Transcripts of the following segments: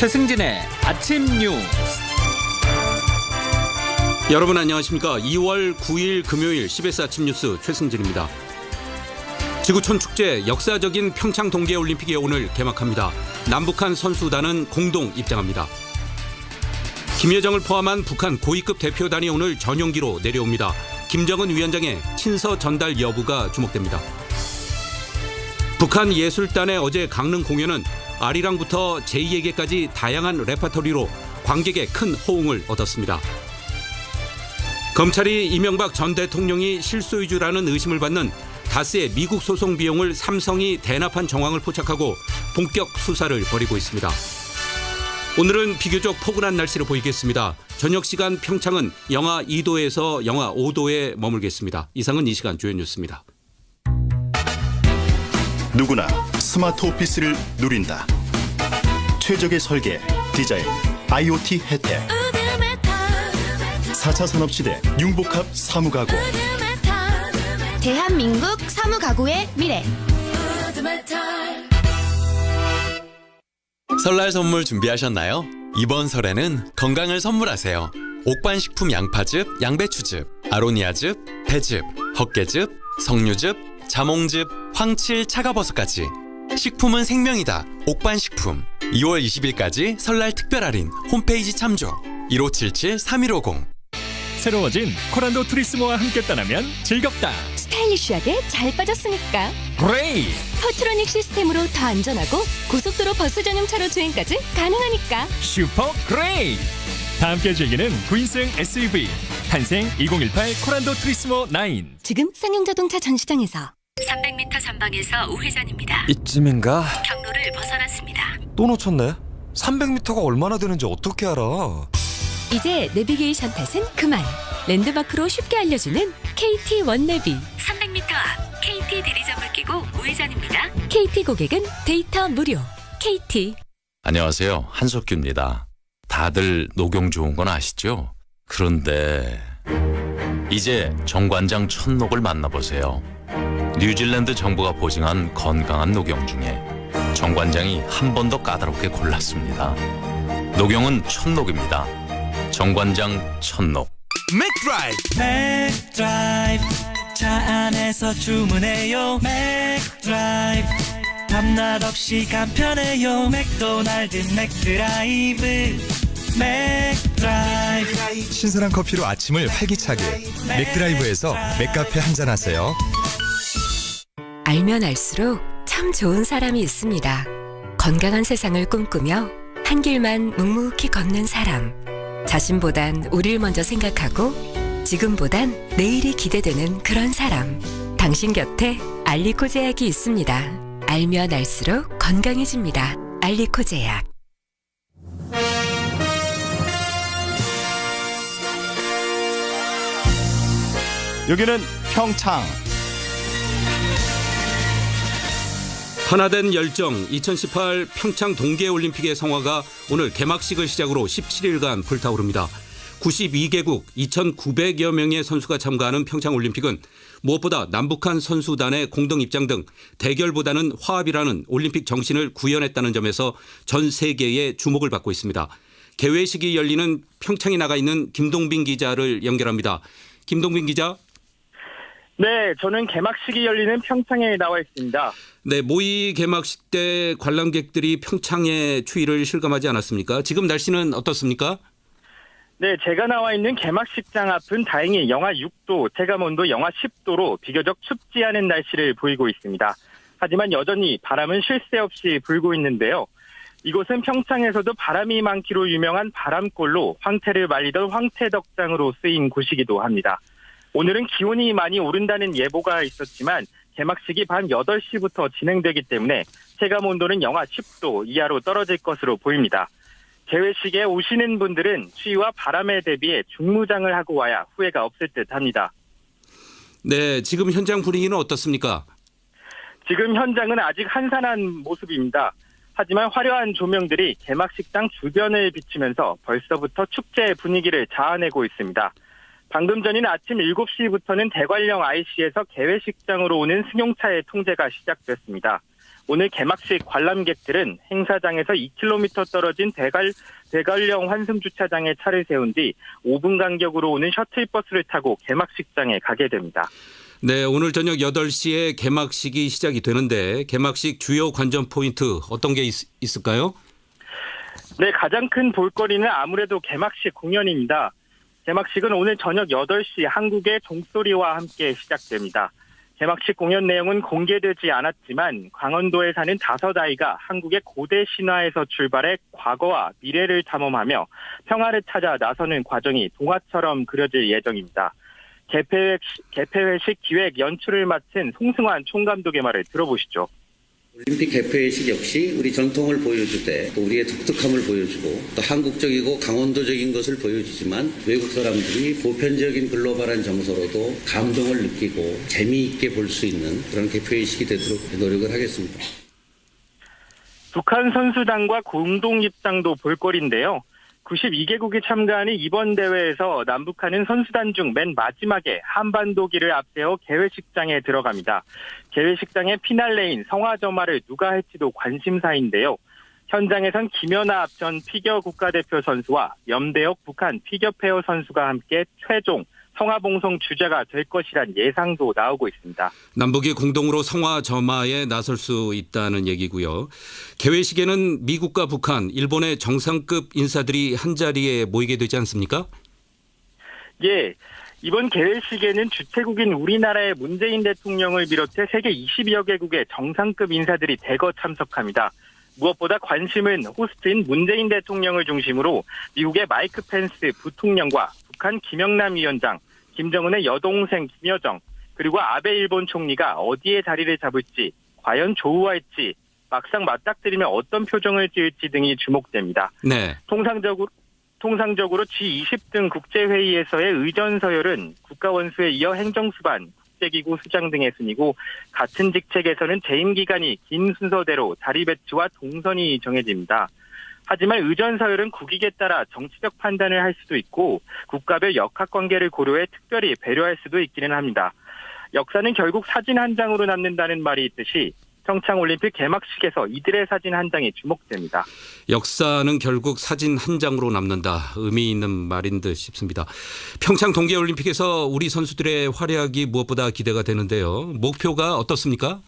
최승진의 아침 뉴스. 여러분 안녕하십니까. 2월 9일 금요일 CBS 아침 뉴스 최승진입니다. 지구촌 축제 역사적인 평창 동계올림픽이 오늘 개막합니다. 남북한 선수단은 공동 입장합니다. 김여정을 포함한 북한 고위급 대표단이 오늘 전용기로 내려옵니다. 김정은 위원장의 친서 전달 여부가 주목됩니다. 북한 예술단의 어제 강릉 공연은 아리랑부터 제2에게까지 다양한 레퍼토리로 관객의 큰 호응을 얻었습니다. 검찰이 이명박 전 대통령이 실소유주라는 의심을 받는 다스의 미국 소송 비용을 삼성이 대납한 정황을 포착하고 본격 수사를 벌이고 있습니다. 오늘은 비교적 포근한 날씨를 보이겠습니다. 저녁 시간 평창은 영하 2도에서 영하 5도에 머물겠습니다. 이상은 이 시간 주요 뉴스입니다. 누구나 스마트 오피스를 누린다. 최적의 설계, 디자인, IoT 혜택. 4차 산업시대 융복합 사무가구. 대한민국 사무가구의 미래. 설날 선물 준비하셨나요? 이번 설에는 건강을 선물하세요. 옥반식품 양파즙, 양배추즙, 아로니아즙, 배즙, 헛개즙, 석류즙, 자몽즙, 황칠, 차가버섯까지. 식품은 생명이다. 옥반식품. 2월 20일까지 설날 특별 할인 홈페이지 참조. 1577-3150. 새로워진 코란도 투리스모와 함께 떠나면 즐겁다. 스타일리쉬하게 잘 빠졌으니까 그레이. 퍼트로닉 시스템으로 더 안전하고 고속도로 버스 전용차로 주행까지 가능하니까 슈퍼 그레이. 다 함께 즐기는 9인승 SUV 탄생 2018 코란도 투리스모 9. 지금 쌍용자동차 전시장에서 300m 전방에서 우회전입니다. 이쯤인가? 경로를 벗어났습니다. 또 놓쳤네. 300m가 얼마나 되는지 어떻게 알아? 이제 내비게이션 탓은 그만. 랜드마크로 쉽게 알려주는 KT 원내비. 300m 앞 KT 대리점을 끼고 우회전입니다. KT 고객은 데이터 무료. KT. 안녕하세요. 한석규입니다. 다들 녹용 좋은 건 아시죠? 그런데 이제 정관장 천녹을 만나보세요. 뉴질랜드 정부가 보증한 건강한 녹용 중에 정관장이 한 번 더 까다롭게 골랐습니다. 녹용은 천녹입니다. 정관장 천녹. 맥드라이브 차 안에서 주문해요. 맥드라이브 밤낮 없이 간편해요. 맥도날드 맥드라이브. 맥드라이브. 신선한 커피로 아침을 활기차게 맥드라이브에서 맥카페 한잔하세요. 알면 알수록 참 좋은 사람이 있습니다. 건강한 세상을 꿈꾸며 한 길만 묵묵히 걷는 사람. 자신보단 우리를 먼저 생각하고 지금보단 내일이 기대되는 그런 사람. 당신 곁에 알리코 제약이 있습니다. 알면 알수록 건강해집니다. 알리코 제약. 여기는 평창. 하나된 열정 2018 평창 동계올림픽의 성화가 오늘 개막식을 시작으로 17일간 불타오릅니다. 92개국 2,900여 명의 선수가 참가하는 평창올림픽은 무엇보다 남북한 선수단의 공동 입장 등 대결보다는 화합이라는 올림픽 정신을 구현했다는 점에서 전 세계의 주목을 받고 있습니다. 개회식이 열리는 평창에 나가 있는 김동빈 기자를 연결합니다. 김동빈 기자. 네, 저는 개막식이 열리는 평창에 나와 있습니다. 네, 모의 개막식 때 관람객들이 평창의 추위를 실감하지 않았습니까? 지금 날씨는 어떻습니까? 네, 제가 나와 있는 개막식장 앞은 다행히 영하 6도, 체감온도 영하 10도로 비교적 춥지 않은 날씨를 보이고 있습니다. 하지만 여전히 바람은 쉴 새 없이 불고 있는데요. 이곳은 평창에서도 바람이 많기로 유명한 바람골로 황태를 말리던 황태덕장으로 쓰인 곳이기도 합니다. 오늘은 기온이 많이 오른다는 예보가 있었지만 개막식이 밤 8시부터 진행되기 때문에 체감온도는 영하 10도 이하로 떨어질 것으로 보입니다. 개회식에 오시는 분들은 추위와 바람에 대비해 중무장을 하고 와야 후회가 없을 듯합니다. 네, 지금 현장 분위기는 어떻습니까? 지금 현장은 아직 한산한 모습입니다. 하지만 화려한 조명들이 개막식장 주변을 비추면서 벌써부터 축제 분위기를 자아내고 있습니다. 방금 전인 아침 7시부터는 대관령 IC에서 개회식장으로 오는 승용차의 통제가 시작됐습니다. 오늘 개막식 관람객들은 행사장에서 2km 떨어진 대관령 환승주차장에 차를 세운 뒤 5분 간격으로 오는 셔틀버스를 타고 개막식장에 가게 됩니다. 네, 오늘 저녁 8시에 개막식이 시작이 되는데 개막식 주요 관전 포인트 어떤 게 있을까요? 네, 가장 큰 볼거리는 아무래도 개막식 공연입니다. 개막식은 오늘 저녁 8시 한국의 종소리와 함께 시작됩니다. 개막식 공연 내용은 공개되지 않았지만 강원도에 사는 5아이가 한국의 고대 신화에서 출발해 과거와 미래를 탐험하며 평화를 찾아 나서는 과정이 동화처럼 그려질 예정입니다. 개폐회식 기획 연출을 맡은 송승환 총감독의 말을 들어보시죠. 올림픽 개폐회식 역시 우리 전통을 보여주되 또 우리의 독특함을 보여주고 또 한국적이고 강원도적인 것을 보여주지만 외국 사람들이 보편적인 글로벌한 정서로도 감동을 느끼고 재미있게 볼 수 있는 그런 개폐회식이 되도록 노력을 하겠습니다. 북한 선수단과 공동 입장도 볼거리인데요. 92개국이 참가하는 이번 대회에서 남북한은 선수단 중 맨 마지막에 한반도기를 앞세워 개회식장에 들어갑니다. 개회식장의 피날레인 성화점화를 누가 할지도 관심사인데요. 현장에선 김연아 전 피겨 국가대표 선수와 염대혁 북한 피겨 페어 선수가 함께 최종 성화봉송 주자가 될 것이란 예상도 나오고 있습니다. 남북이 공동으로 성화점화에 나설 수 있다는 얘기고요. 개회식에는 미국과 북한, 일본의 정상급 인사들이 한자리에 모이게 되지 않습니까? 예. 이번 개회식에는 주최국인 우리나라의 문재인 대통령을 비롯해 세계 20여 개국의 정상급 인사들이 대거 참석합니다. 무엇보다 관심은 호스트인 문재인 대통령을 중심으로 미국의 마이크 펜스 부통령과 북한 김영남 위원장, 김정은의 여동생 김여정, 그리고 아베 일본 총리가 어디에 자리를 잡을지, 과연 조우할지, 막상 맞닥뜨리면 어떤 표정을 지을지 등이 주목됩니다. 네. 통상적으로 G20 등 국제회의에서의 의전 서열은 국가원수에 이어 행정수반, 국제기구 수장 등의 순이고 같은 직책에서는 재임 기간이 긴 순서대로 자리 배치와 동선이 정해집니다. 하지만 의전 서열은 국익에 따라 정치적 판단을 할 수도 있고 국가별 역학관계를 고려해 특별히 배려할 수도 있기는 합니다. 역사는 결국 사진 한 장으로 남는다는 말이 있듯이 평창올림픽 개막식에서 이들의 사진 한 장이 주목됩니다. 역사는 결국 사진 한 장으로 남는다. 의미 있는 말인 듯 싶습니다. 평창 동계올림픽에서 우리 선수들의 활약이 무엇보다 기대가 되는데요. 목표가 어떻습니까?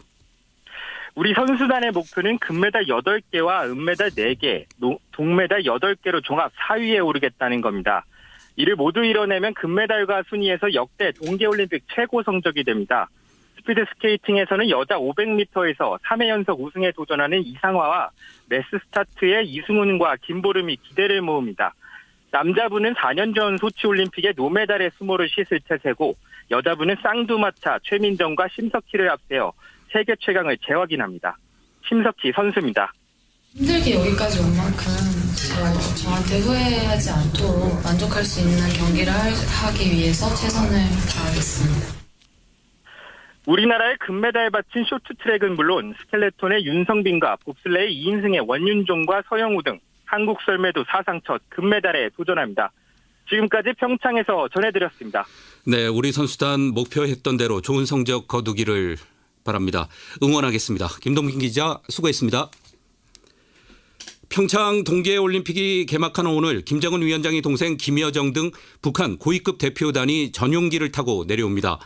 우리 선수단의 목표는 금메달 8개와 은메달 4개, 동메달 8개로 종합 4위에 오르겠다는 겁니다. 이를 모두 이뤄내면 금메달과 순위에서 역대 동계올림픽 최고 성적이 됩니다. 스피드 스케이팅에서는 여자 500m에서 3회 연속 우승에 도전하는 이상화와 매스 스타트의 이승훈과 김보름이 기대를 모읍니다. 남자부는 4년 전 소치올림픽에 노메달의 수모를 씻을 태세고 여자부는 쌍두마차 최민정과 심석희를 앞세워 세계 최강을 재확인합니다. 심석희 선수입니다. 힘들게 여기까지 온 만큼 저한테 후회하지 않도록 만족할 수 있는 경기를 하기 위해서 최선을 다하겠습니다. 우리나라의 금메달 받친 쇼트트랙은 물론 스켈레톤의 윤성빈과 봅슬레이 2인승의 원윤종과 서영우 등 한국 썰매도 사상 첫 금메달에 도전합니다. 지금까지 평창에서 전해드렸습니다. 네, 우리 선수단 목표했던 대로 좋은 성적 거두기를 바랍니다. 응원하겠습니다. 김동빈 기자 수고했습니다. 평창 동계올림픽이 개막하는 오늘 김정은 위원장의 동생 김여정 등 북한 고위급 대표단이 전용기를 타고 내려옵니다.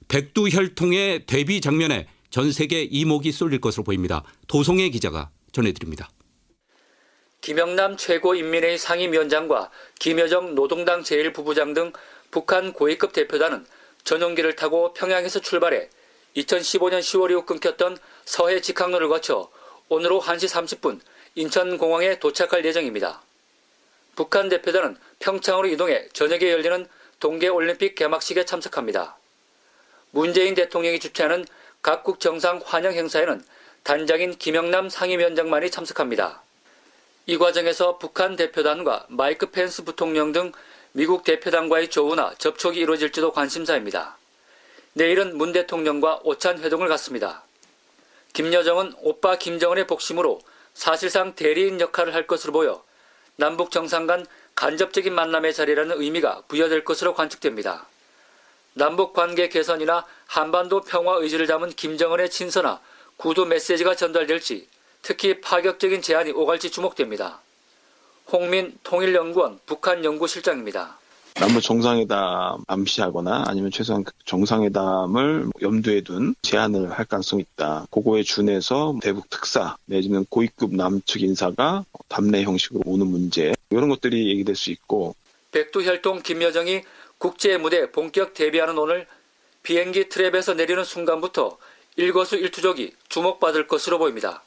백두혈통의 데뷔 장면에 전 세계 이목이 쏠릴 것으로 보입니다. 도송의 기자가 전해드립니다. 김영남 최고인민회의 상임위원장과 김여정 노동당 제1부부장 등 북한 고위급 대표단은 전용기를 타고 평양에서 출발해 2015년 10월 이후 끊겼던 서해 직항로를 거쳐 오늘 오후 1시 30분 인천공항에 도착할 예정입니다. 북한 대표단은 평창으로 이동해 저녁에 열리는 동계올림픽 개막식에 참석합니다. 문재인 대통령이 주최하는 각국 정상 환영 행사에는 단장인 김영남 상임위원장만이 참석합니다. 이 과정에서 북한 대표단과 마이크 펜스 부통령 등 미국 대표단과의 조우나 접촉이 이루어질지도 관심사입니다. 내일은 문 대통령과 오찬 회동을 갖습니다. 김여정은 오빠 김정은의 복심으로 사실상 대리인 역할을 할 것으로 보여 남북 정상 간 간접적인 만남의 자리라는 의미가 부여될 것으로 관측됩니다. 남북 관계 개선이나 한반도 평화 의지를 담은 김정은의 친서나 구두 메시지가 전달될지, 특히 파격적인 제안이 오갈지 주목됩니다. 홍민 통일연구원 북한연구실장입니다. 남북 정상회담 암시하거나 아니면 최소한 정상회담을 염두에 둔 제안을 할 가능성이 있다. 그거에 준해서 대북 특사 내지는 고위급 남측 인사가 답례 형식으로 오는 문제, 이런 것들이 얘기될 수 있고, 백두혈통 김여정이 국제 무대 본격 데뷔하는 오늘 비행기 트랩에서 내리는 순간부터 일거수일투족이 주목받을 것으로 보입니다.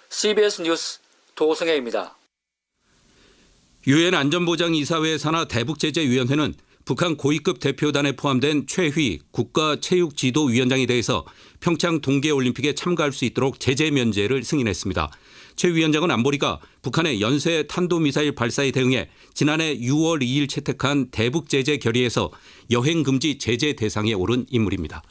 CBS 뉴스 도승혜입니다. 유엔 안전보장이사회 산하 대북제재위원회는 북한 고위급 대표단에 포함된 최휘 국가체육지도위원장에 대해서 평창 동계올림픽에 참가할 수 있도록 제재 면제를 승인했습니다. 최 위원장은 안보리가 북한의 연쇄 탄도미사일 발사에 대응해 지난해 6월 2일 채택한 대북제재 결의에서 여행금지 제재 대상에 오른 인물입니다.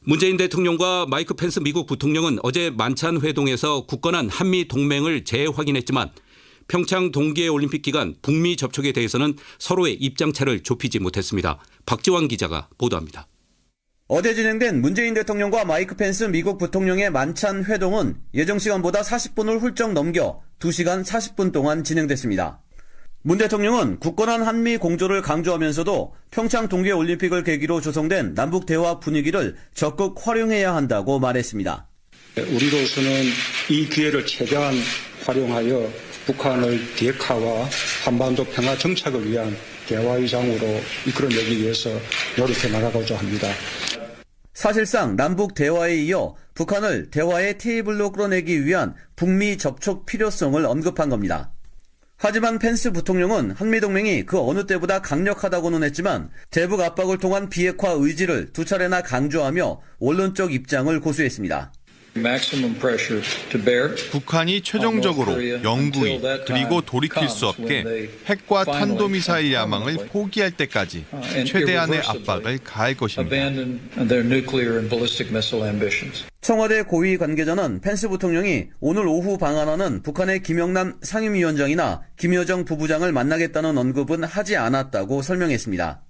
문재인 대통령과 마이크 펜스 미국 부통령은 어제 만찬 회동에서 굳건한 한미 동맹을 재확인했지만 평창 동계올림픽 기간 북미 접촉에 대해서는 서로의 입장차를 좁히지 못했습니다. 박지원 기자가 보도합니다. 어제 진행된 문재인 대통령과 마이크 펜스 미국 부통령의 만찬 회동은 예정 시간보다 40분을 훌쩍 넘겨 2시간 40분 동안 진행됐습니다. 문 대통령은 굳건한 한미 공조를 강조하면서도 평창 동계올림픽을 계기로 조성된 남북 대화 분위기를 적극 활용해야 한다고 말했습니다. 우리로서는 이 기회를 최대한 활용하여 북한을 비핵화와 한반도 평화 정착을 위한 대화의 장으로 이끌어내기 위해서 노력해 나가고자 합니다. 사실상 남북 대화에 이어 북한을 대화의 테이블로 끌어내기 위한 북미 접촉 필요성을 언급한 겁니다. 하지만 펜스 부통령은 한미동맹이 그 어느 때보다 강력하다고는 했지만 대북 압박을 통한 비핵화 의지를 두 차례나 강조하며 원론적 입장을 고수했습니다. 북한이 최종적으로 영구히 그리고 돌이킬 수 없게 핵과 탄도미사일 야망을 포기할 때까지 최대한의 압박을 가할 것입니다. 청와대 고위 관계자는 펜스 부통령이 오늘 오후 방한하는 북한의 김영남 상임위원장이나 김여정 부부장을 만나겠다는 언급은 하지 않았다고 설명했습니다.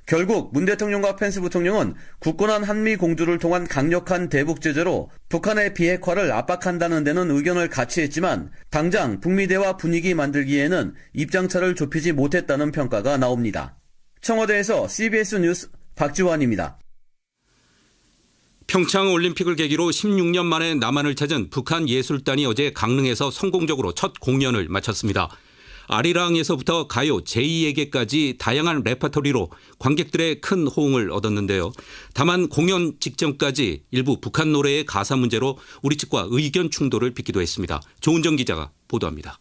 결국 문 대통령과 펜스 부통령은 굳건한 한미 공조를 통한 강력한 대북 제재로 북한의 비핵화를 압박한다는 데는 의견을 같이 했지만 당장 북미 대화 분위기 만들기에는 입장차를 좁히지 못했다는 평가가 나옵니다. 청와대에서 CBS 뉴스 박지원입니다. 평창 올림픽을 계기로 16년 만에 남한을 찾은 북한 예술단이 어제 강릉에서 성공적으로 첫 공연을 마쳤습니다. 아리랑에서부터 가요 제2에게까지 다양한 레퍼토리로 관객들의 큰 호응을 얻었는데요. 다만 공연 직전까지 일부 북한 노래의 가사 문제로 우리 측과 의견 충돌을 빚기도 했습니다. 조은정 기자가 보도합니다.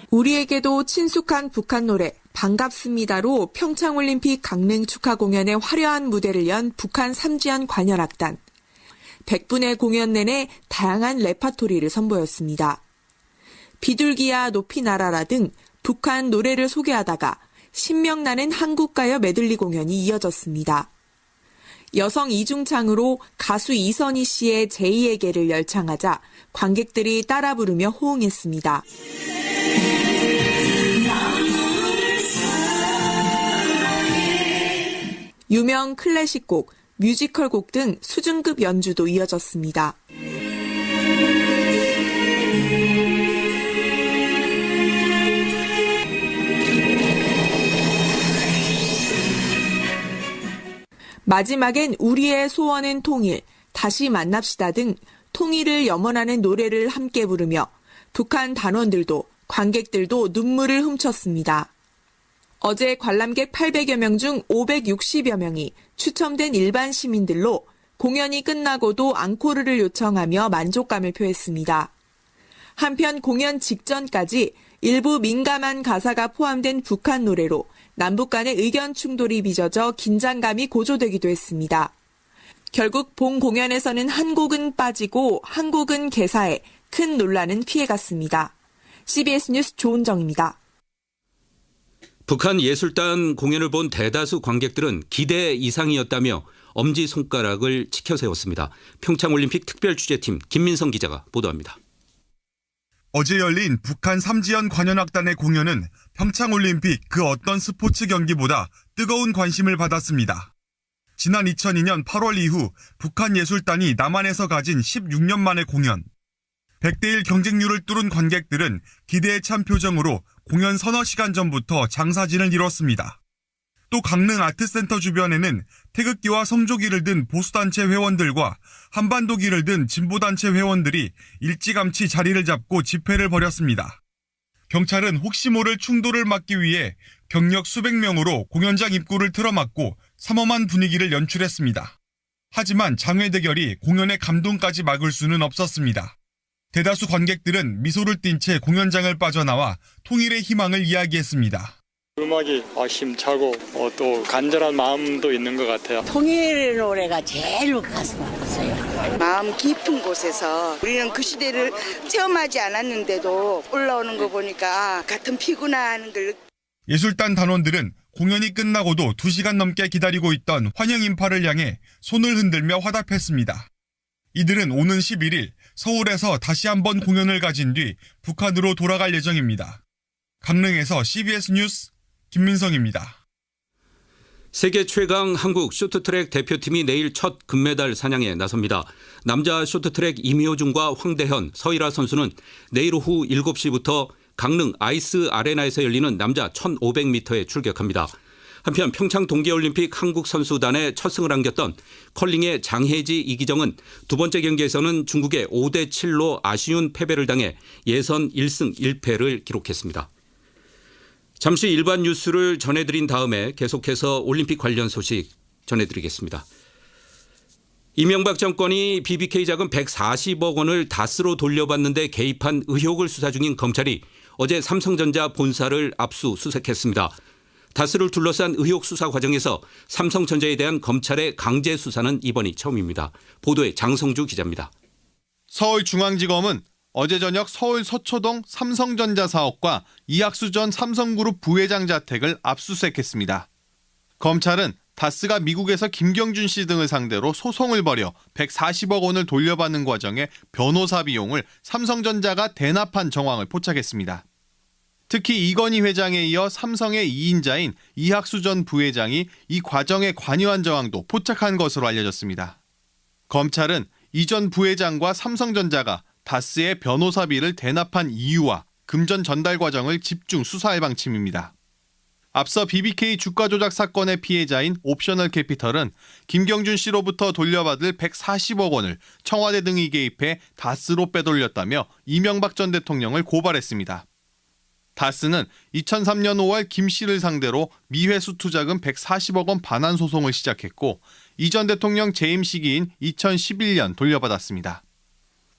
우리에게도 친숙한 북한 노래 반갑습니다로 평창올림픽 강릉 축하 공연의 화려한 무대를 연 북한 삼지연 관현악단. 100분의 공연 내내 다양한 레파토리를 선보였습니다. 비둘기야 높이 날아라 등 북한 노래를 소개하다가 신명나는 한국가요 메들리 공연이 이어졌습니다. 여성 이중창으로 가수 이선희 씨의 제2에게를 열창하자 관객들이 따라 부르며 호응했습니다. 유명 클래식곡, 뮤지컬 곡 등 수준급 연주도 이어졌습니다. 마지막엔 우리의 소원은 통일, 다시 만납시다 등 통일을 염원하는 노래를 함께 부르며 북한 단원들도 관객들도 눈물을 훔쳤습니다. 어제 관람객 800여 명 중 560여 명이 추첨된 일반 시민들로 공연이 끝나고도 앙코르를 요청하며 만족감을 표했습니다. 한편 공연 직전까지 일부 민감한 가사가 포함된 북한 노래로 남북 간의 의견 충돌이 빚어져 긴장감이 고조되기도 했습니다. 결국 본 공연에서는 한 곡은 빠지고 한 곡은 개사해 큰 논란은 피해갔습니다. CBS 뉴스 조은정입니다. 북한 예술단 공연을 본 대다수 관객들은 기대 이상이었다며 엄지손가락을 치켜세웠습니다. 평창올림픽 특별취재팀 김민성 기자가 보도합니다. 어제 열린 북한 삼지연 관현악단의 공연은 평창올림픽 그 어떤 스포츠 경기보다 뜨거운 관심을 받았습니다. 지난 2002년 8월 이후 북한 예술단이 남한에서 가진 16년 만의 공연. 100대1 경쟁률을 뚫은 관객들은 기대에 찬 표정으로 공연 서너 시간 전부터 장사진을 이뤘습니다. 또 강릉 아트센터 주변에는 태극기와 성조기를 든 보수단체 회원들과 한반도기를 든 진보단체 회원들이 일찌감치 자리를 잡고 집회를 벌였습니다. 경찰은 혹시 모를 충돌을 막기 위해 경력 수백 명으로 공연장 입구를 틀어막고 삼엄한 분위기를 연출했습니다. 하지만 장외 대결이 공연의 감동까지 막을 수는 없었습니다. 대다수 관객들은 미소를 띤 채 공연장을 빠져나와 통일의 희망을 이야기했습니다. 음악이 힘차고 또 간절한 마음도 있는 것 같아요. 통일 노래가 제일 가슴 아팠어요. 마음 깊은 곳에서 우리는 그 시대를 체험하지 않았는데도 올라오는 거 보니까 같은 피구나 하는 걸. 예술단 단원들은 공연이 끝나고도 2시간 넘게 기다리고 있던 환영 인파를 향해 손을 흔들며 화답했습니다. 이들은 오는 11일 서울에서 다시 한번 공연을 가진 뒤 북한으로 돌아갈 예정입니다. 강릉에서 CBS 뉴스 김민성입니다. 세계 최강 한국 쇼트트랙 대표팀이 내일 첫 금메달 사냥에 나섭니다. 남자 쇼트트랙 이미호준과 황대현, 서일아 선수는 내일 오후 7시부터 강릉 아이스 아레나에서 열리는 남자 1500m에 출격합니다. 한편 평창 동계올림픽 한국 선수단의 첫 승을 안겼던 컬링의 장혜지, 이기정은 두 번째 경기에서는 중국의 5대7로 아쉬운 패배를 당해 예선 1승 1패를 기록했습니다. 잠시 일반 뉴스를 전해드린 다음에 계속해서 올림픽 관련 소식 전해드리겠습니다. 이명박 정권이 BBK 자금 140억 원을 다스로 돌려받는 데 개입한 의혹을 수사 중인 검찰이 어제 삼성전자 본사를 압수수색했습니다. 다스를 둘러싼 의혹 수사 과정에서 삼성전자에 대한 검찰의 강제 수사는 이번이 처음입니다. 보도에 장성주 기자입니다. 서울중앙지검은 어제 저녁 서울 서초동 삼성전자 사업과 이학수 전 삼성그룹 부회장 자택을 압수수색했습니다. 검찰은 다스가 미국에서 김경준 씨 등을 상대로 소송을 벌여 140억 원을 돌려받는 과정에 변호사 비용을 삼성전자가 대납한 정황을 포착했습니다. 특히 이건희 회장에 이어 삼성의 2인자인 이학수 전 부회장이 이 과정에 관여한 정황도 포착한 것으로 알려졌습니다. 검찰은 이 전 부회장과 삼성전자가 다스의 변호사비를 대납한 이유와 금전 전달 과정을 집중 수사할 방침입니다. 앞서 BBK 주가 조작 사건의 피해자인 옵셔널 캐피털은 김경준 씨로부터 돌려받을 140억 원을 청와대 등이 개입해 다스로 빼돌렸다며 이명박 전 대통령을 고발했습니다. 다스는 2003년 5월 김 씨를 상대로 미회수 투자금 140억 원 반환 소송을 시작했고 이 전 대통령 재임 시기인 2011년 돌려받았습니다.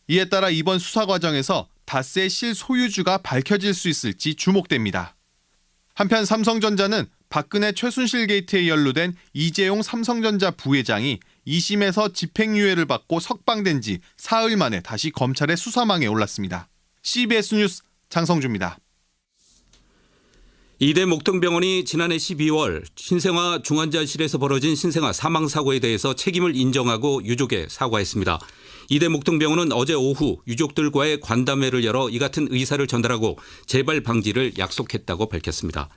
이에 따라 이번 수사 과정에서 다스의 실소유주가 밝혀질 수 있을지 주목됩니다. 한편 삼성전자는 박근혜 최순실 게이트에 연루된 이재용 삼성전자 부회장이 2심에서 집행유예를 받고 석방된 지 사흘 만에 다시 검찰의 수사망에 올랐습니다. CBS 뉴스 장성주입니다. 이대 목동병원이 지난해 12월 신생아 중환자실에서 벌어진 신생아 사망 사고에 대해서 책임을 인정하고 유족에 사과했습니다. 이대 목동병원은 어제 오후 유족들과의 관담회를 열어 이 같은 의사를 전달하고 재발 방지를 약속했다고 밝혔습니다.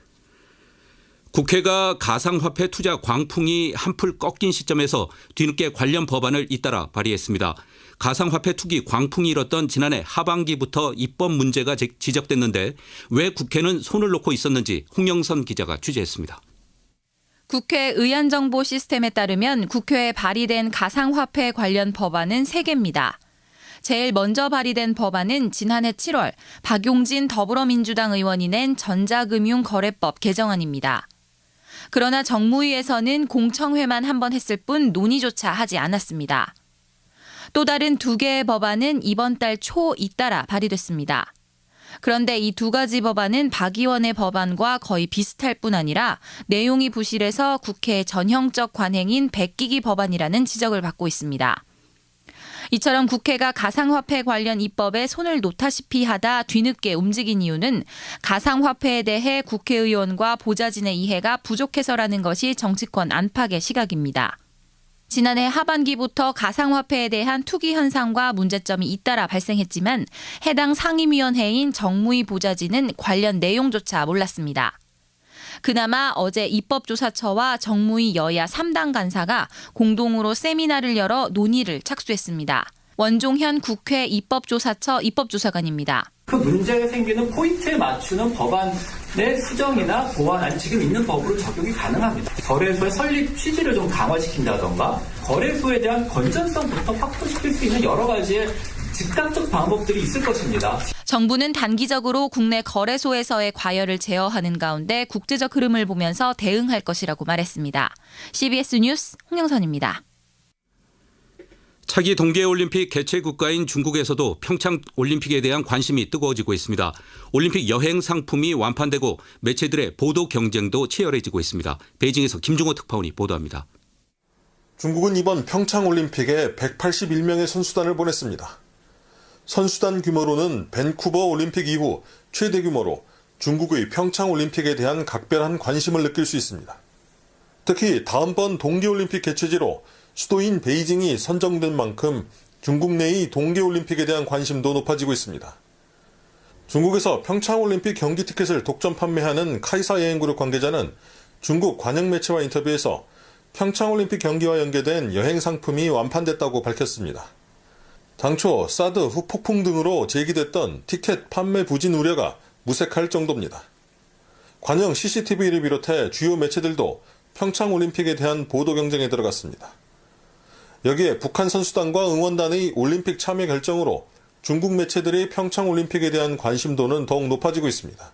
국회가 가상화폐 투자 광풍이 한풀 꺾인 시점에서 뒤늦게 관련 법안을 잇따라 발의했습니다. 가상화폐 투기 광풍이 일었던 지난해 하반기부터 입법 문제가 지적됐는데 왜 국회는 손을 놓고 있었는지 홍영선 기자가 취재했습니다. 국회 의안정보 시스템에 따르면 국회에 발의된 가상화폐 관련 법안은 3개입니다. 제일 먼저 발의된 법안은 지난해 7월 박용진 더불어민주당 의원이 낸 전자금융거래법 개정안입니다. 그러나 정무위에서는 공청회만 한 번 했을 뿐 논의조차 하지 않았습니다. 또 다른 2개의 법안은 이번 달 초 잇따라 발의됐습니다. 그런데 이 2가지 법안은 박 의원의 법안과 거의 비슷할 뿐 아니라 내용이 부실해서 국회 전형적 관행인 베끼기 법안이라는 지적을 받고 있습니다. 이처럼 국회가 가상화폐 관련 입법에 손을 놓다시피 하다 뒤늦게 움직인 이유는 가상화폐에 대해 국회의원과 보좌진의 이해가 부족해서라는 것이 정치권 안팎의 시각입니다. 지난해 하반기부터 가상화폐에 대한 투기 현상과 문제점이 잇따라 발생했지만 해당 상임위원회인 정무위 보좌진은 관련 내용조차 몰랐습니다. 그나마 어제 입법조사처와 정무위 여야 3당 간사가 공동으로 세미나를 열어 논의를 착수했습니다. 원종현 국회 입법조사처 입법조사관입니다. 그 문제가 생기는 포인트에 맞추는 법안의 수정이나 보완안이 지금 있는 법으로 적용이 가능합니다. 거래소의 설립 취지를 좀 강화시킨다던가 거래소에 대한 건전성부터 확보시킬 수 있는 여러 가지의 즉각적 방법들이 있을 것입니다. 정부는 단기적으로 국내 거래소에서의 과열을 제어하는 가운데 국제적 흐름을 보면서 대응할 것이라고 말했습니다. CBS 뉴스 홍영선입니다. 차기 동계올림픽 개최 국가인 중국에서도 평창올림픽에 대한 관심이 뜨거워지고 있습니다. 올림픽 여행 상품이 완판되고 매체들의 보도 경쟁도 치열해지고 있습니다. 베이징에서 김중호 특파원이 보도합니다. 중국은 이번 평창올림픽에 181명의 선수단을 보냈습니다. 선수단 규모로는 밴쿠버 올림픽 이후 최대 규모로 중국의 평창올림픽에 대한 각별한 관심을 느낄 수 있습니다. 특히 다음번 동계올림픽 개최지로 수도인 베이징이 선정된 만큼 중국 내의 동계올림픽에 대한 관심도 높아지고 있습니다. 중국에서 평창올림픽 경기 티켓을 독점 판매하는 카이사 여행그룹 관계자는 중국 관영 매체와 인터뷰에서 평창올림픽 경기와 연계된 여행 상품이 완판됐다고 밝혔습니다. 당초 사드 후폭풍 등으로 제기됐던 티켓 판매 부진 우려가 무색할 정도입니다. 관영 CCTV를 비롯해 주요 매체들도 평창올림픽에 대한 보도 경쟁에 들어갔습니다. 여기에 북한 선수단과 응원단의 올림픽 참여 결정으로 중국 매체들의 평창올림픽에 대한 관심도는 더욱 높아지고 있습니다.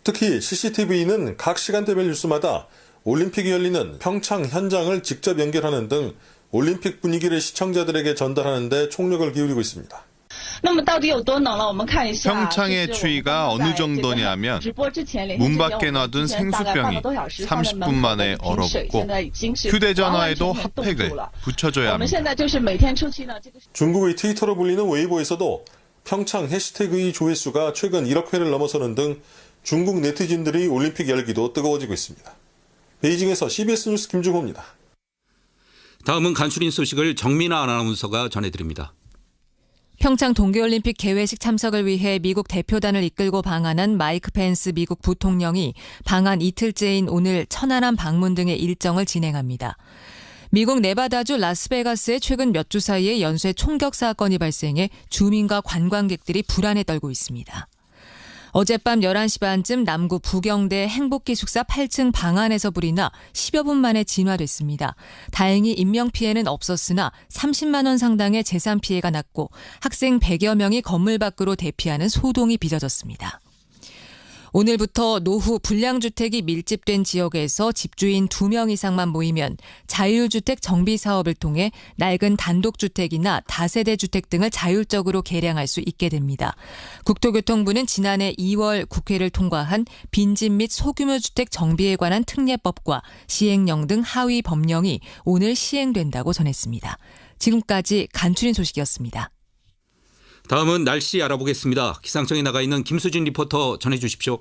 특히 CCTV는 각 시간대별 뉴스마다 올림픽이 열리는 평창 현장을 직접 연결하는 등 올림픽 분위기를 시청자들에게 전달하는 데 총력을 기울이고 있습니다. 평창의 추위가 어느 정도냐면 문 밖에 놔둔 생수병이 30분 만에 얼어붙고 휴대전화에도 핫팩을 붙여줘야 합니다. 중국의 트위터로 불리는 웨이보에서도 평창 해시태그의 조회수가 최근 1억 회를 넘어서는 등 중국 네티즌들의 올림픽 열기도 뜨거워지고 있습니다. 베이징에서 CBS 뉴스 김중호입니다. 다음은 간추린 소식을 정민아 아나운서가 전해드립니다. 평창 동계올림픽 개회식 참석을 위해 미국 대표단을 이끌고 방한한 마이크 펜스 미국 부통령이 방한 이틀째인 오늘 천안함 방문 등의 일정을 진행합니다. 미국 네바다주 라스베가스에 최근 몇 주 사이에 연쇄 총격 사건이 발생해 주민과 관광객들이 불안에 떨고 있습니다. 어젯밤 11시 반쯤 남구 부경대 행복기숙사 8층 방 안에서 불이 나 10여 분 만에 진화됐습니다. 다행히 인명피해는 없었으나 30만 원 상당의 재산 피해가 났고 학생 100여 명이 건물 밖으로 대피하는 소동이 빚어졌습니다. 오늘부터 노후 불량주택이 밀집된 지역에서 집주인 2명 이상만 모이면 자율주택 정비 사업을 통해 낡은 단독주택이나 다세대 주택 등을 자율적으로 개량할 수 있게 됩니다. 국토교통부는 지난해 2월 국회를 통과한 빈집 및 소규모 주택 정비에 관한 특례법과 시행령 등 하위 법령이 오늘 시행된다고 전했습니다. 지금까지 간추린 소식이었습니다. 다음은 날씨 알아보겠습니다. 기상청에 나가 있는 김수진 리포터 전해주십시오.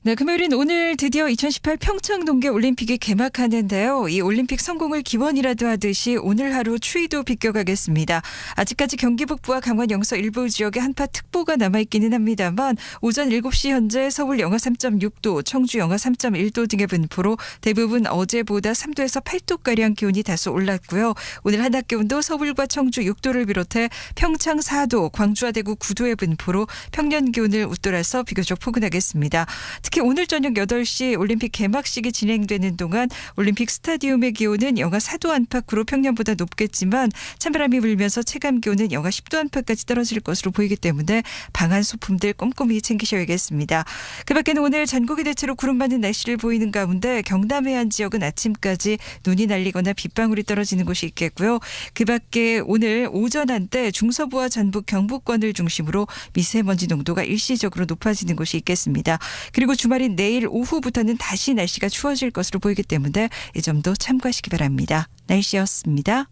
네, 금요일인 오늘 드디어 2018 평창 동계올림픽이 개막하는데요. 이 올림픽 성공을 기원이라도 하듯이 오늘 하루 추위도 비껴가겠습니다. 아직까지 경기 북부와 강원 영서 일부 지역에 한파특보가 남아있기는 합니다만 오전 7시 현재 서울 영하 3.6도, 청주 영하 3.1도 등의 분포로 대부분 어제보다 3도에서 8도가량 기온이 다소 올랐고요. 오늘 한낮 기온도 서울과 청주 6도를 비롯해 평창 4도, 광주와 대구 9도의 분포로 평년 기온을 웃돌아서 비교적 포근하겠습니다. 특히 오늘 저녁 8시 올림픽 개막식이 진행되는 동안 올림픽 스타디움의 기온은 영하 4도 안팎으로 평년보다 높겠지만 찬바람이 불면서 체감 기온은 영하 10도 안팎까지 떨어질 것으로 보이기 때문에 방한 소품들 꼼꼼히 챙기셔야겠습니다. 그 밖에는 오늘 전국이 대체로 구름 많은 날씨를 보이는 가운데 경남 해안 지역은 아침까지 눈이 날리거나 빗방울이 떨어지는 곳이 있겠고요. 그 밖에 오늘 오전 한때 중서부와 전북 경북권을 중심으로 미세먼지 농도가 일시적으로 높아지는 곳이 있겠습니다. 그리고 주말인 내일 오후부터는 다시 날씨가 추워질 것으로 보이기 때문에 이 점도 참고하시기 바랍니다. 날씨였습니다.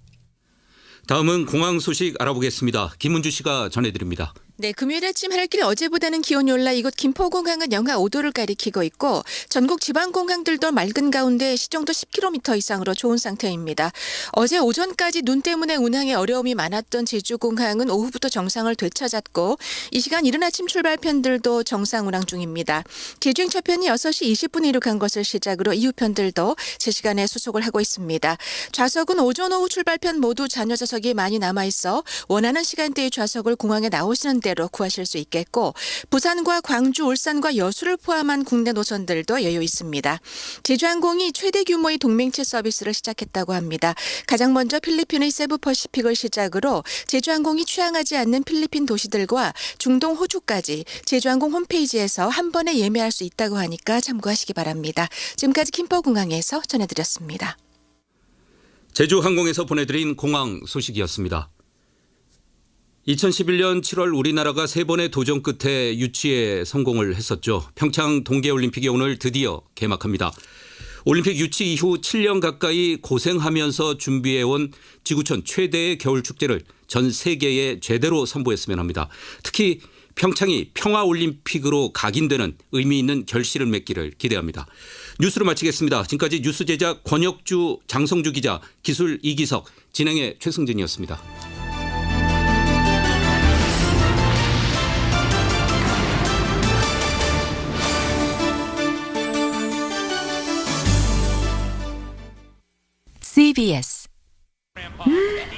다음은 공항 소식 알아보겠습니다. 김은주 씨가 전해드립니다. 네, 금요일 아침 하늘길 어제보다는 기온이 올라 이곳 김포공항은 영하 5도를 가리키고 있고 전국 지방공항들도 맑은 가운데 시정도 10km 이상으로 좋은 상태입니다. 어제 오전까지 눈 때문에 운항에 어려움이 많았던 제주공항은 오후부터 정상을 되찾았고 이 시간 이른 아침 출발편들도 정상 운항 중입니다. 제주행 첫편이 6시 20분에 이륙한 것을 시작으로 이후 편들도 제 시간에 수속을 하고 있습니다. 좌석은 오전 오후 출발편 모두 잔여 좌석이 많이 남아있어 원하는 시간대의 좌석을 공항에 나오시는 대로 구하실 수 있겠고 부산과 광주, 울산과 여수를 포함한 국내 노선들도 여유 있습니다. 제주항공이 최대 규모의 동맹체 서비스를 시작했다고 합니다. 가장 먼저 필리핀의 세부퍼시픽을 시작으로 제주항공이 취항하지 않는 필리핀 도시들과 중동 호주까지 제주항공 홈페이지에서 한 번에 예매할 수 있다고 하니까 참고하시기 바랍니다. 지금까지 김포공항에서 전해드렸습니다. 제주항공에서 보내드린 공항 소식이었습니다. 2011년 7월 우리나라가 3번의 도전 끝에 유치에 성공을 했었죠. 평창 동계올림픽이 오늘 드디어 개막합니다. 올림픽 유치 이후 7년 가까이 고생하면서 준비해온 지구촌 최대의 겨울축제를 전 세계에 제대로 선보였으면 합니다. 특히 평창이 평화올림픽으로 각인되는 의미 있는 결실을 맺기를 기대합니다. 뉴스를 마치겠습니다. 지금까지 뉴스 제작 권혁주, 장성주 기자, 기술 이기석, 진행의 최승진이었습니다. CBS.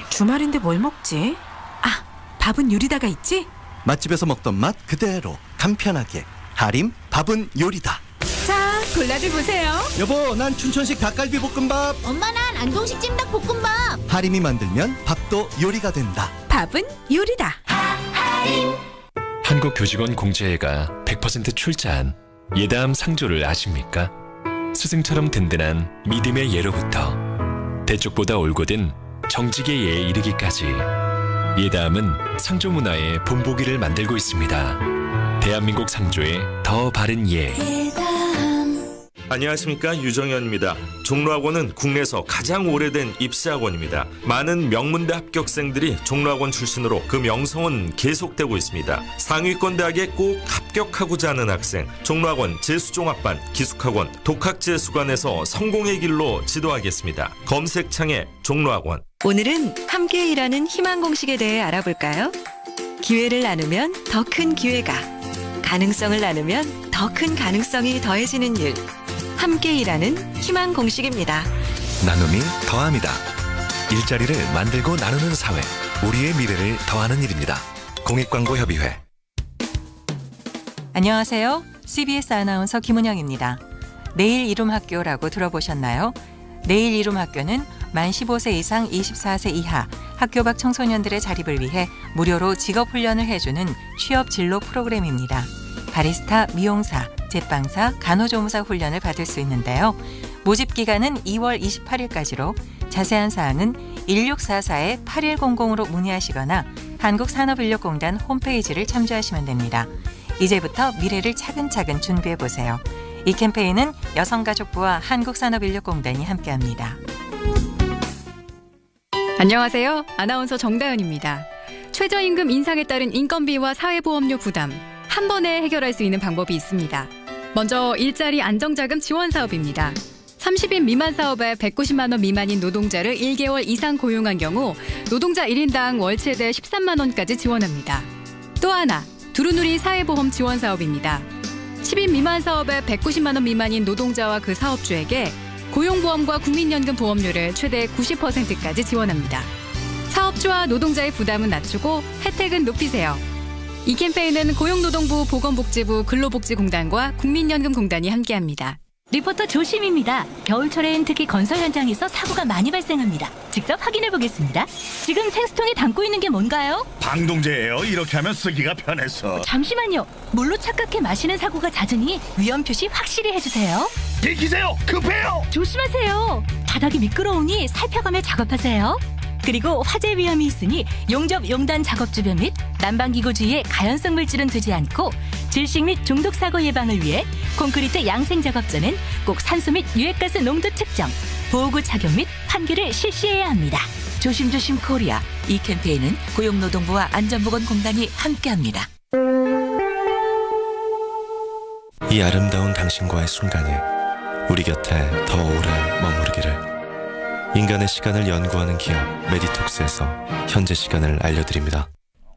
주말인데 뭘 먹지? 아, 밥은 요리다가 있지? 맛집에서 먹던 맛 그대로 간편하게 하림 밥은 요리다. 자, 골라들 보세요. 여보, 난 춘천식 닭갈비 볶음밥. 엄마, 난 안동식 찜닭 볶음밥. 하림이 만들면 밥도 요리가 된다. 밥은 요리다. 한국교직원공제회가 100% 출자한 예담 상조를 아십니까? 스승처럼 든든한 믿음의 예로부터 대쪽보다 올곧은 정직의 예에 이르기까지 예담은 상조 문화의 본보기를 만들고 있습니다. 대한민국 상조의 더 바른 예. 안녕하십니까, 유정현입니다. 종로학원은 국내에서 가장 오래된 입시학원입니다. 많은 명문대 합격생들이 종로학원 출신으로 그 명성은 계속되고 있습니다. 상위권 대학에 꼭 합격하고자 하는 학생, 종로학원 재수종합반, 기숙학원, 독학재수관에서 성공의 길로 지도하겠습니다. 검색창에 종로학원. 오늘은 함께 일하는 희망 공식에 대해 알아볼까요? 기회를 나누면 더 큰 기회가, 가능성을 나누면 더 큰 가능성이 더해지는 일. 함께 일하는 희망 공식입니다. 나눔이 더합니다. 일자리를 만들고 나누는 사회, 우리의 미래를 더하는 일입니다. 공익광고협의회. 안녕하세요. CBS 아나운서 김은영입니다. 내일 이룸 학교라고 들어보셨나요? 내일 이룸 학교는 만 15세 이상 24세 이하 학교 밖 청소년들의 자립을 위해 무료로 직업훈련을 해주는 취업 진로 프로그램입니다. 바리스타, 미용사, 제빵사, 간호조무사 훈련을 받을 수 있는데요. 모집 기간은 2월 28일까지로 자세한 사항은 1644-8100으로 문의하시거나 한국산업인력공단 홈페이지를 참조하시면 됩니다. 이제부터 미래를 차근차근 준비해보세요. 이 캠페인은 여성가족부와 한국산업인력공단이 함께합니다. 안녕하세요. 아나운서 정다은입니다. 최저임금 인상에 따른 인건비와 사회보험료 부담 한 번에 해결할 수 있는 방법이 있습니다. 먼저 일자리 안정자금 지원 사업입니다. 30인 미만 사업에 190만 원 미만인 노동자를 1개월 이상 고용한 경우 노동자 1인당 월 최대 13만 원까지 지원합니다. 또 하나, 두루누리 사회보험 지원 사업입니다. 10인 미만 사업에 190만 원 미만인 노동자와 그 사업주에게 고용보험과 국민연금 보험료를 최대 90%까지 지원합니다. 사업주와 노동자의 부담은 낮추고 혜택은 높이세요. 이 캠페인은 고용노동부, 보건복지부, 근로복지공단과 국민연금공단이 함께합니다. 리포터 조심입니다. 겨울철엔 특히 건설 현장에서 사고가 많이 발생합니다. 직접 확인해 보겠습니다. 지금 생수통에 담고 있는 게 뭔가요? 방동제예요. 이렇게 하면 쓰기가 편해서. 잠시만요. 물로 착각해 마시는 사고가 잦으니 위험 표시 확실히 해주세요. 비키세요. 급해요. 조심하세요. 바닥이 미끄러우니 살펴가며 작업하세요. 그리고 화재 위험이 있으니 용접, 용단 작업 주변 및 난방기구 주위에 가연성 물질은 두지 않고 질식 및 중독 사고 예방을 위해 콘크리트 양생 작업 전엔 꼭 산소 및 유해가스 농도 측정, 보호구 착용 및 환기를 실시해야 합니다. 조심조심 코리아. 이 캠페인은 고용노동부와 안전보건공단이 함께합니다. 이 아름다운 당신과의 순간이 우리 곁에 더 오래 머무르기를. 인간의 시간을 연구하는 기업 메디톡스에서 현재 시간을 알려드립니다.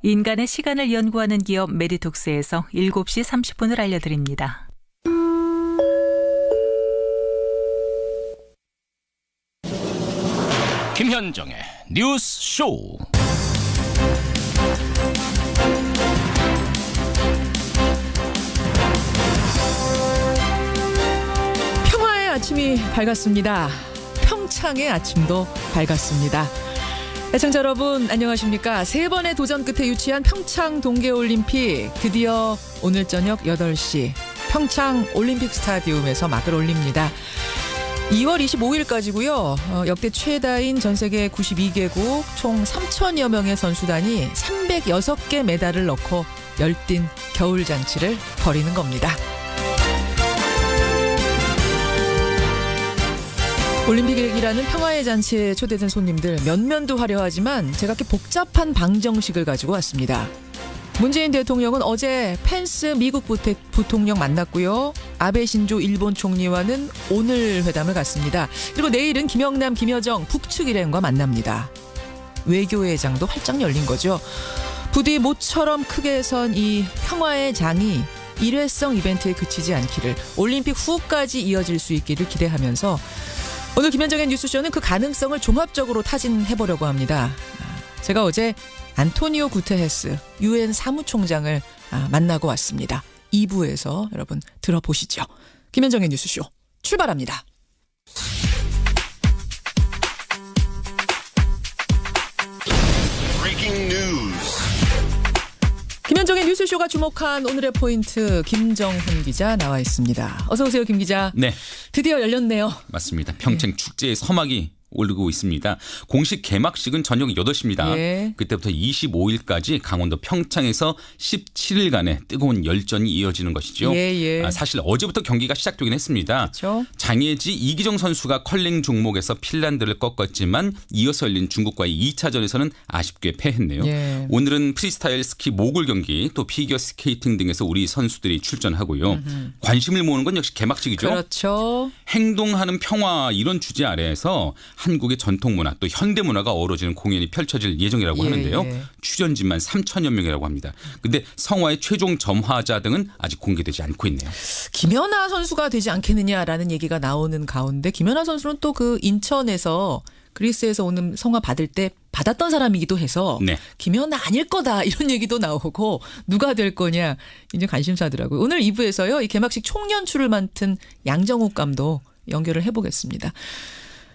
인간의 시간을 연구하는 기업 메디톡스에서 7시 30분을 알려드립니다. 김현정의 뉴스 쇼. 평화의 아침이 밝았습니다. 평창의 아침도 밝았습니다. 애청자 여러분 안녕하십니까. 3번의 도전 끝에 유치한 평창 동계올림픽 드디어 오늘 저녁 8시 평창 올림픽 스타디움에서 막을 올립니다. 2월 25일까지고요. 역대 최다인 전세계 92개국 총 3천여 명의 선수단이 306개 메달을 넣고 열띤 겨울잔치를 벌이는 겁니다. 올림픽이라는 평화의 잔치에 초대된 손님들 면면도 화려하지만 제각기 복잡한 방정식을 가지고 왔습니다. 문재인 대통령은 어제 펜스 미국 부통령 만났고요. 아베 신조 일본 총리와는 오늘 회담을 갖습니다. 그리고 내일은 김영남, 김여정 북측 일행과 만납니다. 외교회장도 활짝 열린 거죠. 부디 모처럼 크게 선 이 평화의 장이 일회성 이벤트에 그치지 않기를, 올림픽 후까지 이어질 수 있기를 기대하면서 오늘 김현정의 뉴스쇼는 그 가능성을 종합적으로 타진해보려고 합니다. 제가 어제 안토니오 구테레스 UN 사무총장을 만나고 왔습니다. 2부에서 여러분 들어보시죠. 김현정의 뉴스쇼 출발합니다. 김현정의 뉴스쇼가 주목한 오늘의 포인트 김정훈 기자 나와 있습니다. 어서 오세요, 김 기자. 네. 드디어 열렸네요. 맞습니다. 평창 축제의 서막이 오르고 있습니다. 공식 개막식은 저녁 8시입니다. 예. 그때부터 25일까지 강원도 평창에서 17일간의 뜨거운 열전이 이어지는 것이죠. 예. 사실 어제부터 경기가 시작되긴 했습니다. 그렇죠. 장예지 이기정 선수가 컬링 종목에서 핀란드를 꺾었지만 이어서 열린 중국과의 2차전에서는 아쉽게 패했네요. 예. 오늘은 프리스타일 스키 모굴 경기 또 피겨 스케이팅 등에서 우리 선수들이 출전하고요. 관심을 모으는 건 역시 개막식이죠. 그렇죠. 행동하는 평화 이런 주제 아래에서 한국의 전통 문화 또 현대 문화가 어우러지는 공연이 펼쳐질 예정이라고 하는데요. 출연진만 3천여 명이라고 합니다. 근데 성화의 최종 점화자 등은 아직 공개되지 않고 있네요. 김연아 선수가 되지 않겠느냐라는 얘기가 나오는 가운데 김연아 선수는 또 그 인천에서 그리스에서 오는 성화 받을 때 받았던 사람이기도 해서 네. 김연아 아닐 거다 이런 얘기도 나오고 누가 될 거냐 이제 관심사더라고요. 오늘 2부에서요. 이 개막식 총연출을 맡은 양정욱 감독 연결을 해보겠습니다.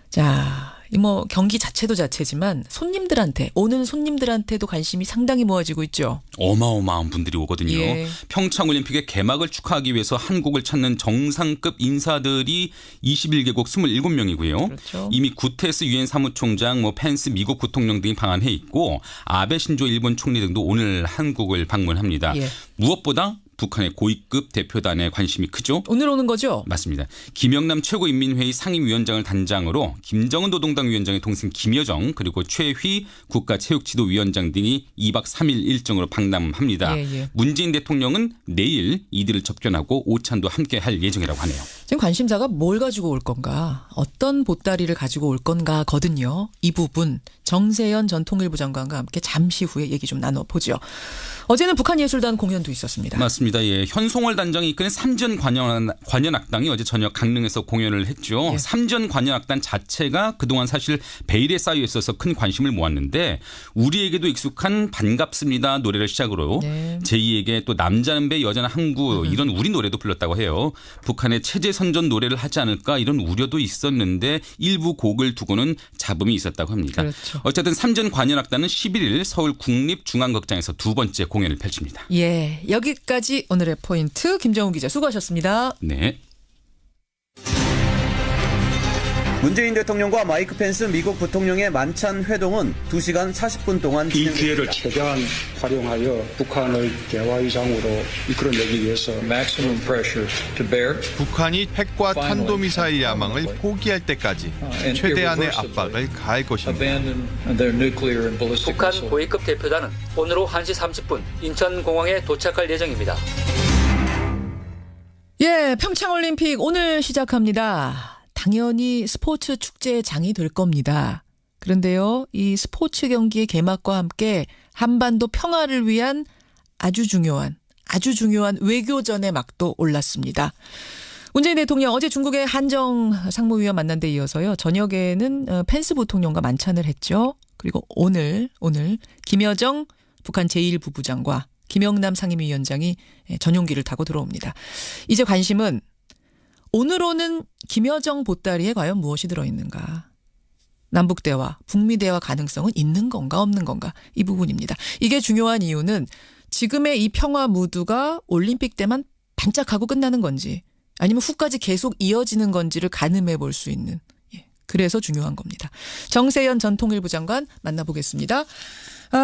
자, 뭐 경기 자체도 자체지만 손님들한테 오는 손님들한테도 관심이 상당히 모아지고 있죠. 어마어마한 분들이 오거든요. 예. 평창올림픽의 개막을 축하하기 위해서 한국을 찾는 정상급 인사들이 21개국 27명이고요. 그렇죠. 이미 구테스 유엔 사무총장, 펜스 미국 부통령 등이 방한해 있고 아베 신조 일본 총리 등도 오늘 한국을 방문합니다. 예. 무엇보다 북한의 고위급 대표단에 관심이 크죠. 오늘 오는 거죠? 맞습니다. 김영남 최고인민회의 상임위원장을 단장으로 김정은 노동당 위원장의 동생 김여정 그리고 최휘 국가체육지도위원장 등이 2박 3일 일정으로 방남합니다. 예. 문재인 대통령은 내일 이들을 접견하고 오찬도 함께 할 예정이라고 하네요. 지금 관심사가 뭘 가지고 올 건가, 어떤 보따리를 가지고 올 건가거든요. 이 부분 정세현 전 통일부 장관과 함께 잠시 후에 얘기 좀 나눠보죠. 어제는 북한예술단 공연도 있었습니다. 맞습니다. 예. 현송월 단장이 이끄는 삼전 관현악당이 어제 저녁 강릉에서 공연을 했죠. 예. 삼전 관현악단 자체가 그동안 사실 베일에 쌓여 있어서 큰 관심을 모았는데 우리에게도 익숙한 반갑습니다 노래를 시작으로 네. 제2에게 또 남자는 배 여자는 항구 이런 우리 노래도 불렀다고 해요. 북한의 체제 선전 노래를 하지 않을까 이런 우려도 있었는데 일부 곡을 두고는 잡음이 있었다고 합니다. 그렇죠. 어쨌든 삼전 관현악단은 11일 서울 국립중앙극장에서 두 번째 공연을 펼칩니다. 예, 여기까지 오늘의 포인트 김정훈 기자 수고하셨습니다. 네. 문재인 대통령과 마이크 펜스 미국 부통령의 만찬 회동은 2시간 40분 동안 이 기회를 최대한 활용하여 북한을 대화의장으로 이끌어내기 위해서 maximum pressure to bear. 북한이 핵과 탄도미사일 야망을 포기할 때까지 최대한의 압박을 가할 것입니다. 북한 고위급 대표단은 오늘 오후 1시 30분 인천공항에 도착할 예정입니다. 예, 평창올림픽 오늘 시작합니다. 당연히 스포츠 축제의 장이 될 겁니다. 그런데요, 이 스포츠 경기의 개막과 함께 한반도 평화를 위한 아주 중요한 외교전의 막도 올랐습니다. 문재인 대통령 어제 중국의 한정 상무위원 만난 데 이어서요, 저녁에는 펜스 부통령과 만찬을 했죠. 그리고 오늘 김여정 북한 제1부부장과 김영남 상임위원장이 전용기를 타고 들어옵니다. 이제 관심은 오늘 오는 김여정 보따리에 과연 무엇이 들어있는가. 남북대화, 북미대화 가능성은 있는 건가 없는 건가, 이 부분입니다. 이게 중요한 이유는 지금의 이 평화 무드가 올림픽 때만 반짝하고 끝나는 건지 아니면 후까지 계속 이어지는 건지를 가늠해 볼 수 있는, 그래서 중요한 겁니다. 정세현 전 통일부 장관 만나보겠습니다.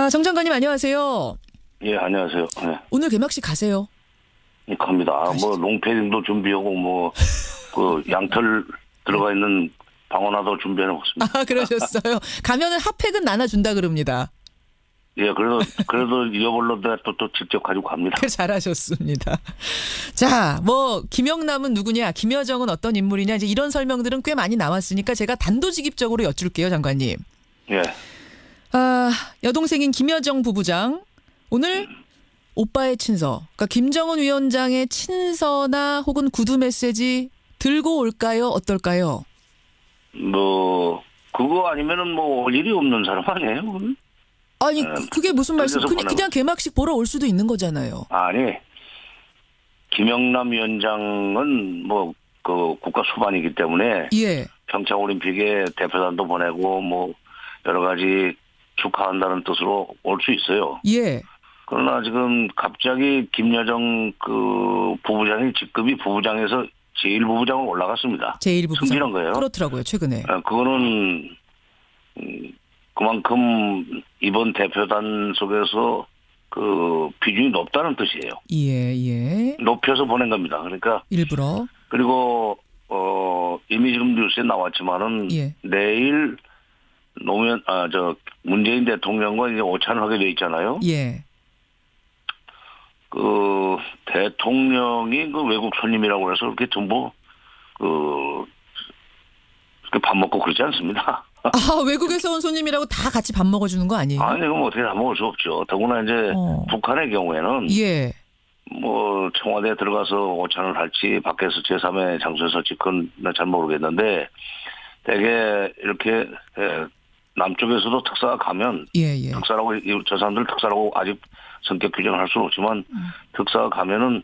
정 장관님 안녕하세요. 예, 안녕하세요. 네. 오늘 개막식 가세요? 갑니다. 뭐 롱패딩도 준비하고 그 양털 들어가 있는 방어나도 준비해 놓습니다. 그러셨어요. 가면은 핫팩은 나눠준다 그럽니다. 예, 그래도 이어벌로 내가 또 직접 가지고 갑니다. 잘하셨습니다. 자, 김영남은 누구냐, 김여정은 어떤 인물이냐, 이제 이런 설명들은 꽤 많이 나왔으니까 제가 단도직입적으로 여쭐게요, 장관님. 예. 여동생인 김여정 부부장 오늘 오빠의 친서, 그러니까 김정은 위원장의 친서나 혹은 구두 메시지 들고 올까요? 어떨까요? 그거 아니면은 올 일이 없는 사람 아니에요? 아니, 그게 무슨 말씀? 그냥 개막식 보러 올 수도 있는 거잖아요. 아니, 김영남 위원장은 그 국가 수반이기 때문에 예. 평창올림픽에 대표단도 보내고 여러 가지 축하한다는 뜻으로 올 수 있어요. 예. 그러나 지금 갑자기 김여정 그 부부장이 직급이 부부장에서 제1부부장으로 올라갔습니다. 제1부부장. 승진한 거예요. 그렇더라고요, 최근에. 그거는 그만큼 이번 대표단 속에서 그 비중이 높다는 뜻이에요. 예. 높여서 보낸 겁니다. 그러니까 일부러. 그리고 이미 지금 뉴스에 나왔지만은 내일 문재인 대통령과 이제 오찬을 하게 돼 있잖아요. 예. 그 대통령이 그 외국 손님이라고 해서 그렇게 전부 밥 먹고 그러지 않습니다. 외국에서 온 손님이라고 다 같이 밥 먹어주는 거 아니에요? 아니, 그럼 어떻게 다 먹을 수 없죠. 더구나 이제 북한의 경우에는 청와대에 들어가서 오찬을 할지 밖에서 제3의 장소에서 할지 그건 잘 모르겠는데 되게 이렇게 남쪽에서도 특사가 가면 특사라고 저 사람들 특사라고 아직 성격 규정을 할 수는 없지만 특사가 가면은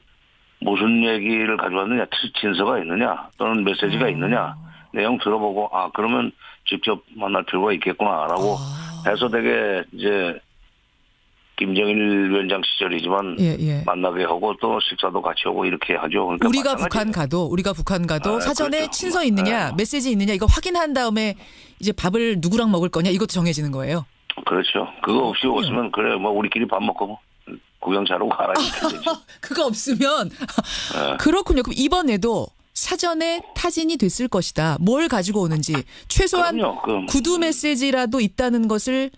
무슨 얘기를 가져왔느냐, 친서가 있느냐 또는 메시지가 있느냐 내용 들어보고 그러면 직접 만날 필요가 있겠구나라고 해서 되게 이제 김정일 위원장 시절이지만 만나게 하고 또 식사도 같이 하고 이렇게 하죠. 그러니까 우리가 북한 가도 사전에 그렇죠. 친서 있느냐 메시지 있느냐 이거 확인한 다음에 이제 밥을 누구랑 먹을 거냐 이것도 정해지는 거예요. 그렇죠. 그거 없이 오시면 그래 우리끼리 밥 먹고 구경 잘하고 가라 이렇게 되죠. 그거 없으면 그렇군요. 그럼 이번에도 사전에 타진이 됐을 것이다. 뭘 가지고 오는지 최소한 구두 메시지라도 있다는 것을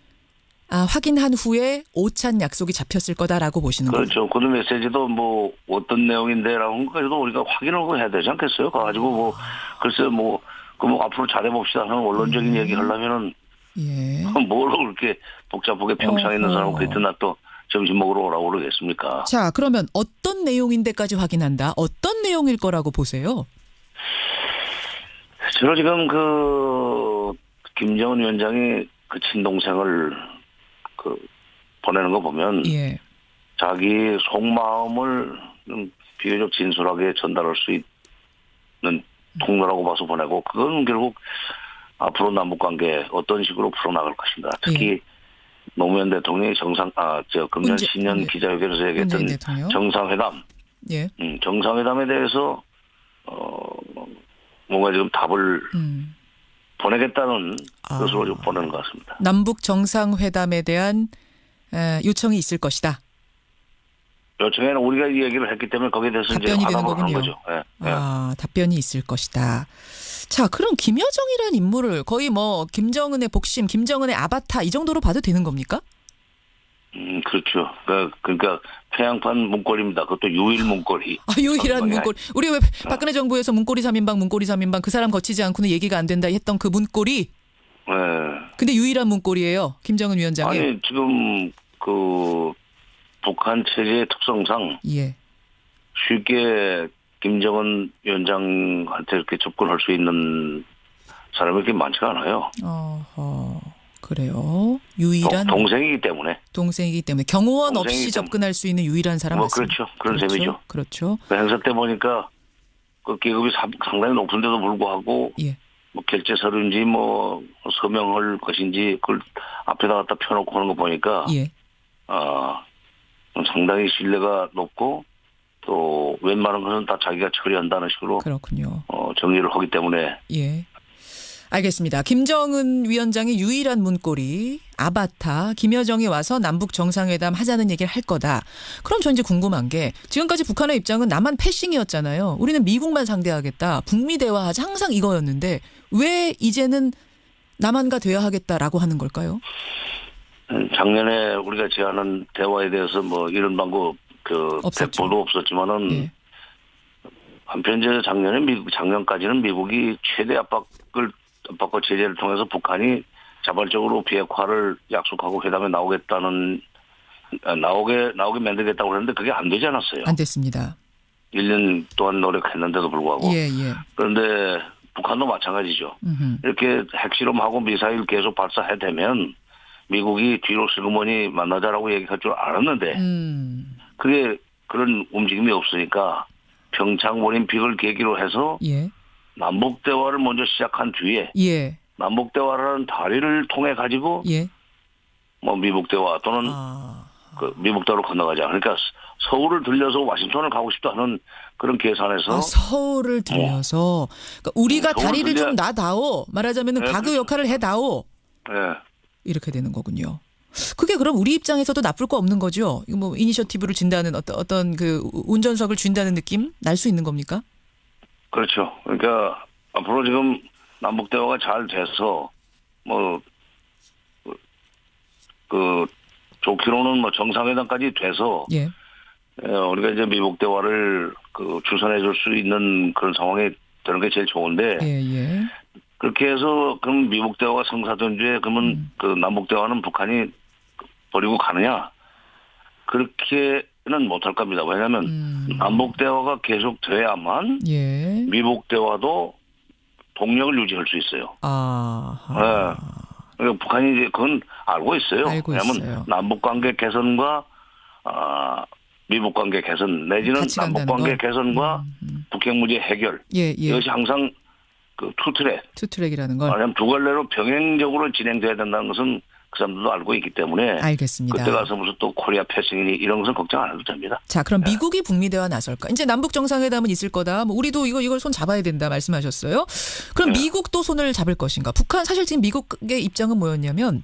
확인한 후에 오찬 약속이 잡혔을 거다라고 보시는 거죠. 그렇죠. 구두 메시지도 어떤 내용인데라는 것까지도 우리가 확인하고 해야 되지 않겠어요? 가가지고 글쎄 앞으로 잘해봅시다 하는 원론적인 얘기 하려면은 뭐로 그렇게 복잡하게 평창에 있는 사람은 그 이튿날 또 점심 먹으러 오라고 그러겠습니까? 자, 그러면 어떤 내용인데까지 확인한다? 어떤 내용일 거라고 보세요? 저는 지금 김정은 위원장이 그 친동생을 보내는 거 보면 자기 속마음을 비교적 진솔하게 전달할 수 있는 통로라고 봐서 보내고 그건 결국 앞으로 남북관계 어떤 식으로 풀어나갈 것인가. 특히 노무현 대통령이 금년 신년 기자회견에서 얘기했던 정상회담. 정상회담에 대해서 뭔가 지금 답을 보내겠다는 뜻으로 보내는 것 같습니다. 남북 정상회담에 대한 요청이 있을 것이다. 요청에는 우리가 이 얘기를 했기 때문에 거기에 대해서 이제 알아보는 하는 거죠. 네. 답변이 있을 것이다. 자, 그럼 김여정이라는 인물을 거의 뭐 김정은의 복심, 김정은의 아바타 이 정도로 봐도 되는 겁니까? 그렇죠. 그러니까 평양판 문고리입니다. 그것도 유일 문고리. 유일한 문고리. 우리 왜 박근혜 정부에서 문고리 3인방 그 사람 거치지 않고는 얘기가 안 된다 했던 그 문고리. 네. 근데 유일한 문고리예요. 김정은 위원장이. 아니 지금 그 북한 체제의 특성상 쉽게 김정은 위원장한테 이렇게 접근할 수 있는 사람이 그렇게 많지가 않아요. 그래요. 유일한 동생이기 때문에 경호원 없이 접근할 수 있는 유일한 사람 맞습니다. 그렇죠. 그런 셈이죠. 그렇죠. 그 행사 때 보니까 그 계급이 상당히 높은데도 불구하고 뭐 결제 서류인지 뭐 서명할 것인지 그걸 앞에다 갖다 펴놓고 하는 거 보니까 상당히 신뢰가 높고 또 웬만한 것은 다 자기가 처리한다는 식으로 그렇군요. 정리를 하기 때문에 알겠습니다. 김정은 위원장의 유일한 문고리 아바타 김여정이 와서 남북 정상회담 하자는 얘기를 할 거다. 그럼 저 이제 궁금한 게 지금까지 북한의 입장은 남한 패싱이었잖아요. 우리는 미국만 상대하겠다. 북미 대화하자 항상 이거였는데 왜 이제는 남한과 대화하겠다라고 하는 걸까요? 작년에 우리가 제안한 대화에 대해서 뭐 이런 방법 대포도 없었지만은 한편 이제 작년까지는 미국이 최대 압박과 제재를 통해서 북한이 자발적으로 비핵화를 약속하고 회담에 나오게 만들겠다고 했는데 그게 안 되지 않았어요. 안 됐습니다. 1년 동안 노력했는데도 불구하고. 그런데 북한도 마찬가지죠. 이렇게 핵실험하고 미사일 계속 발사해대면 미국이 뒤로 슬그머니 만나자라고 얘기할 줄 알았는데 그게 그런 움직임이 없으니까 평창 올림픽을 계기로 해서 남북 대화를 먼저 시작한 뒤에 남북 대화라는 다리를 통해 가지고 뭐 미북 대화 또는 그 미북 대화로 건너가자. 그러니까 서울을 들려서 와싱턴을 가고 싶다는 그런 계산에서 서울을 들려서 그러니까 우리가 다리를 좀 놔다오. 말하자면은 가교 역할을 해다오. 이렇게 되는 거군요. 그게 그럼 우리 입장에서도 나쁠 거 없는 거죠? 이거 뭐 이니셔티브를 준다는 어떤 그 운전석을 준다는 느낌 날 수 있는 겁니까? 그렇죠. 그러니까 앞으로 지금 남북 대화가 잘 돼서 뭐 좋기로는 뭐 정상회담까지 돼서 우리가 이제 미북 대화를 주선해 줄 수 있는 그런 상황이 되는 게 제일 좋은데 그렇게 해서 그럼 미북 대화가 성사된 뒤에 그러면 그 남북 대화는 북한이 버리고 가느냐? 그렇게는 못할 겁니다. 왜냐하면 남북 대화가 계속 돼야만 미북 대화도 동력을 유지할 수 있어요. 그러니까 북한이 이제 그건 알고 있어요. 왜냐하면 남북 관계 개선과 미북 관계 개선 내지는 남북 관계 개선과 북핵 문제 해결 이것이 항상 그 투트랙이라는 걸. 왜냐하면 두 갈래로 병행적으로 진행돼야 된다는 것은 그 사람들도 알고 있기 때문에. 알겠습니다. 그때 가서 무슨 또 코리아 패싱이니 이런 것은 걱정 안 해도 됩니다. 자, 그럼 미국이 북미 대화 나설까? 이제 남북 정상회담은 있을 거다. 뭐 우리도 이걸 손 잡아야 된다 말씀하셨어요. 그럼 미국도 손을 잡을 것인가? 북한 사실 지금 미국의 입장은 뭐였냐면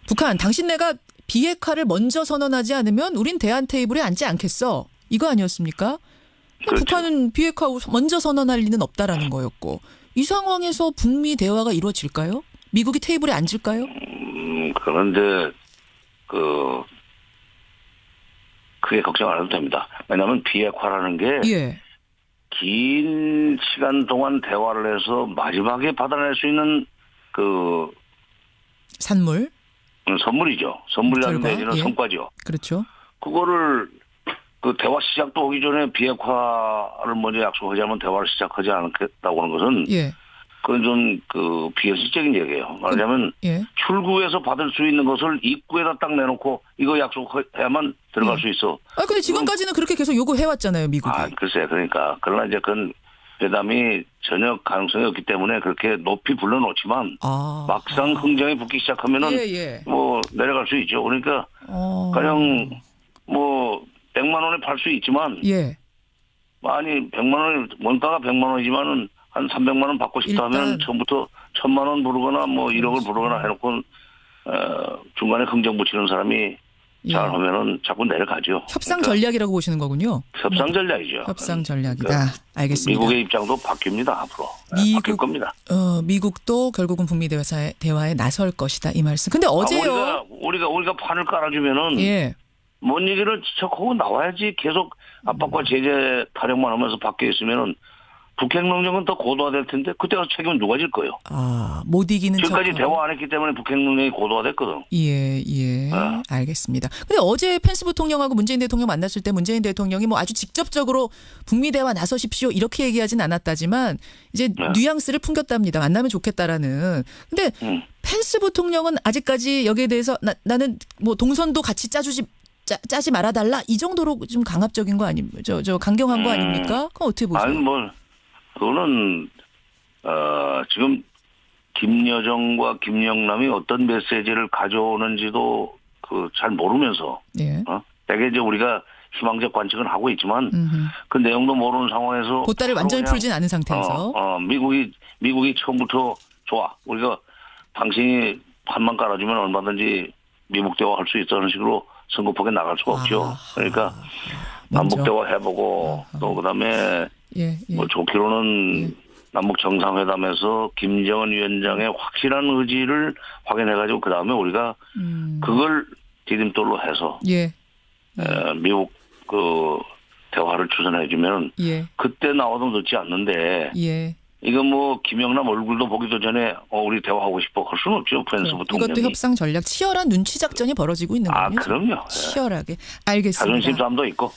북한 당신네가 비핵화를 먼저 선언하지 않으면 우린 대안 테이블에 앉지 않겠어. 이거 아니었습니까? 그렇죠. 북한은 비핵화 먼저 선언할 리는 없다라는 거였고. 이 상황에서 북미 대화가 이루어질까요? 미국이 테이블에 앉을까요? 그런데 크게 걱정 안 해도 됩니다. 왜냐하면 비핵화라는 게 긴 시간 동안 대화를 해서 마지막에 받아낼 수 있는 선물이죠. 선물이라는 내지는 성과죠. 그렇죠. 그거를 대화 시작도 오기 전에 비핵화를 먼저 약속하자면 대화를 시작하지 않겠다고 하는 것은 그건 좀 비현실적인 얘기예요. 말하자면 출구에서 받을 수 있는 것을 입구에다 딱 내놓고 이거 약속해야만 들어갈 수 있어. 근데 지금까지는 그렇게 계속 요구해왔잖아요, 미국이. 글쎄, 그러니까. 그러나 이제 그건 회담이 전혀 가능성이 없기 때문에 그렇게 높이 불러놓지만 막상 흥정이 붙기 시작하면은 뭐 내려갈 수 있죠. 그러니까 그냥 뭐 100만 원에 팔 수 있지만 100만 원이 원가가 100만 원이지만은 한 300만 원 받고 싶다 하면 처음부터 1,000만 원 부르거나 뭐 1억을 부르거나 해놓고 중간에 긍정 붙이는 사람이 잘하면은 자꾸 내려가죠. 협상 전략이라고 보시는 거군요. 협상 전략이죠. 협상 전략이다. 알겠습니다. 미국의 입장도 바뀝니다. 앞으로. 바뀔 겁니다. 미국도 결국은 북미 대화에 나설 것이다 이 말씀. 근데 어제요. 우리가 판을 깔아주면은 뭔 얘기를 지적하고 나와야지. 계속 압박과 제재 타령만 하면서 밖에 있으면은 북핵 능력은 더 고도화될 텐데 그때 가서 책임은 누가 질 거예요? 못 이기는 지금까지 대화 안 했기 때문에 북핵 능력이 고도화됐거든. 알겠습니다. 근데 어제 펜스 부통령하고 문재인 대통령 만났을 때 문재인 대통령이 뭐 아주 직접적으로 북미 대화 나서십시오 이렇게 얘기하진 않았다지만 이제 뉘앙스를 풍겼답니다. 만나면 좋겠다라는. 근데 펜스 부통령은 아직까지 여기에 대해서 나는 뭐 동선도 같이 짜지 말아달라 이 정도로 좀 강압적인 거 아닙니까? 저 강경한 거 아닙니까? 그건 어떻게 보세요? 아니 뭐 그거는 지금 김여정과 김영남이 어떤 메시지를 가져오는지도 잘 모르면서 되게 이제 우리가 희망적 관측은 하고 있지만 그 내용도 모르는 상황에서 보따리를 완전히 풀진 않은 상태에서 미국이 처음부터 좋아 우리가 당신이 판만 깔아주면 얼마든지 미국 대화할 수 있다는 식으로 선거폭에 나갈 수가 없죠. 그러니까 남북 대화 해보고 또 그다음에 뭐 좋기로는 남북 정상회담에서 김정은 위원장의 확실한 의지를 확인해가지고 그 다음에 우리가 그걸 디딤돌로 해서 미국 대화를 추진해주면 그때 나와도 늦지 않는데 이거 뭐 김영남 얼굴도 보기도 전에 우리 대화하고 싶어 할 수는 없죠. 펜스 부통령이. 이것도 협상 전략 치열한 눈치 작전이 벌어지고 있는 거예요. 그럼요. 치열하게. 알겠습니다. 자존심 싸움도 있고.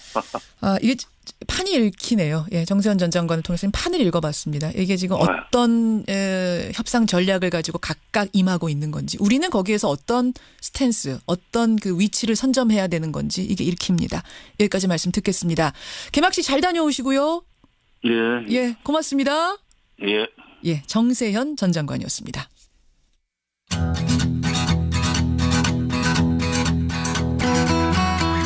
이게 판이 읽히네요. 정세현 전 장관을 통해서 판을 읽어봤습니다. 이게 지금 어떤 협상 전략을 가지고 각각 임하고 있는 건지 우리는 거기에서 어떤 스탠스, 어떤 그 위치를 선점해야 되는 건지 이게 읽힙니다. 여기까지 말씀 듣겠습니다. 개막식 잘 다녀오시고요. 고맙습니다. 정세현 전 장관이었습니다.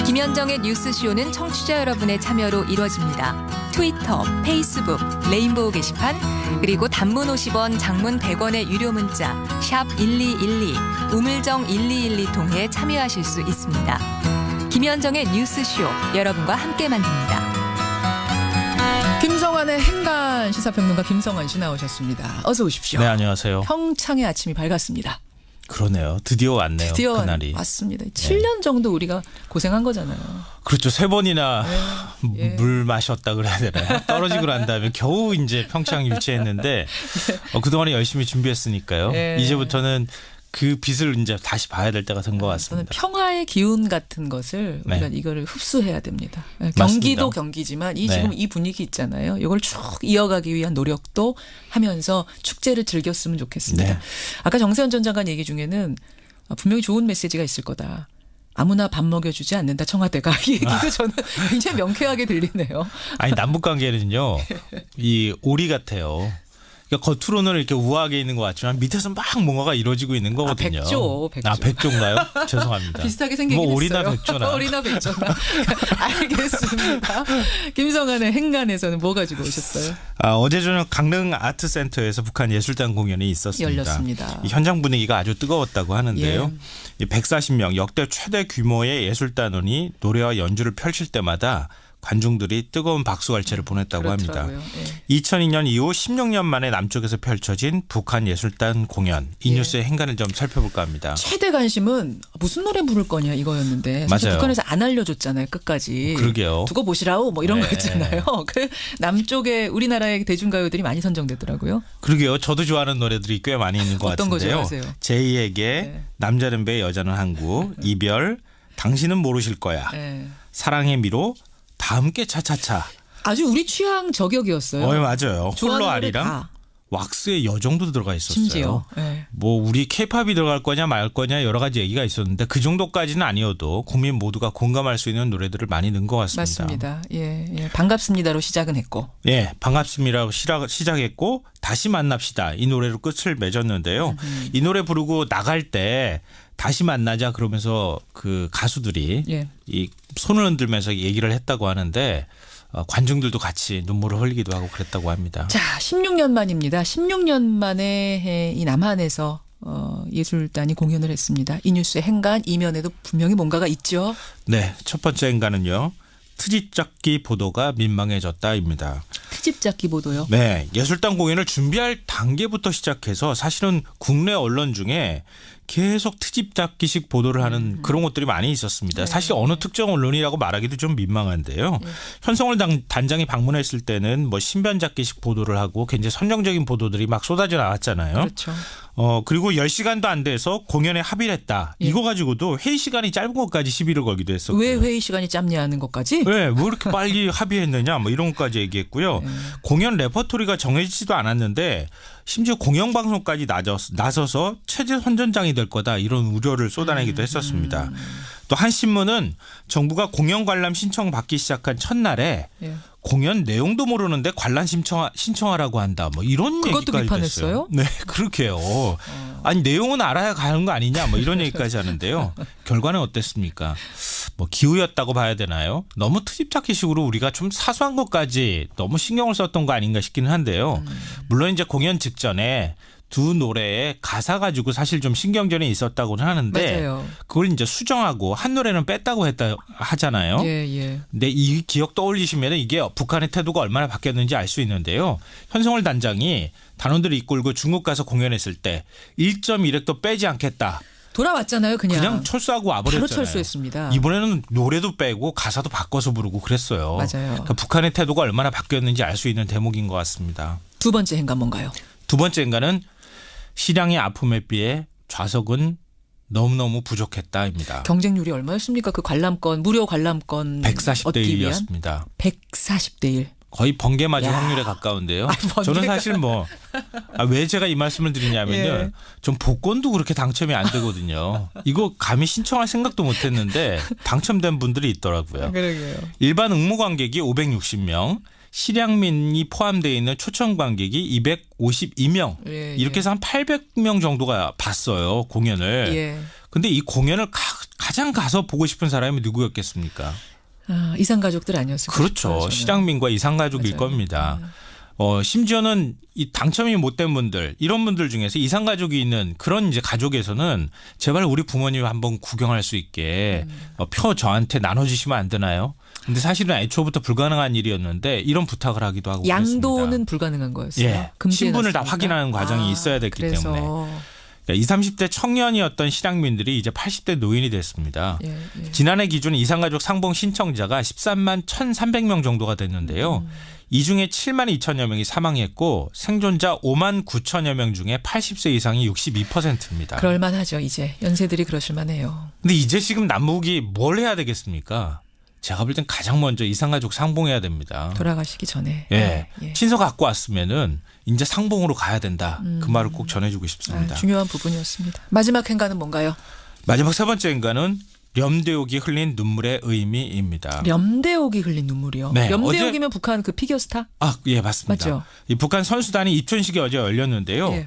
김현정의 뉴스쇼는 청취자 여러분의 참여로 이루어집니다. 트위터, 페이스북, 레인보우 게시판, 그리고 단문 50원, 장문 100원의 유료 문자 샵 1212, 우물정 1212 통해 참여하실 수 있습니다. 김현정의 뉴스쇼, 여러분과 함께 만듭니다. 김성환의 행간 시사평론가 김성환 씨 나오셨습니다. 어서 오십시오. 네, 안녕하세요. 평창의 아침이 밝았습니다. 그러네요. 드디어 왔네요. 드디어 그날이. 왔습니다. 7년 정도 우리가 고생한 거잖아요. 그렇죠. 3번이나 물 마셨다 그래야 되나요? 떨어지고 난 다음에 겨우 이제 평창 유치했는데 그동안에 열심히 준비했으니까요. 이제부터는 그 빛을 이제 다시 봐야 될 때가 된 것 같습니다. 평화의 기운 같은 것을 우리가 이거를 흡수해야 됩니다. 경기도 맞습니다. 경기지만 지금 이 분위기 있잖아요. 이걸 쭉 이어가기 위한 노력도 하면서 축제를 즐겼으면 좋겠습니다. 아까 정세현 전 장관 얘기 중에는 분명히 좋은 메시지가 있을 거다. 아무나 밥 먹여주지 않는다 청와대가. 이 얘기도 저는 굉장히 명쾌하게 들리네요. 아니 남북 관계는요. 이 오리 같아요. 그러니까 겉으로는 이렇게 우아하게 있는 것 같지만 밑에서 막 뭔가가 이루어지고 있는 거거든요. 백조. 백조인가요? 죄송합니다. 비슷하게 생기긴 했어요. 오리나 백조나. 오리나 백조나. 알겠습니다. 김성환의 행간에서는 뭐 가지고 오셨어요? 어제 저녁 강릉 아트센터에서 북한 예술단 공연이 있었습니다. 열렸습니다. 현장 분위기가 아주 뜨거웠다고 하는데요. 140명 역대 최대 규모의 예술단원이 노래와 연주를 펼칠 때마다 관중들이 뜨거운 박수갈채를 보냈다고 합니다. 2002년 이후 16년 만에 남쪽에서 펼쳐진 북한 예술단 공연. 이 뉴스의 행간을 좀 살펴볼까 합니다. 최대 관심은 무슨 노래 부를 거냐 이거였는데 사실 맞아요. 북한에서 안 알려줬잖아요. 끝까지. 그러게요. 두고 보시라고 뭐 이런 거 있잖아요. 그 남쪽에 우리나라의 대중가요들이 많이 선정됐더라고요. 그러게요. 저도 좋아하는 노래들이 꽤 많이 있는 것 어떤 같은데요. 거 좋아하세요? 제2에게, 남자는 배 여자는 항구, 이별, 당신은 모르실 거야, 사랑의 미로, 다 함께 차차차. 아주 우리 취향 저격이었어요. 맞아요. 홀로 아리랑 왁스의 여정도 들어가 있었어요. 심지어. 뭐 우리 케이팝이 들어갈 거냐 말 거냐 여러 가지 얘기가 있었는데 그 정도까지는 아니어도 국민 모두가 공감할 수 있는 노래들을 많이 넣은 것 같습니다. 맞습니다. 반갑습니다로 시작은 했고. 반갑습니다로 시작했고 다시 만납시다. 이 노래로 끝을 맺었는데요. 이 노래 부르고 나갈 때 다시 만나자 그러면서 그 가수들이 이 손을 흔들면서 얘기를 했다고 하는데 관중들도 같이 눈물을 흘리기도 하고 그랬다고 합니다. 자, 16년 만입니다. 16년 만에 이 남한에서 예술단이 공연을 했습니다. 이 뉴스의 행간 이면에도 분명히 뭔가가 있죠. 네, 첫 번째 행간은요. 트집잡기 보도가 민망해졌다입니다. 트집잡기 보도요? 네, 예술단 공연을 준비할 단계부터 시작해서 사실은 국내 언론 중에 계속 트집잡기식 보도를 하는 그런 것들이 많이 있었습니다. 사실 어느 특정 언론이라고 말하기도 좀 민망한데요. 현성월 단장이 방문했을 때는 뭐 신변잡기식 보도를 하고 굉장히 선정적인 보도들이 막 쏟아져 나왔잖아요. 그렇죠. 그리고 10시간도 안 돼서 공연에 합의를 했다. 이거 가지고도 회의 시간이 짧은 것까지 시비를 걸기도 했었고. 왜 회의 시간이 짧냐는 것까지? 네, 왜 이렇게 빨리 합의했느냐 뭐 이런 것까지 얘기했고요. 공연 레퍼토리가 정해지지도 않았는데 심지어 공영방송까지 나서서 체제 선전장이 될 거다 이런 우려를 쏟아내기도 했었습니다. 또 한 신문은 정부가 공연 관람 신청 받기 시작한 첫날에 공연 내용도 모르는데 관람 신청하라고 한다. 뭐 이런 그것도 얘기까지 비판했어요? 됐어요. 네, 그렇게요. 아니 내용은 알아야 가는 거 아니냐 뭐 이런 얘기까지 하는데요. 결과는 어땠습니까? 뭐 기우였다고 봐야 되나요? 너무 트집잡기식으로 우리가 좀 사소한 것까지 너무 신경을 썼던 거 아닌가 싶기는 한데요. 물론 이제 공연 직전에 두 노래의 가사 가지고 사실 좀 신경전이 있었다고는 하는데 맞아요. 그걸 이제 수정하고 한 노래는 뺐다고 하잖아요. 예. 근데 이 기억 떠올리시면 이게 북한의 태도가 얼마나 바뀌었는지 알 수 있는데요. 현성월 단장이 단원들을 이끌고 중국 가서 공연했을 때 1.1획도 빼지 않겠다. 돌아왔잖아요. 그냥 철수하고 와버렸잖아요. 바로 철수했습니다. 이번에는 노래도 빼고 가사도 바꿔서 부르고 그랬어요. 맞아요. 그러니까 북한의 태도가 얼마나 바뀌었는지 알 수 있는 대목인 것 같습니다. 두 번째 행간 뭔가요? 두 번째 행간은 실향의 아픔에 비해 좌석은 너무너무 부족했다입니다. 경쟁률이 얼마였습니까? 그 관람권, 무료 관람권 140대 1이었습니다. 140대 1. 거의 번개 맞을 확률에 가까운데요. 저는 사실 왜 제가 이 말씀을 드리냐면요. 전 복권도 그렇게 당첨이 안 되거든요. 이거 감히 신청할 생각도 못 했는데 당첨된 분들이 있더라고요. 그러게요. 일반 응모 관객이 560명. 실향민이 포함되어 있는 초청 관객이 252명 이렇게 해서 한 800명 정도가 봤어요 공연을. 근데 이 공연을 가장 가서 보고 싶은 사람이 누구였겠습니까? 이상가족들 아니었을까요? 그렇죠. 실향민과 이상가족일 겁니다. 심지어는 이 당첨이 못된 분들 이런 분들 중에서 이상가족이 있는 그런 이제 가족에서는 제발 우리 부모님 한번 구경할 수 있게 표 저한테 나눠주시면 안 되나요? 근데 사실은 애초부터 불가능한 일이었는데 이런 부탁을 하기도 하고 양도는 그랬습니다. 불가능한 거였어요. 예, 신분을 다 확인하는 과정이 있어야 됐기 그래서. 때문에. 20, 30대 청년이었던 실향민들이 이제 80대 노인이 됐습니다. 지난해 기준 이상가족 상봉 신청자가 13만 1,300명 정도가 됐는데요. 이 중에 7만 2천여 명이 사망했고 생존자 5만 9천여 명 중에 80세 이상이 62%입니다. 그럴만하죠. 이제 연세들이 그러실만해요. 근데 이제 지금 남북이 뭘 해야 되겠습니까? 제가 볼 땐 가장 먼저 이상가족 상봉해야 됩니다. 돌아가시기 전에. 친서 갖고 왔으면은 이제 상봉으로 가야 된다. 그 말을 꼭 전해주고 싶습니다. 중요한 부분이었습니다. 마지막 행간은 뭔가요? 마지막 세 번째 행간은 렴대옥이 흘린 눈물의 의미입니다. 렴대옥이 흘린 눈물이요? 네, 렴대옥이면 북한 그 피겨스타? 예, 맞습니다. 맞죠? 이 북한 선수단이 입촌식이 어제 열렸는데요.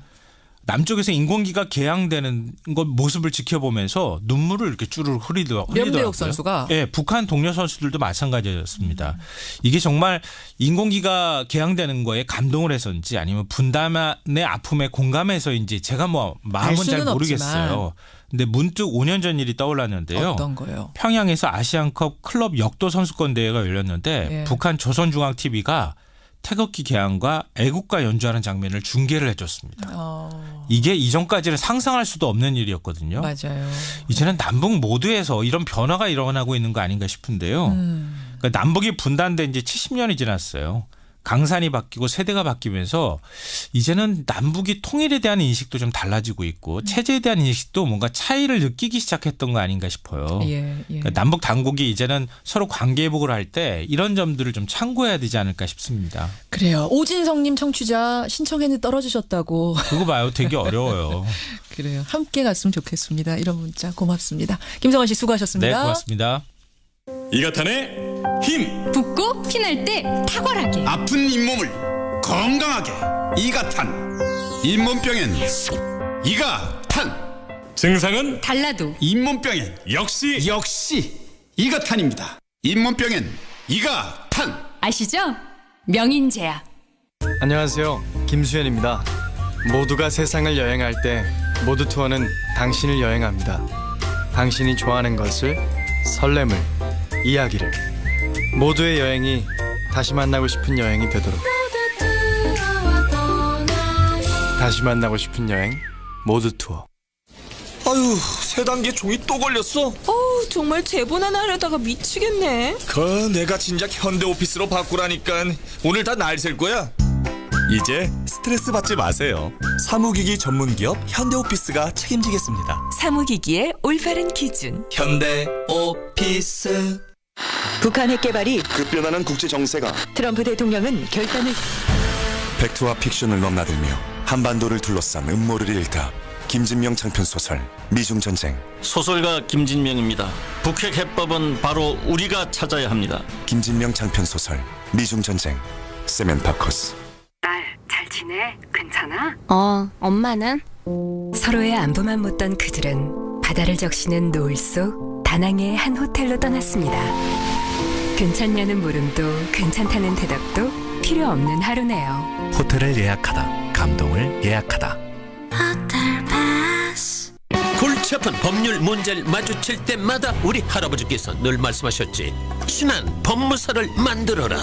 남쪽에서 인공기가 개항되는 것 모습을 지켜보면서 눈물을 이렇게 쭈르르 흘리더라고요. 렴대옥 선수가? 예, 북한 동료 선수들도 마찬가지였습니다. 이게 정말 인공기가 개항되는 거에 감동을 해서인지 아니면 분단의 아픔에 공감해서인지 제가 마음은 잘 모르겠어요. 근데 문득 5년 전 일이 떠올랐는데요. 어떤 거요? 평양에서 아시안컵 클럽 역도 선수권 대회가 열렸는데 북한 조선중앙TV가 태극기 개항과 애국가 연주하는 장면을 중계를 해줬습니다. 이게 이전까지는 상상할 수도 없는 일이었거든요. 맞아요. 이제는 남북 모두에서 이런 변화가 일어나고 있는 거 아닌가 싶은데요. 그러니까 남북이 분단된 지 70년이 지났어요. 강산이 바뀌고 세대가 바뀌면서 이제는 남북이 통일에 대한 인식도 좀 달라지고 있고 체제에 대한 인식도 뭔가 차이를 느끼기 시작했던 거 아닌가 싶어요. 그러니까 남북 당국이 이제는 서로 관계 회복을 할 때 이런 점들을 좀 참고해야 되지 않을까 싶습니다. 그래요. 오진성님 청취자 신청했는데 떨어지셨다고. 그거 봐요. 되게 어려워요. 그래요. 함께 갔으면 좋겠습니다. 이런 문자 고맙습니다. 김성환 씨 수고하셨습니다. 네, 고맙습니다. 이가탄의 힘 붓고 피날 때 탁월하게 아픈 잇몸을 건강하게 이가탄 잇몸병엔 이가탄 증상은 달라도 잇몸병엔 역시 이가탄입니다. 잇몸병엔 이가탄 아시죠? 명인제약. 안녕하세요. 김수현입니다. 모두가 세상을 여행할 때 모두 투어는 당신을 여행합니다. 당신이 좋아하는 것을, 설렘을, 이야기를. 모두의 여행이 다시 만나고 싶은 여행이 되도록. 다시 만나고 싶은 여행 모두 투어. 아유, 세 단계 종이 또 걸렸어. 정말 제본 하나 하려다가 미치겠네. 내가 진작 현대오피스로 바꾸라니까. 오늘 다 날 셀 거야. 이제 스트레스 받지 마세요. 사무기기 전문기업 현대오피스가 책임지겠습니다. 사무기기의 올바른 기준. 현대오피스. 북한 핵개발이 급변하는 국제 정세가 트럼프 대통령은 결단을. 팩트와 픽션을 넘나들며 한반도를 둘러싼 음모를 일다. 김진명 장편 소설 미중전쟁. 소설가 김진명입니다. 북핵 해법은 바로 우리가 찾아야 합니다. 김진명 장편 소설 미중전쟁. 세멘파커스. 딸, 잘 지내? 괜찮아? 엄마는? 서로의 안부만 묻던 그들은 바다를 적시는 노을 속 다낭의 한 호텔로 떠났습니다. 괜찮냐는 물음도 괜찮다는 대답도 필요 없는 하루네요. 호텔을 예약하다. 감동을 예약하다. 골치 아픈 법률 문제를 마주칠 때마다 우리 할아버지께서 늘 말씀하셨지. 친한 법무사를 만들어라.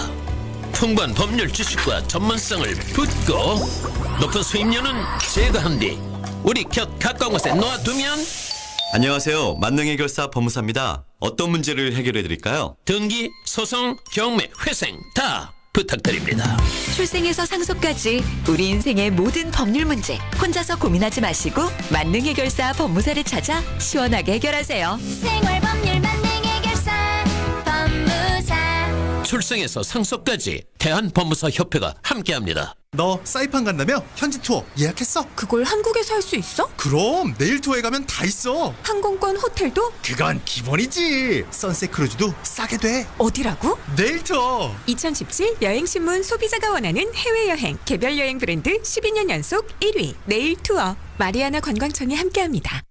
풍부한 법률 지식과 전문성을 붙고 높은 수임료는 제거한 뒤 우리 곁 가까운 곳에 놓아두면. 안녕하세요. 만능해결사 법무사입니다. 어떤 문제를 해결해 드릴까요? 등기, 소송, 경매, 회생 다 부탁드립니다. 출생에서 상속까지 우리 인생의 모든 법률 문제 혼자서 고민하지 마시고 만능해결사 법무사를 찾아 시원하게 해결하세요. 생활법률 만능해결사 법무사. 출생에서 상속까지 대한법무사협회가 함께합니다. 너 사이판 간다며? 현지 투어 예약했어? 그걸 한국에서 할 수 있어? 그럼 내일 투어에 가면 다 있어. 항공권, 호텔도? 그건 기본이지. 선셋 크루즈도 싸게 돼. 어디라고? 내일 투어. 2017 여행신문 소비자가 원하는 해외여행 개별 여행 브랜드 12년 연속 1위 내일 투어. 마리아나 관광청이 함께합니다.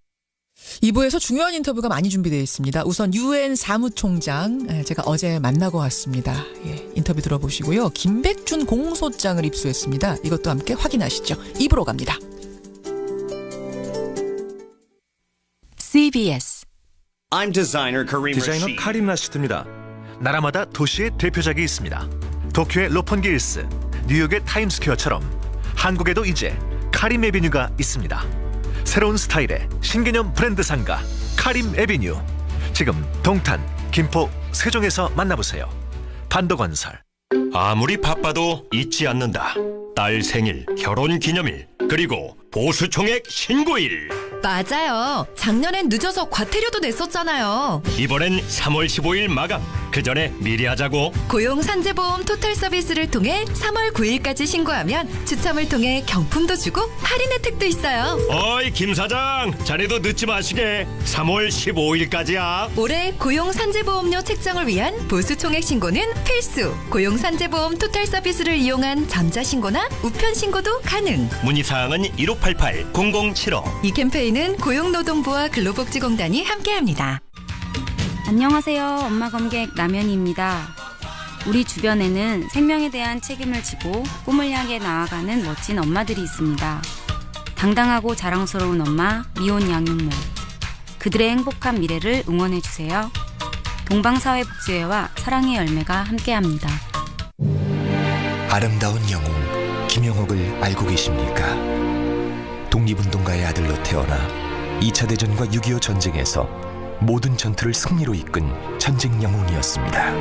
2부에서 중요한 인터뷰가 많이 준비되어 있습니다. 우선 UN 사무총장 제가 어제 만나고 왔습니다. 인터뷰 들어보시고요. 김백준 공소장을 입수했습니다. 이것도 함께 확인하시죠. 2부로 갑니다. CBS 디자이너 카림 라시드입니다. 나라마다 도시의 대표작이 있습니다. 도쿄의 로펀기 힐스, 뉴욕의 타임스퀘어처럼 한국에도 이제 카림 에비뉴가 있습니다. 새로운 스타일의 신개념 브랜드 상가 카림 에비뉴. 지금 동탄, 김포, 세종에서 만나보세요. 반도건설. 아무리 바빠도 잊지 않는다. 딸 생일, 결혼 기념일, 그리고 보수총액 신고일. 맞아요. 작년엔 늦어서 과태료도 냈었잖아요. 이번엔 3월 15일 마감. 그 전에 미리 하자고. 고용산재보험 토탈 서비스를 통해 3월 9일까지 신고하면 추첨을 통해 경품도 주고 할인 혜택도 있어요. 어이 김 사장, 자네도 늦지 마시게. 3월 15일까지야. 올해 고용산재보험료 책정을 위한 보수총액 신고는 필수. 고용산재보험 토탈 서비스를 이용한 전자신고나 우편신고도 가능. 문의사항은 1588-0075. 이 캠페인은 고용노동부와 근로복지공단이 함께합니다. 안녕하세요. 엄마 검객 남현희입니다. 우리 주변에는 생명에 대한 책임을 지고 꿈을 향해 나아가는 멋진 엄마들이 있습니다. 당당하고 자랑스러운 엄마 미혼 양육모. 그들의 행복한 미래를 응원해주세요. 동방사회복지회와 사랑의 열매가 함께합니다. 아름다운 영웅 김영옥을 알고 계십니까? 독립운동가의 아들로 태어나 2차 대전과 6.25 전쟁에서 모든 전투를 승리로 이끈 전쟁 영웅이었습니다.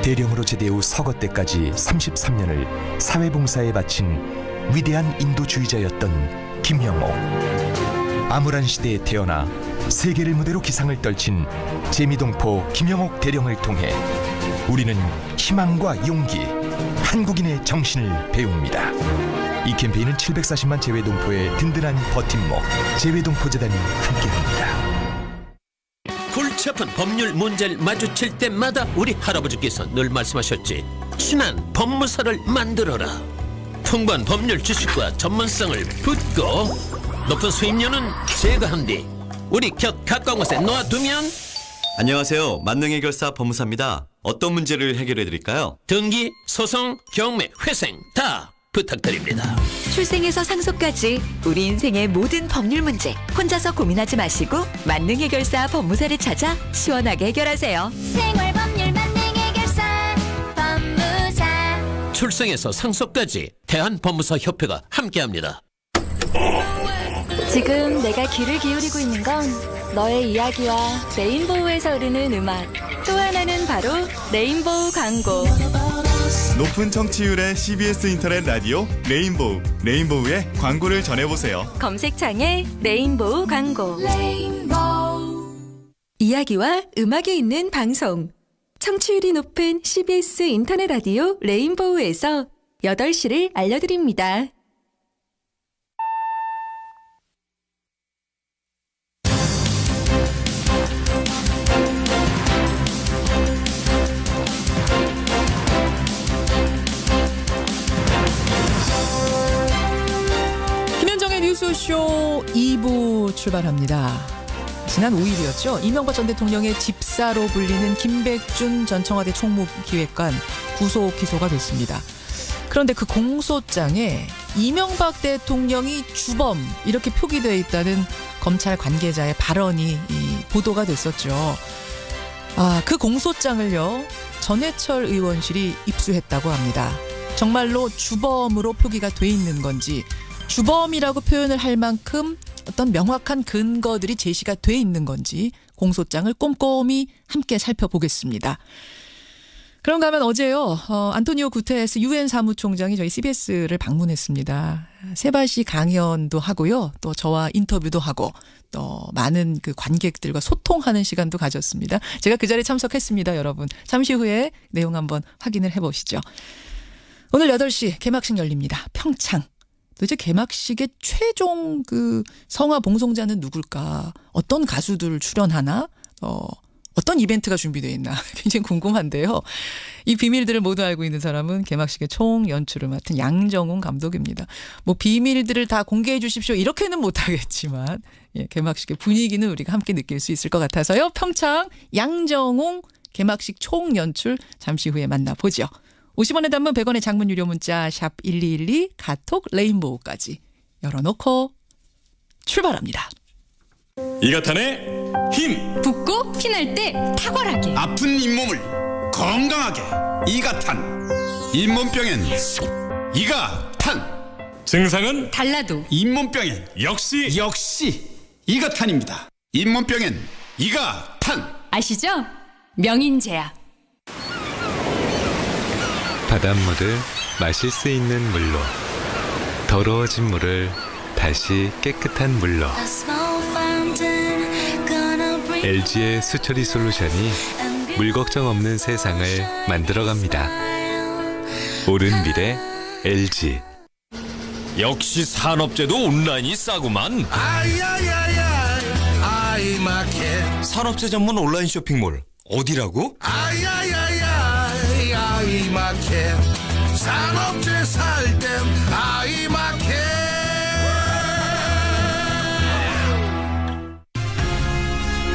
대령으로 제대 후 서거 때까지 33년을 사회봉사에 바친 위대한 인도주의자였던 김영옥. 암울한 시대에 태어나 세계를 무대로 기상을 떨친 재미동포 김영옥 대령을 통해 우리는 희망과 용기, 한국인의 정신을 배웁니다. 이 캠페인은 740만 재외동포의 든든한 버팀목 재외동포재단이 함께합니다. 골치 아픈 법률 문제를 마주칠 때마다 우리 할아버지께서 늘 말씀하셨지. 친한 법무사를 만들어라. 풍부한 법률 지식과 전문성을 붙고 높은 수임료는 제거한 뒤 우리 곁 가까운 곳에 놓아두면. 안녕하세요. 만능해결사 법무사입니다. 어떤 문제를 해결해 드릴까요? 등기, 소송, 경매, 회생 다 부탁드립니다. 출생에서 상속까지 우리 인생의 모든 법률 문제 혼자서 고민하지 마시고 만능해결사 법무사를 찾아 시원하게 해결하세요. 생활법률 만능해결사 법무사. 출생에서 상속까지 대한법무사협회가 함께합니다. 지금 내가 귀를 기울이고 있는 건 너의 이야기와 레인보우에서 흐르는 음악, 또 하나는 바로 레인보우 광고. 높은 청취율의 CBS 인터넷 라디오 레인보우. 레인보우의 광고를 전해보세요. 검색창에 레인보우 광고. 이야기와 음악이 있는 방송. 청취율이 높은 CBS 인터넷 라디오 레인보우에서 8시를 알려드립니다. 뉴스쇼 2부 출발합니다. 지난 5일이었죠. 이명박 전 대통령의 집사로 불리는 김백준 전 청와대 총무기획관 구속 기소가 됐습니다. 그런데 그 공소장에 이명박 대통령이 주범 이렇게 표기되어 있다는 검찰 관계자의 발언이 보도가 됐었죠. 그 공소장을요. 전해철 의원실이 입수했다고 합니다. 정말로 주범으로 표기가 돼 있는 건지 주범이라고 표현을 할 만큼 어떤 명확한 근거들이 제시가 돼 있는 건지 공소장을 꼼꼼히 함께 살펴보겠습니다. 그런가 하면 어제요. 안토니오 구테레스 유엔 사무총장이 저희 CBS를 방문했습니다. 세바시 강연도 하고요. 또 저와 인터뷰도 하고 또 많은 그 관객들과 소통하는 시간도 가졌습니다. 제가 그 자리에 참석했습니다, 여러분. 잠시 후에 내용 한번 확인을 해보시죠. 오늘 8시 개막식 열립니다. 평창. 도대체 개막식의 최종 그 성화 봉송자는 누굴까? 어떤 가수들 출연하나? 어떤 이벤트가 준비되어 있나? 굉장히 궁금한데요. 이 비밀들을 모두 알고 있는 사람은 개막식의 총 연출을 맡은 양정웅 감독입니다. 뭐 비밀들을 다 공개해 주십시오. 이렇게는 못하겠지만 개막식의 분위기는 우리가 함께 느낄 수 있을 것 같아서요. 평창 양정웅 개막식 총 연출 잠시 후에 만나보죠. 50원의 단문 100원의 장문 유료 문자 샵 1212 카톡 레인보우까지 열어놓고 출발합니다. 이가탄의 힘. 붓고 피날 때 탁월하게. 아픈 잇몸을 건강하게. 이가탄. 잇몸병엔 이가탄. 증상은 달라도 잇몸병엔 역시 이가탄입니다. 잇몸병엔 이가탄. 아시죠? 명인제약. 바닷물을 마실 수 있는 물로, 더러워진 물을 다시 깨끗한 물로. LG의 수처리 솔루션이 물 걱정 없는 세상을 만들어갑니다. 옳은 미래 LG. 역시 산업재도 온라인이 싸구만. 산업재 전문 온라인 쇼핑몰 어디라고? 아이마켓. 산업재 살 땐 아이마켓.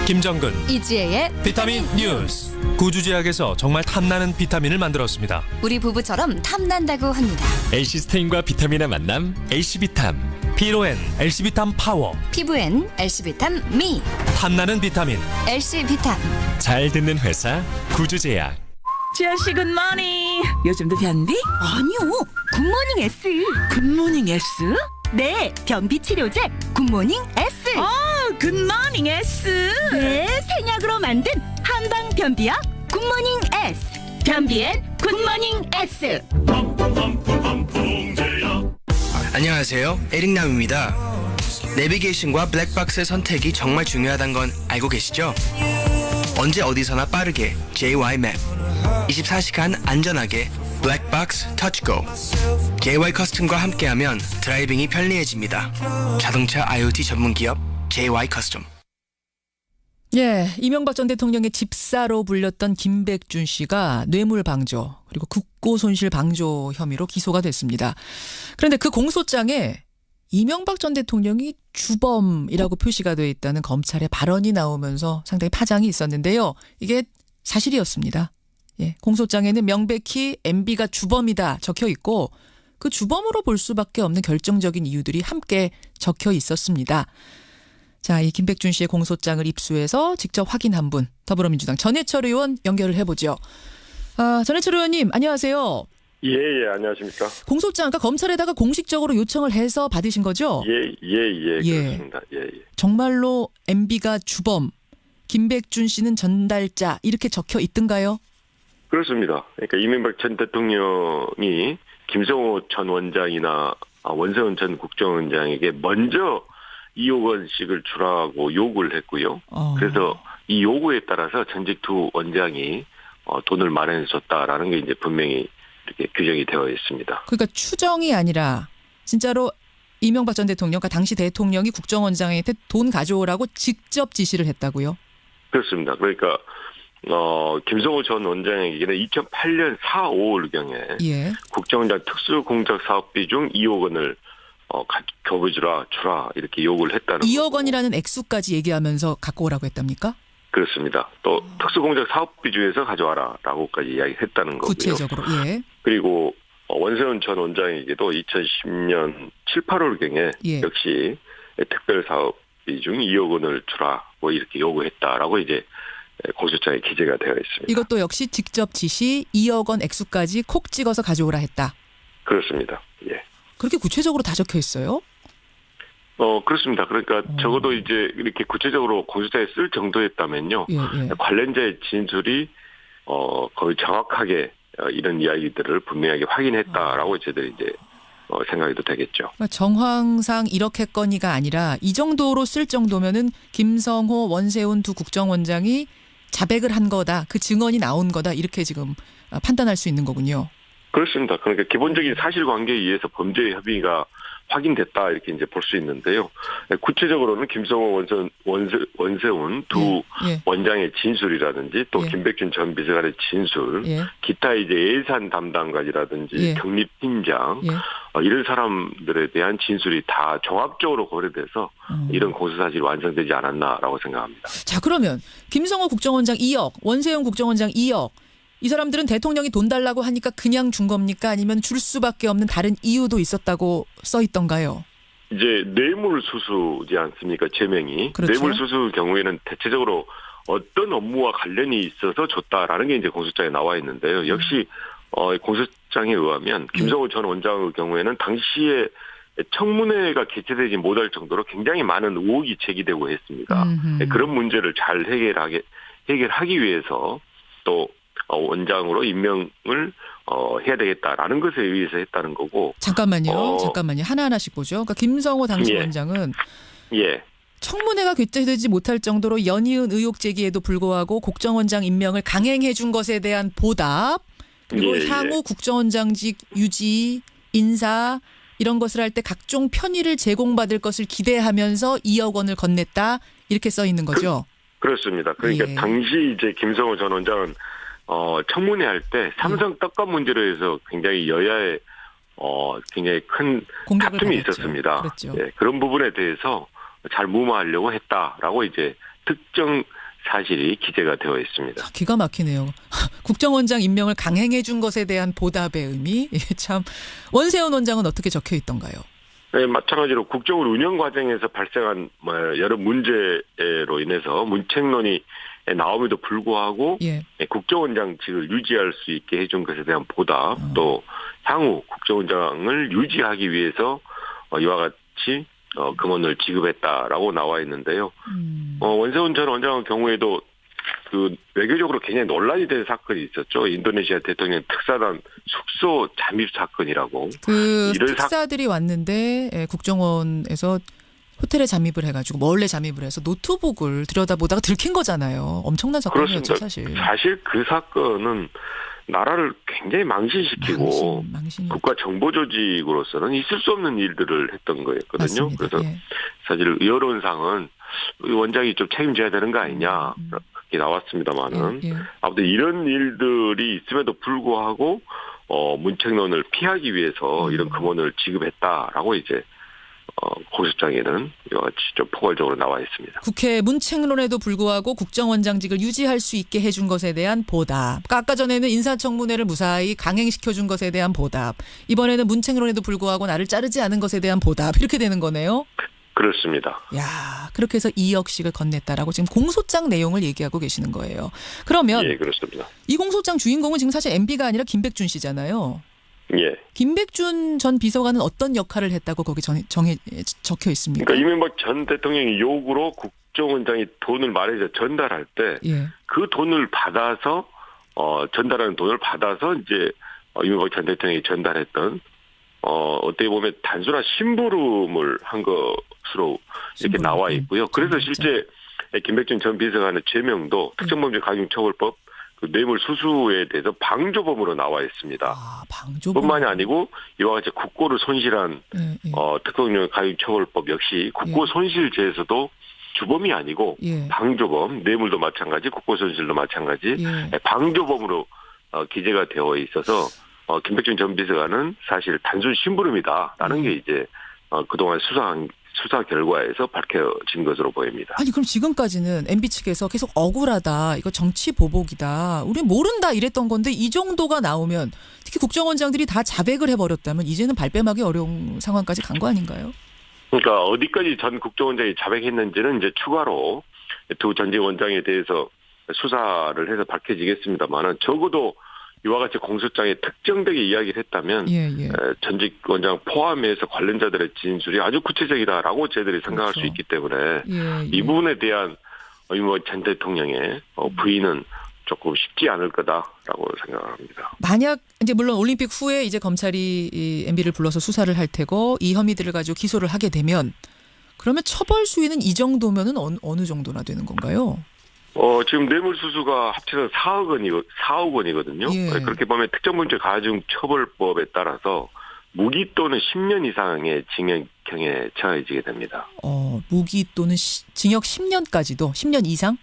김정근, 이지혜의 비타민 뉴스. 구주제약에서 정말 탐나는 비타민을 만들었습니다. 우리 부부처럼 탐난다고 합니다. 엘시스테인과 비타민의 만남, 엘시비탐. 피로엔 엘시비탐 파워, 피부엔 엘시비탐 미. 탐나는 비타민 엘시비탐. 잘 듣는 회사 구주제약. 지아씨 굿모닝. 요즘도 변비? 아니요, 굿모닝 S. 굿모닝 S? 네, 변비 치료제 굿모닝 S. 굿모닝 S. 네, 생약으로 만든 한방 변비약 굿모닝 S. 변비엔 굿모닝 S. 안녕하세요, 에릭남입니다. 내비게이션과 블랙박스의 선택이 정말 중요하다는 건 알고 계시죠? 언제 어디서나 빠르게 JY 맵, 24시간 안전하게 블랙박스 터치고. JY 커스텀과 함께하면 드라이빙이 편리해집니다. 자동차 IoT 전문기업 JY 커스텀. 예, 이명박 전 대통령의 집사로 불렸던 김백준 씨가 뇌물방조 그리고 국고손실 방조 혐의로 기소가 됐습니다. 그런데 그 공소장에 이명박 전 대통령이 주범이라고 표시가 돼 있다는 검찰의 발언이 나오면서 상당히 파장이 있었는데요. 이게 사실이었습니다. 예, 공소장에는 명백히 MB가 주범이다 적혀 있고 그 주범으로 볼 수밖에 없는 결정적인 이유들이 함께 적혀 있었습니다. 자, 이 김백준 씨의 공소장을 입수해서 직접 확인한 분, 더불어민주당 전해철 의원 연결을 해보죠. 전해철 의원님, 안녕하세요. 예, 안녕하십니까. 공소장, 그러니까 검찰에다가 공식적으로 요청을 해서 받으신 거죠? 예, 그렇습니다. 예. 정말로 MB가 주범, 김백준 씨는 전달자 이렇게 적혀 있던가요? 그렇습니다. 그러니까 이명박 전 대통령이 김성호 전 원장이나 원세훈 전 국정원장에게 먼저 2억 원씩을 주라고 요구를 했고요. 그래서 이 요구에 따라서 전직 두 원장이 돈을 마련해 줬다라는 게 이제 분명히 이렇게 규정이 되어 있습니다. 그러니까 추정이 아니라 진짜로 이명박 전 대통령, 그러니까 당시 대통령이 국정원장한테 돈 가져오라고 직접 지시를 했다고요? 그렇습니다. 그러니까 김성호 전 원장에게는 2008년 4, 5월경에 국정원장 특수공작사업비 중 2억 원을 교부주라 주라 이렇게 요구를 했다는 2억 원이라는 액수까지 얘기하면서 갖고 오라고 했답니까? 그렇습니다. 또 특수공작 사업비 중에서 가져와라라고까지 이야기했다는 거고요. 구체적으로, 예. 그리고 원세훈 전 원장에게도 2010년 7, 8월경에 역시 특별사업비 중 2억 원을 주라고 이렇게 요구했다라고 이제 공소장에 기재가 되어 있습니다. 이것도 역시 직접 지시 2억 원 액수까지 콕 찍어서 가져오라 했다. 그렇습니다. 예. 그렇게 구체적으로 다 적혀 있어요? 그렇습니다. 그러니까 적어도 이제 이렇게 구체적으로 공소장에 쓸 정도였다면요. 관련자의 진술이 거의 정확하게 이런 이야기들을 분명하게 확인했다라고 저희들이 이제 생각해도 되겠죠. 그러니까 정황상 이렇게건이가 아니라 이 정도로 쓸 정도면은 김성호, 원세훈 두 국정원장이 자백을 한 거다. 그 증언이 나온 거다. 이렇게 지금 판단할 수 있는 거군요. 그렇습니다. 그러니까 기본적인 사실관계에 의해서 범죄 협의가 확인됐다 이렇게 이제 볼 수 있는데요. 구체적으로는 김성호, 원세훈 두 원장의 진술이라든지 또 김백준 전 비서관의 진술, 기타 이제 예산 담당관이라든지 경립팀장 이런 사람들에 대한 진술이 다 종합적으로 고려돼서 이런 공소사실이 완성되지 않았나라고 생각합니다. 자, 그러면 김성호 국정원장 2억, 원세훈 국정원장 2억. 이 사람들은 대통령이 돈 달라고 하니까 그냥 준 겁니까? 아니면 줄 수밖에 없는 다른 이유도 있었다고 써 있던가요? 이제 뇌물수수지 않습니까? 제명이. 그렇죠? 뇌물수수 경우에는 대체적으로 어떤 업무와 관련이 있어서 줬다라는 게 이제 공소장에 나와 있는데요. 역시 공소장에 의하면 김성호 전 원장의 경우에는 당시에 청문회가 개최되지 못할 정도로 굉장히 많은 의혹이 제기되고 했습니다. 그런 문제를 잘 해결하기 위해서 또 원장으로 임명을 해야 되겠다라는 것에 의해서 했다는 거고. 잠깐만요. 하나하나씩 보죠. 그러니까 김성호 당시 원장은 청문회가 개최되지 못할 정도로 연이은 의혹 제기에도 불구하고 국정원장 임명을 강행해 준 것에 대한 보답, 그리고 향후 국정원장직 유지, 인사 이런 것을 할 때 각종 편의를 제공받을 것을 기대하면서 2억 원을 건넸다. 이렇게 써 있는 거죠. 그렇습니다. 그러니까 당시 이제 김성호 전 원장은 청문회 할 때 삼성 떡값 문제로 해서 굉장히 여야에 굉장히 큰 다툼이 있었습니다. 그런 부분에 대해서 잘 무마하려고 했다라고 이제 특정 사실이 기재가 되어 있습니다. 기가 막히네요. 국정원장 임명을 강행해 준 것에 대한 보답의 의미. 참 원세훈 원장은 어떻게 적혀 있던가요? 네, 마찬가지로 국정원 운영 과정에서 발생한 여러 문제로 인해서 문책론이 나옴에도 불구하고 국정원장직을 유지할 수 있게 해준 것에 대한 보답, 또 향후 국정원장을 유지하기 위해서 이와 같이 금원을 지급했다라고 나와 있는데요. 원세훈 전 원장의 경우에도 그 외교적으로 굉장히 논란이 된 사건이 있었죠. 인도네시아 대통령 특사단 숙소 잠입 사건이라고. 그 특사들이 왔는데 국정원에서 호텔에 잠입을 해가지고 몰래 잠입을 해서 노트북을 들여다보다가 들킨 거잖아요. 엄청난 사건이었죠. 그렇습니다. 사실 그 사건은 나라를 굉장히 망신시키고 국가 정보 조직으로서는 있을 수 없는 일들을 했던 거였거든요. 맞습니다. 그래서 사실 여론상은 원장이 좀 책임져야 되는 거 아니냐 그렇게 나왔습니다만은 아무튼 이런 일들이 있음에도 불구하고 문책론을 피하기 위해서 이런 금원을 지급했다라고 이제 공소장에는 이와 같이 좀 포괄적으로 나와 있습니다. 국회 문책론에도 불구하고 국정원장직을 유지할 수 있게 해준 것에 대한 보답. 그러니까 아까 전에는 인사청문회를 무사히 강행시켜준 것에 대한 보답. 이번에는 문책론에도 불구하고 나를 자르지 않은 것에 대한 보답. 이렇게 되는 거네요. 그렇습니다. 야, 그렇게 해서 2억씩을 건넸다라고 지금 공소장 내용을 얘기하고 계시는 거예요. 그러면 예, 그렇습니다. 이 공소장 주인공은 지금 사실 MB가 아니라 김백준 씨잖아요. 예. 김백준 전 비서관은 어떤 역할을 했다고 거기 적혀 있습니까? 그러니까 이명박 전 대통령이 요구로 국정원장이 돈을 말해서 전달할 때 그 돈을 받아서 전달하는 돈을 받아서 이제 이명박 전 대통령이 전달했던 어떻게 보면 단순한 심부름을 한 것으로 이렇게 나와 있고요. 그래서 실제 김백준 전 비서관의 죄명도 특정범죄 강행처벌법 그 뇌물수수에 대해서 방조범으로 나와 있습니다. 아, 방조범. 뿐만이 아니고 이와 같이 국고를 손실한 특정범죄 강행처벌법 역시 국고 손실죄에서도 주범이 아니고 방조범, 뇌물도 마찬가지, 국고 손실도 마찬가지, 방조범으로 기재가 되어 있어서 김백준 전 비서관은 사실 단순 심부름이다라는 게 이제 그동안 수사 결과에서 밝혀진 것으로 보입니다. 아니 그럼 지금까지는 MB 측에서 계속 억울하다, 이거 정치 보복이다, 우리 모른다 이랬던 건데 이 정도가 나오면 특히 국정원장들이 다 자백을 해버렸다면 이제는 발뺌하기 어려운 상황까지 간 거 아닌가요? 그러니까 어디까지 전 국정원장이 자백했는지는 이제 추가로 두 전직 원장에 대해서 수사를 해서 밝혀지겠습니다만은 적어도 이와 같이 공소장에 특정되게 이야기를 했다면 전직 원장 포함해서 관련자들의 진술이 아주 구체적이다라고 저희들이 생각할 수 있기 때문에 이 부분에 대한 이명박 전 대통령의 부인은 조금 쉽지 않을 거다라고 생각합니다. 만약 이제 물론 올림픽 후에 이제 검찰이 이 MB를 불러서 수사를 할 테고 이 혐의들을 가지고 기소를 하게 되면 그러면 처벌 수위는 이 정도면은 어느 정도나 되는 건가요? 지금 뇌물수수가 합쳐서 4억 원이거든요. 그렇게 보면 특정범죄 가중처벌법에 따라서 무기 또는 10년 이상의 징역형에 처해지게 됩니다. 무기 또는 징역 10년까지도 10년 이상?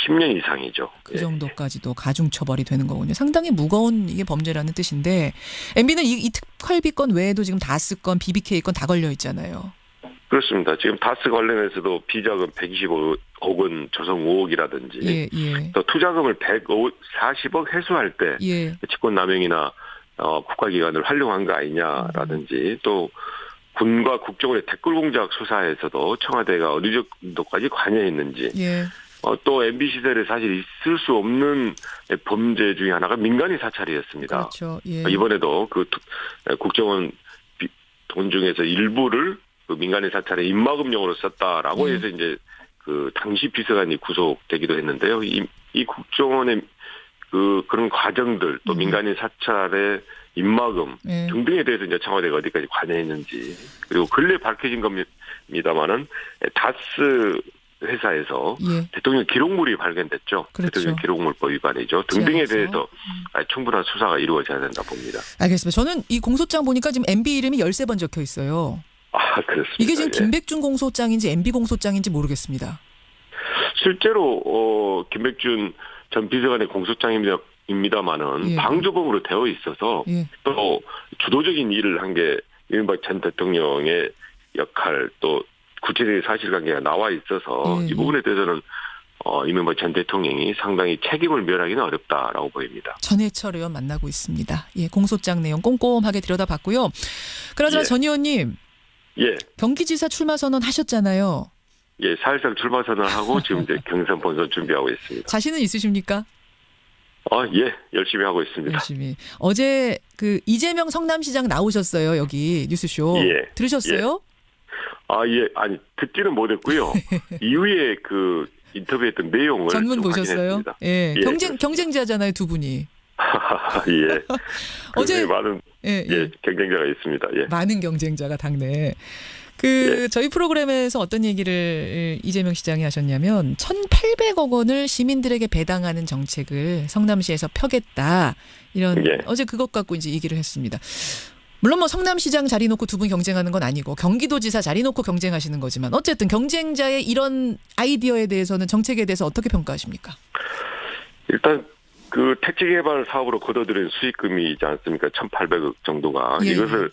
10년 이상이죠. 그 정도까지도 가중처벌이 되는 거군요. 상당히 무거운 이게 범죄라는 뜻인데 MB는 이 특활비 건 외에도 지금 다스 건, BBK 건 다 걸려 있잖아요. 그렇습니다. 지금 다스 관련해서도 비자금 125억 원 조성 5억이라든지 또 투자금을 140억 회수할 때 직권남용이나 국가기관을 활용한 거 아니냐라든지 또 군과 국정원의 댓글 공작 수사에서도 청와대가 어느 정도까지 관여했는지 또 MB 시절에 사실 있을 수 없는 범죄 중에 하나가 민간인 사찰이었습니다. 그렇죠. 이번에도 그 국정원 돈 중에서 일부를 그 민간인 사찰에 입막음용으로 썼다라고 해서 이제 그 당시 비서관이 구속되기도 했는데요. 이 국정원의 그런 과정들 또 민간인 사찰의 입막음 등등에 대해서 이제 청와대가 어디까지 관여했는지 그리고 근래 밝혀진 겁니다만은 다스 회사에서 대통령 기록물이 발견됐죠. 그렇죠. 대통령 기록물법 위반이죠. 등등에 대해서 충분한 수사가 이루어져야 된다 봅니다. 알겠습니다. 저는 이 공소장 보니까 지금 MB 이름이 13번 적혀 있어요. 그렇습니다. 이게 지금 김백준 공소장인지 MB 공소장인지 모르겠습니다. 실제로 김백준 전 비서관의 공소장입니다만은 방조범으로 되어 있어서 또 주도적인 일을 한 게 이명박 전 대통령의 역할 또 구체적인 사실관계가 나와 있어서 이 부분에 대해서는 이명박 전 대통령이 상당히 책임을 면하기는 어렵다라고 보입니다. 전해철 의원 만나고 있습니다. 공소장 내용 꼼꼼하게 들여다봤고요. 그나저나 전 의원님. 경기지사 출마 선언 하셨잖아요. 사실상 출마 선언하고 지금 이제 경선 본선 준비하고 있습니다. 자신은 있으십니까? 열심히 하고 있습니다. 열심히. 어제 그 이재명 성남시장 나오셨어요. 여기 뉴스쇼. 들으셨어요? 아니 듣지는 못했고요. 이후에 그 인터뷰했던 내용을 전문 좀 보셨어요? 확인했습니다. 경쟁자잖아요, 두 분이. 어제 많은 경쟁자가 있습니다. 많은 경쟁자가 당내. 저희 프로그램에서 어떤 얘기를 이재명 시장이 하셨냐면 1,800억 원을 시민들에게 배당하는 정책을 성남시에서 펴겠다. 이런 어제 그것 갖고 이제 얘기를 했습니다. 물론 뭐 성남시장 자리 놓고 두 분 경쟁하는 건 아니고 경기도지사 자리 놓고 경쟁하시는 거지만 어쨌든 경쟁자의 이런 아이디어에 대해서는 정책에 대해서 어떻게 평가하십니까? 일단 그 택지 개발 사업으로 거둬들인 수익금이 있지 않습니까? 1,800억 정도가 이것을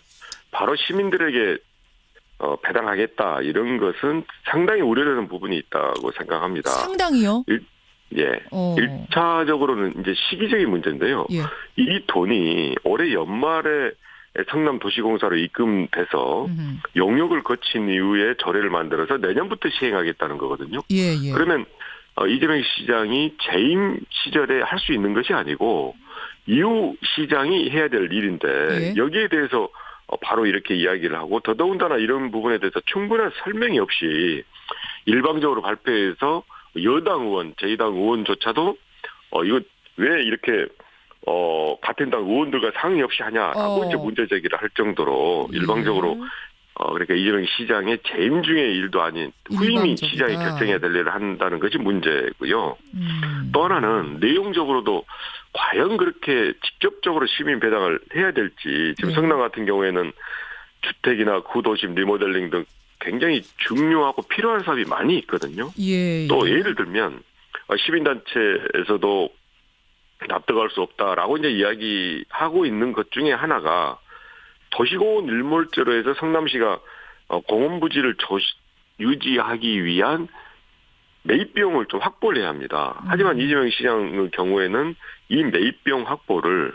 바로 시민들에게 배당하겠다 이런 것은 상당히 우려되는 부분이 있다고 생각합니다. 상당히요? 1차적으로는 이제 시기적인 문제인데요. 예. 이 돈이 올해 연말에 성남도시공사로 입금돼서 용역을 거친 이후에 조례를 만들어서 내년부터 시행하겠다는 거거든요. 예. 그러면 이재명 시장이 재임 시절에 할 수 있는 것이 아니고 이후 시장이 해야 될 일인데 여기에 대해서 바로 이렇게 이야기를 하고 더더군다나 이런 부분에 대해서 충분한 설명이 없이 일방적으로 발표해서 여당 의원, 제2당 의원조차도 이거 왜 이렇게 같은 당 의원들과 상의 없이 하냐라고 이제 문제 제기를 할 정도로 일방적으로 그러니까 이재명 시장의 재임 중의 일도 아닌 후임이 시장이 결정해야 될 일을 한다는 것이 문제고요. 또 하나는 내용적으로도 과연 그렇게 직접적으로 시민 배당을 해야 될지 지금 성남 같은 경우에는 주택이나 구도심 리모델링 등 굉장히 중요하고 필요한 사업이 많이 있거든요. 또 예를 들면 시민단체에서도 납득할 수 없다라고 이제 이야기하고 있는 것 중에 하나가 도시공원 일몰제로 해서 성남시가 공원 부지를 유지하기 위한 매입 비용을 좀 확보를 해야 합니다. 하지만 이재명 시장의 경우에는 이 매입 비용 확보를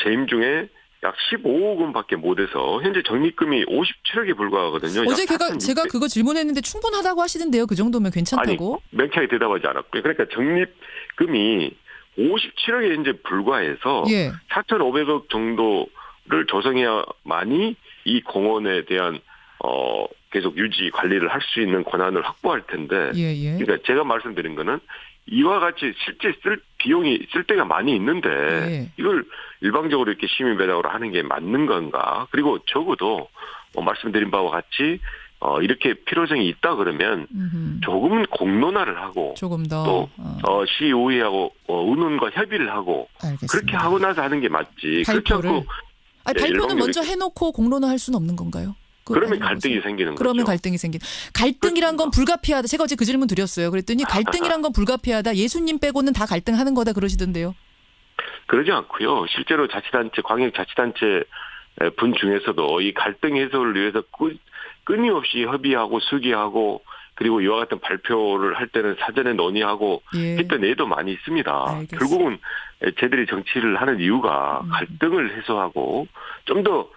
재임 중에 약 15억 원밖에 못해서 현재 적립금이 57억에 불과하거든요. 어제 제가 그거 질문했는데 충분하다고 하시던데요. 그 정도면 괜찮다고? 아니, 명쾌하게 대답하지 않았고요. 그러니까 적립금이 57억에 현재 불과해서 4,500억 정도를 조성해야만이 이 공원에 대한 계속 유지 관리를 할 수 있는 권한을 확보할 텐데 그러니까 제가 말씀드린 거는 이와 같이 실제 쓸 때가 많이 있는데 이걸 일방적으로 이렇게 시민 배당으로 하는 게 맞는 건가? 그리고 적어도 말씀드린 바와 같이 이렇게 필요성이 있다 그러면 조금은 공론화를 하고 조금 더 또 시의회하고 의논과 협의를 하고 알겠습니다. 그렇게 하고 나서 하는 게 맞지. 발표를. 발표는 먼저 해놓고 공론화할 수는 없는 건가요? 그러면 갈등이 생기는 거죠. 그러면 갈등이 갈등이란 건 불가피하다. 제가 어제 그 질문 드렸어요. 그랬더니 갈등이란 건 불가피하다. 예수님 빼고는 다 갈등하는 거다 그러시던데요. 그러지 않고요. 실제로 자치단체, 광역자치단체 분 중에서도 이 갈등 해소를 위해서 끊임없이 협의하고 수기하고 그리고 이와 같은 발표를 할 때는 사전에 논의하고 했던 예도 많이 있습니다. 알겠습니다. 결국은 쟤들이 정치를 하는 이유가 갈등을 해소하고 좀 더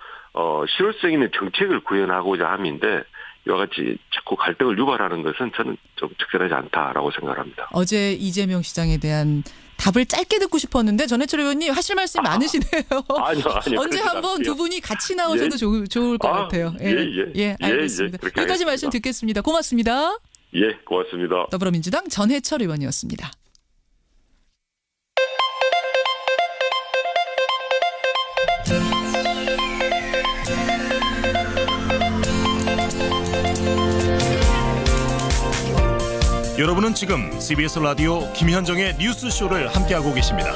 실효성 있는 정책을 구현하고자 함인데 이와 같이 자꾸 갈등을 유발하는 것은 저는 좀 적절하지 않다라고 생각합니다. 어제 이재명 시장에 대한 답을 짧게 듣고 싶었는데 전해철 의원님 하실 말씀이 많으시네요. 아니요. 언제 한번 두 분이 같이 나오셔도 좋을 것 같아요. 알겠습니다. 여기까지 말씀 듣겠습니다. 고맙습니다. 예, 고맙습니다. 더불어민주당 전해철 의원이었습니다. 여러분은 지금 CBS 라디오 김현정의 뉴스쇼를 함께하고 계십니다.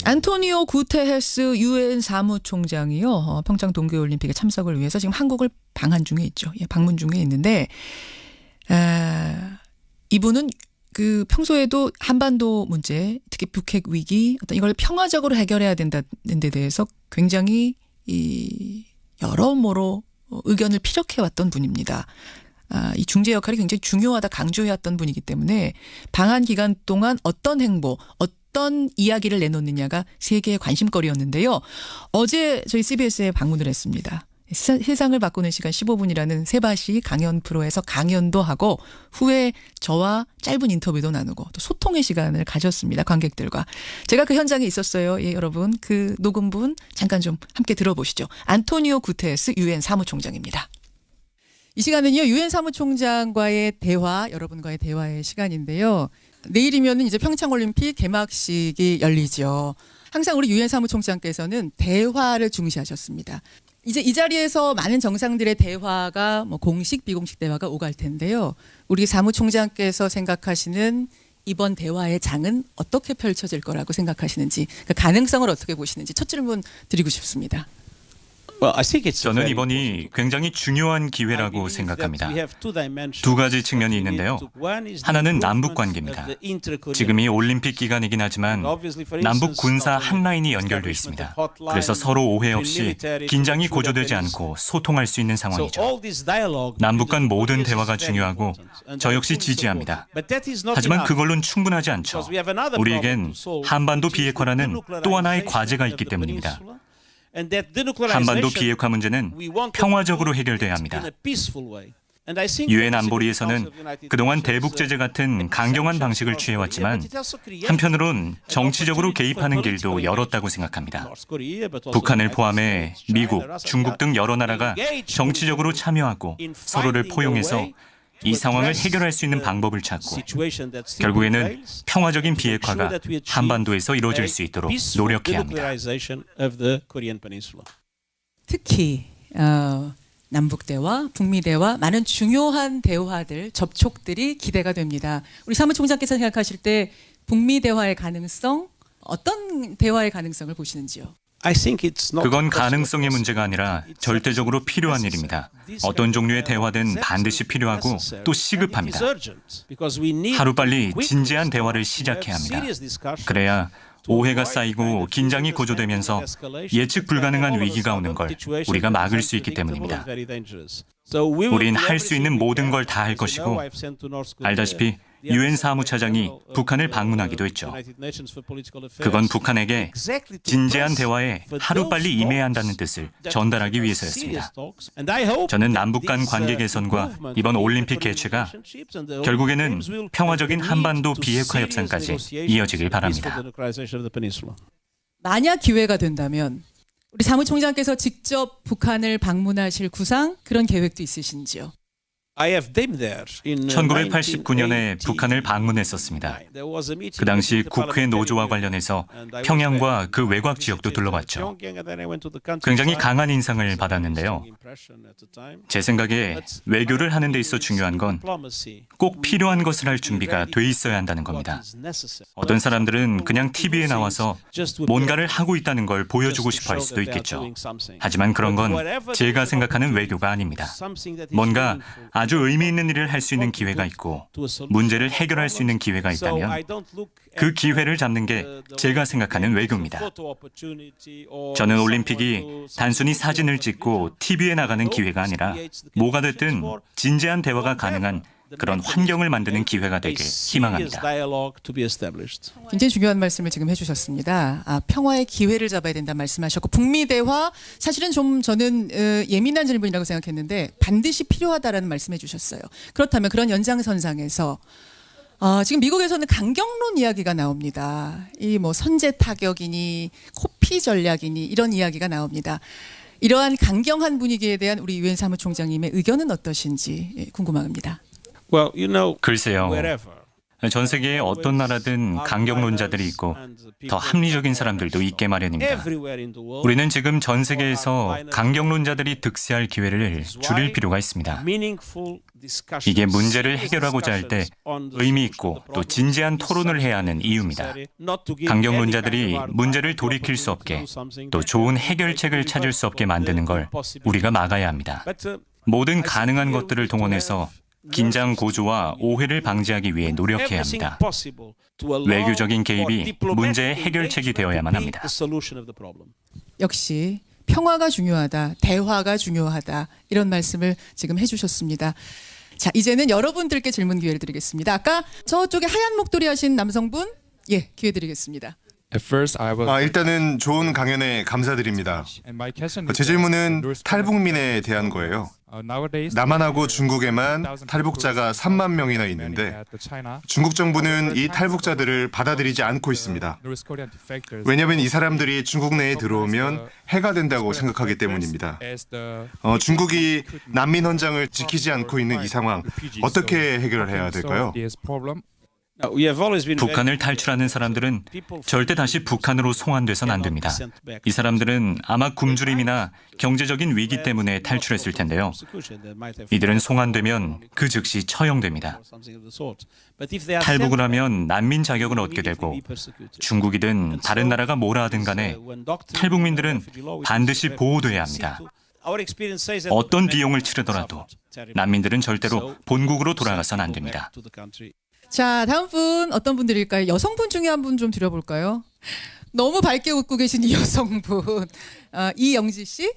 안토니오 구테레스 유엔 사무총장이요. 평창 동계올림픽에 참석을 위해서 지금 한국을 방한 중에 있죠. 방문 중에 있는데 이분은 그 평소에도 한반도 문제, 특히 북핵 위기, 어떤 이걸 평화적으로 해결해야 된다는 데 대해서 굉장히 여러모로 의견을 피력해왔던 분입니다. 이 중재 역할이 굉장히 중요하다 강조해왔던 분이기 때문에 방한 기간 동안 어떤 행보, 어떤 이야기를 내놓느냐가 세계의 관심거리였는데요. 어제 저희 CBS에 방문을 했습니다. 세상을 바꾸는 시간 15분이라는 세바시 강연 프로에서 강연도 하고 후에 저와 짧은 인터뷰도 나누고 또 소통의 시간을 가졌습니다. 관객들과. 제가 그 현장에 있었어요. 여러분 그 녹음분 잠깐 좀 함께 들어보시죠. 안토니오 구테레스 유엔 사무총장입니다. 이 시간은요. 유엔 사무총장과의 대화, 여러분과의 대화의 시간인데요. 내일이면 이제 평창올림픽 개막식이 열리죠. 항상 우리 유엔 사무총장께서는 대화를 중시하셨습니다. 이제 이 자리에서 많은 정상들의 대화가 공식, 비공식 대화가 오갈 텐데요. 우리 사무총장께서 생각하시는 이번 대화의 장은 어떻게 펼쳐질 거라고 생각하시는지, 그 가능성을 어떻게 보시는지 첫 질문 드리고 싶습니다. 저는 이번이 굉장히 중요한 기회라고 생각합니다. 두 가지 측면이 있는데요. 하나는 남북 관계입니다. 지금이 올림픽 기간이긴 하지만 남북 군사 한 라인이 연결돼 있습니다. 그래서 서로 오해 없이 긴장이 고조되지 않고 소통할 수 있는 상황이죠. 남북 간 모든 대화가 중요하고 저 역시 지지합니다. 하지만 그걸로는 충분하지 않죠. 우리에겐 한반도 비핵화라는 또 하나의 과제가 있기 때문입니다. 한반도 비핵화 문제는 평화적으로 해결돼야 합니다. 유엔 안보리에서는 그동안 대북 제재 같은 강경한 방식을 취해왔지만 한편으론 정치적으로 개입하는 길도 열었다고 생각합니다. 북한을 포함해 미국, 중국 등 여러 나라가 정치적으로 참여하고 서로를 포용해서 이 상황을 해결할 수 있는 방법을 찾고 결국에는 평화적인 비핵화가 한반도에서 이루어질 수 있도록 노력해야 합니다. 특히 남북 대화, 북미 대화, 많은 중요한 대화들, 접촉들이 기대가 됩니다. 우리 사무총장께서 생각하실 때 북미 대화의 가능성, 어떤 대화의 가능성을 보시는지요? 그건 가능성의 문제가 아니라 절대적으로 필요한 일입니다. 어떤 종류의 대화든 반드시 필요하고 또 시급합니다. 하루빨리 진지한 대화를 시작해야 합니다. 그래야 오해가 쌓이고 긴장이 고조되면서 예측 불가능한 위기가 오는 걸 우리가 막을 수 있기 때문입니다. 우린 할 수 있는 모든 걸 다 할 것이고 알다시피 유엔 사무차장이 북한을 방문하기도 했죠. 그건 북한에게 진지한 대화에 하루빨리 임해야 한다는 뜻을 전달하기 위해서였습니다. 저는 남북 간 관계 개선과 이번 올림픽 개최가 결국에는 평화적인 한반도 비핵화 협상까지 이어지길 바랍니다. 만약 기회가 된다면 우리 사무총장께서 직접 북한을 방문하실 구상 그런 계획도 있으신지요? 1989년에 북한을 방문했었습니다. 그 당시 국회 노조와 관련해서 평양과 그 외곽 지역도 둘러봤죠. 굉장히 강한 인상을 받았는데요. 제 생각에 외교를 하는 데 있어 중요한 건 꼭 필요한 것을 할 준비가 돼 있어야 한다는 겁니다. 어떤 사람들은 그냥 TV에 나와서 뭔가를 하고 있다는 걸 보여주고 싶어 할 수도 있겠죠. 하지만 그런 건 제가 생각하는 외교가 아닙니다. 뭔가 아주 의미 있는 일을 할 수 있는 기회가 있고 문제를 해결할 수 있는 기회가 있다면 그 기회를 잡는 게 제가 생각하는 외교입니다. 저는 올림픽이 단순히 사진을 찍고 TV에 나가는 기회가 아니라 뭐가 됐든 진지한 대화가 가능한 그런 환경을 만드는 기회가 되길 희망합니다. 굉장히 중요한 말씀을 지금 해주셨습니다. 평화의 기회를 잡아야 된다는 말씀하셨고 북미 대화 사실은 좀 저는 예민한 질문이라고 생각했는데 반드시 필요하다라는 말씀해 주셨어요. 그렇다면 그런 연장선상에서 지금 미국에서는 강경론 이야기가 나옵니다. 이 뭐 선제 타격이니 코피 전략이니 이런 이야기가 나옵니다. 이러한 강경한 분위기에 대한 우리 유엔 사무총장님의 의견은 어떠신지 궁금합니다. 글쎄요. 전 세계에 어떤 나라든 강경론자들이 있고 더 합리적인 사람들도 있게 마련입니다. 우리는 지금 전 세계에서 강경론자들이 득세할 기회를 줄일 필요가 있습니다. 이게 문제를 해결하고자 할 때 의미 있고 또 진지한 토론을 해야 하는 이유입니다. 강경론자들이 문제를 돌이킬 수 없게 또 좋은 해결책을 찾을 수 없게 만드는 걸 우리가 막아야 합니다. 모든 가능한 것들을 동원해서 긴장 고조와 오해를 방지하기 위해 노력해야 합니다. 외교적인 개입이 문제의 해결책이 되어야만 합니다. 역시 평화가 중요하다, 대화가 중요하다 이런 말씀을 지금 해주셨습니다. 자, 이제는 여러분들께 질문 기회를 드리겠습니다. 아까 저쪽에 하얀 목도리 하신 남성분, 기회 드리겠습니다. 일단은 좋은 강연에 감사드립니다. 제 질문은 탈북민에 대한 거예요. 남한하고 중국에만 탈북자가 3만 명이나 있는데 중국 정부는 이 탈북자들을 받아들이지 않고 있습니다. 왜냐하면 이 사람들이 중국 내에 들어오면 해가 된다고 생각하기 때문입니다. 중국이 난민 헌장을 지키지 않고 있는 이 상황 어떻게 해결을 해야 될까요? 북한을 탈출하는 사람들은 절대 다시 북한으로 송환돼선 안 됩니다. 이 사람들은 아마 굶주림이나 경제적인 위기 때문에 탈출했을 텐데요. 이들은 송환되면 그 즉시 처형됩니다. 탈북을 하면 난민 자격을 얻게 되고 중국이든 다른 나라가 뭐라 하든 간에 탈북민들은 반드시 보호돼야 합니다. 어떤 비용을 치르더라도 난민들은 절대로 본국으로 돌아가선 안 됩니다. 자, 다음 분 어떤 분들일까요? 여성분 중에 한 분 좀 드려볼까요? 너무 밝게 웃고 계신 이 여성분. 이영지 씨?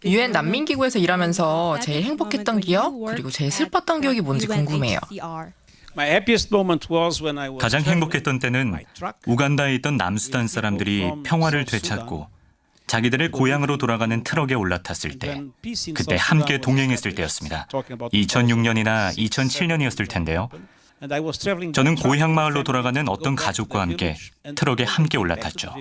유엔 난민기구에서 일하면서 제일 행복했던 기억, 그리고 제일 슬펐던 기억이 뭔지 궁금해요. 가장 행복했던 때는 우간다에 있던 남수단 사람들이 평화를 되찾고 자기들의 고향으로 돌아가는 트럭에 올라탔을 때, 그때 함께 동행했을 때였습니다. 2006년이나 2007년이었을 텐데요. 저는 고향 마을로 돌아가는 어떤 가족과 함께 트럭에 함께 올라탔죠.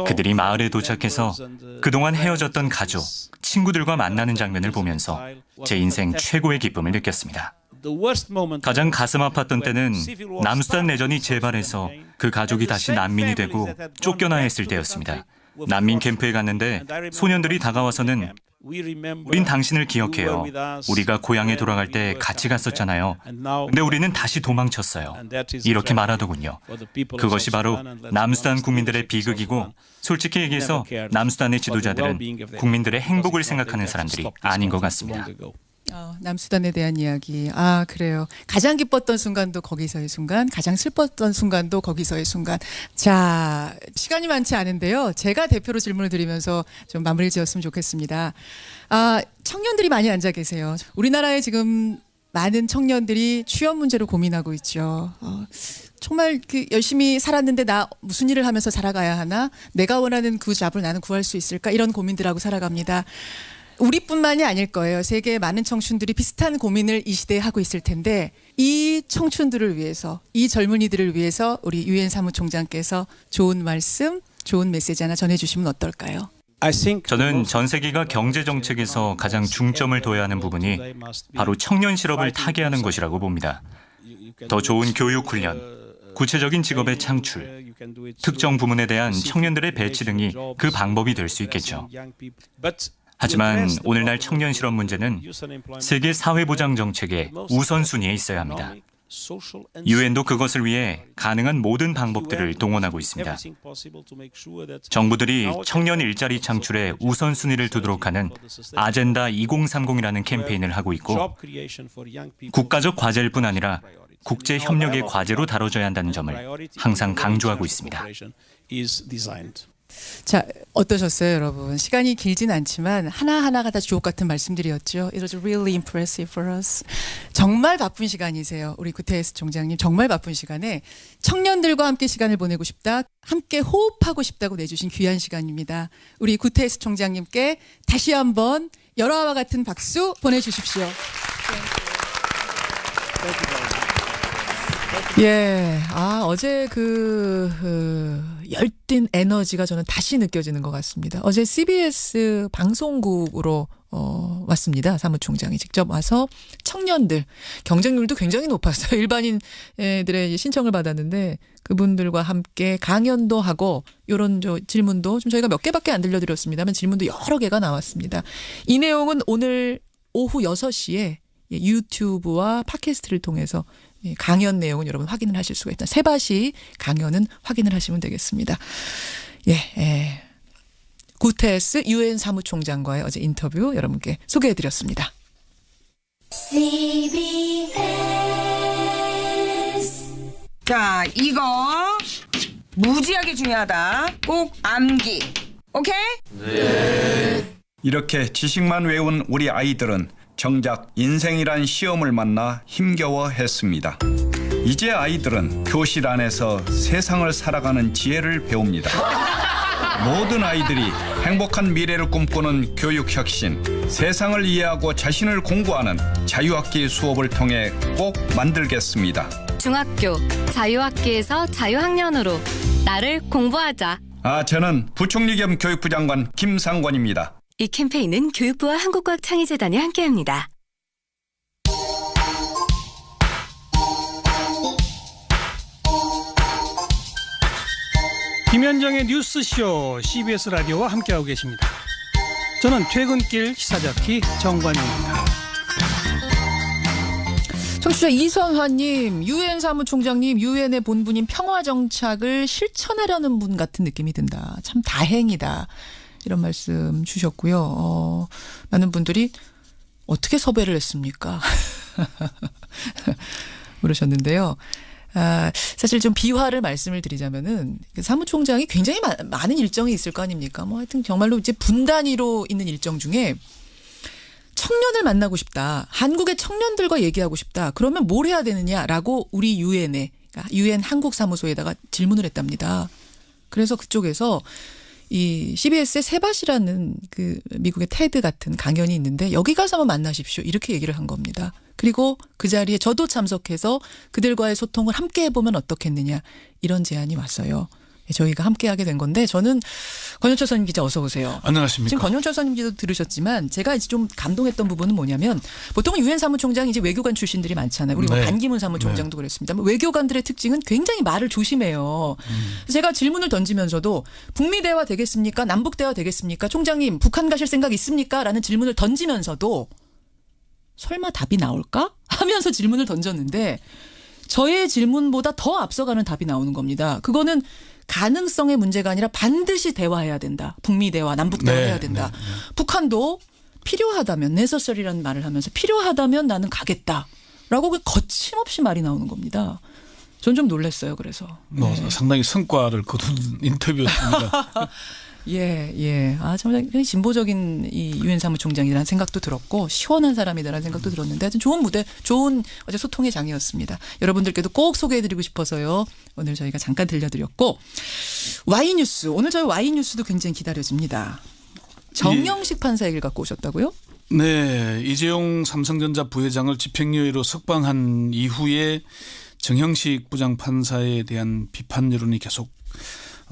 그들이 마을에 도착해서 그동안 헤어졌던 가족, 친구들과 만나는 장면을 보면서 제 인생 최고의 기쁨을 느꼈습니다. 가장 가슴 아팠던 때는 남수단 내전이 재발해서 그 가족이 다시 난민이 되고 쫓겨나야 했을 때였습니다. 난민 캠프에 갔는데 소년들이 다가와서는 우린 당신을 기억해요. 우리가 고향에 돌아갈 때 같이 갔었잖아요. 근데 우리는 다시 도망쳤어요. 이렇게 말하더군요. 그것이 바로 남수단 국민들의 비극이고 솔직히 얘기해서 남수단의 지도자들은 국민들의 행복을 생각하는 사람들이 아닌 것 같습니다. 남수단에 대한 이야기. 그래요. 가장 기뻤던 순간도 거기서의 순간, 가장 슬펐던 순간도 거기서의 순간. 자, 시간이 많지 않은데요. 제가 대표로 질문을 드리면서 좀 마무리를 지었으면 좋겠습니다. 청년들이 많이 앉아 계세요. 우리나라에 지금 많은 청년들이 취업 문제로 고민하고 있죠. 정말 열심히 살았는데 나 무슨 일을 하면서 살아가야 하나? 내가 원하는 그 잡을 나는 구할 수 있을까? 이런 고민들하고 살아갑니다. 우리뿐만이 아닐 거예요. 세계의 많은 청춘들이 비슷한 고민을 이 시대에 하고 있을 텐데 이 청춘들을 위해서, 이 젊은이들을 위해서 우리 유엔 사무총장께서 좋은 말씀, 좋은 메시지 하나 전해주시면 어떨까요? 저는 전 세계가 경제 정책에서 가장 중점을 둬야 하는 부분이 바로 청년 실업을 타개하는 것이라고 봅니다. 더 좋은 교육 훈련, 구체적인 직업의 창출, 특정 부문에 대한 청년들의 배치 등이 그 방법이 될 수 있겠죠. 하지만 오늘날 청년 실업 문제는 세계 사회보장 정책의 우선순위에 있어야 합니다. 유엔도 그것을 위해 가능한 모든 방법들을 동원하고 있습니다. 정부들이 청년 일자리 창출에 우선순위를 두도록 하는 아젠다 2030이라는 캠페인을 하고 있고 국가적 과제일 뿐 아니라 국제 협력의 과제로 다뤄져야 한다는 점을 항상 강조하고 있습니다. 자, 어떠셨어요, 여러분? 시간이 길진 않지만 하나하나가 다 주옥 같은 말씀들이었죠. It was really impressive for us. 정말 바쁜 시간이세요. 우리 구테스 총장님 정말 바쁜 시간에 청년들과 함께 시간을 보내고 싶다, 함께 호흡하고 싶다고 내주신 귀한 시간입니다. 우리 구테스 총장님께 다시 한번 열화와 같은 박수 보내주십시오. 예, 어제 열띤 에너지가 저는 다시 느껴지는 것 같습니다. 어제 CBS 방송국으로 왔습니다. 사무총장이 직접 와서 청년들, 경쟁률도 굉장히 높았어요. 일반인들의 신청을 받았는데 그분들과 함께 강연도 하고 이런 질문도 좀 저희가 몇 개밖에 안 들려드렸습니다만 질문도 여러 개가 나왔습니다. 이 내용은 오늘 오후 6시에 유튜브와 팟캐스트를 통해서 강연 내용은 여러분 확인을 하실 수가 있다. 세바시 강연은 확인을 하시면 되겠습니다. 구테스 유엔 사무총장과의 어제 인터뷰 여러분께 소개해드렸습니다. 자, 이거 무지하게 중요하다. 꼭 암기. 오케이? 네. 이렇게 지식만 외운 우리 아이들은 정작 인생이란 시험을 만나 힘겨워했습니다. 이제 아이들은 교실 안에서 세상을 살아가는 지혜를 배웁니다. 모든 아이들이 행복한 미래를 꿈꾸는 교육혁신, 세상을 이해하고 자신을 공부하는 자유학기 수업을 통해 꼭 만들겠습니다. 중학교 자유학기에서 자유학년으로 나를 공부하자. 저는 부총리 겸 교육부 장관 김상권입니다. 이 캠페인은 교육부와 한국과학창의재단이 함께합니다. 김현정의 뉴스쇼 CBS 라디오와 함께하고 계십니다. 저는 퇴근길 시사자키 정관용입니다. 청취자 이선화님, 유엔 사무총장님, 유엔의 본분인 평화정착을 실천하려는 분 같은 느낌이 든다. 참 다행이다. 이런 말씀 주셨고요. 많은 분들이 어떻게 섭외를 했습니까? 물으셨는데요. 사실 좀 비화를 말씀을 드리자면은 사무총장이 굉장히 많은 일정이 있을 거 아닙니까? 뭐 하여튼 정말로 이제 분 단위로 있는 일정 중에 청년을 만나고 싶다. 한국의 청년들과 얘기하고 싶다. 그러면 뭘 해야 되느냐라고 우리 유엔에, 그러니까 유엔 한국 사무소에다가 질문을 했답니다. 그래서 그쪽에서 이 CBS의 세바시라는 그 미국의 테드 같은 강연이 있는데 여기 가서 한번 만나십시오. 이렇게 얘기를 한 겁니다. 그리고 그 자리에 저도 참석해서 그들과의 소통을 함께 해보면 어떻겠느냐 이런 제안이 왔어요. 저희가 함께하게 된 건데 저는 권영철 선임 기자 어서 오세요. 안녕하십니까. 지금 권영철 선임 기자도 들으셨지만 제가 이제 좀 감동했던 부분은 뭐냐면 보통 유엔 사무총장이 이제 외교관 출신들이 많잖아요. 우리 뭐 반기문 사무총장도 그랬습니다. 외교관들의 특징은 굉장히 말을 조심해요. 제가 질문을 던지면서도 북미 대화 되겠습니까? 남북 대화 되겠습니까? 총장님 북한 가실 생각 있습니까? 라는 질문을 던지면서도 설마 답이 나올까? 하면서 질문을 던졌는데 저의 질문보다 더 앞서가는 답이 나오는 겁니다. 그거는 가능성의 문제가 아니라 반드시 대화해야 된다. 북미 대화, 남북 대화 해야 된다. 북한도 필요하다면 necessary라는 말을 하면서 필요하다면 나는 가겠다라고 거침없이 말이 나오는 겁니다. 전 좀 놀랐어요. 그래서. 상당히 성과를 거둔 인터뷰였습니다. 예. 정말 진보적인 이 유엔 사무총장이라는 생각도 들었고 시원한 사람이다라는 생각도 들었는데 하여튼 좋은 무대, 좋은 어제 소통의 장이었습니다. 여러분들께도 꼭 소개해드리고 싶어서요. 오늘 저희가 잠깐 들려드렸고 Y뉴스, 오늘 저희 Y뉴스도 굉장히 기다려집니다. 정영식 판사 얘기를 갖고 오셨다고요? 네. 이재용 삼성전자 부회장을 집행유예로 석방한 이후에 정형식 부장판사에 대한 비판 여론이 계속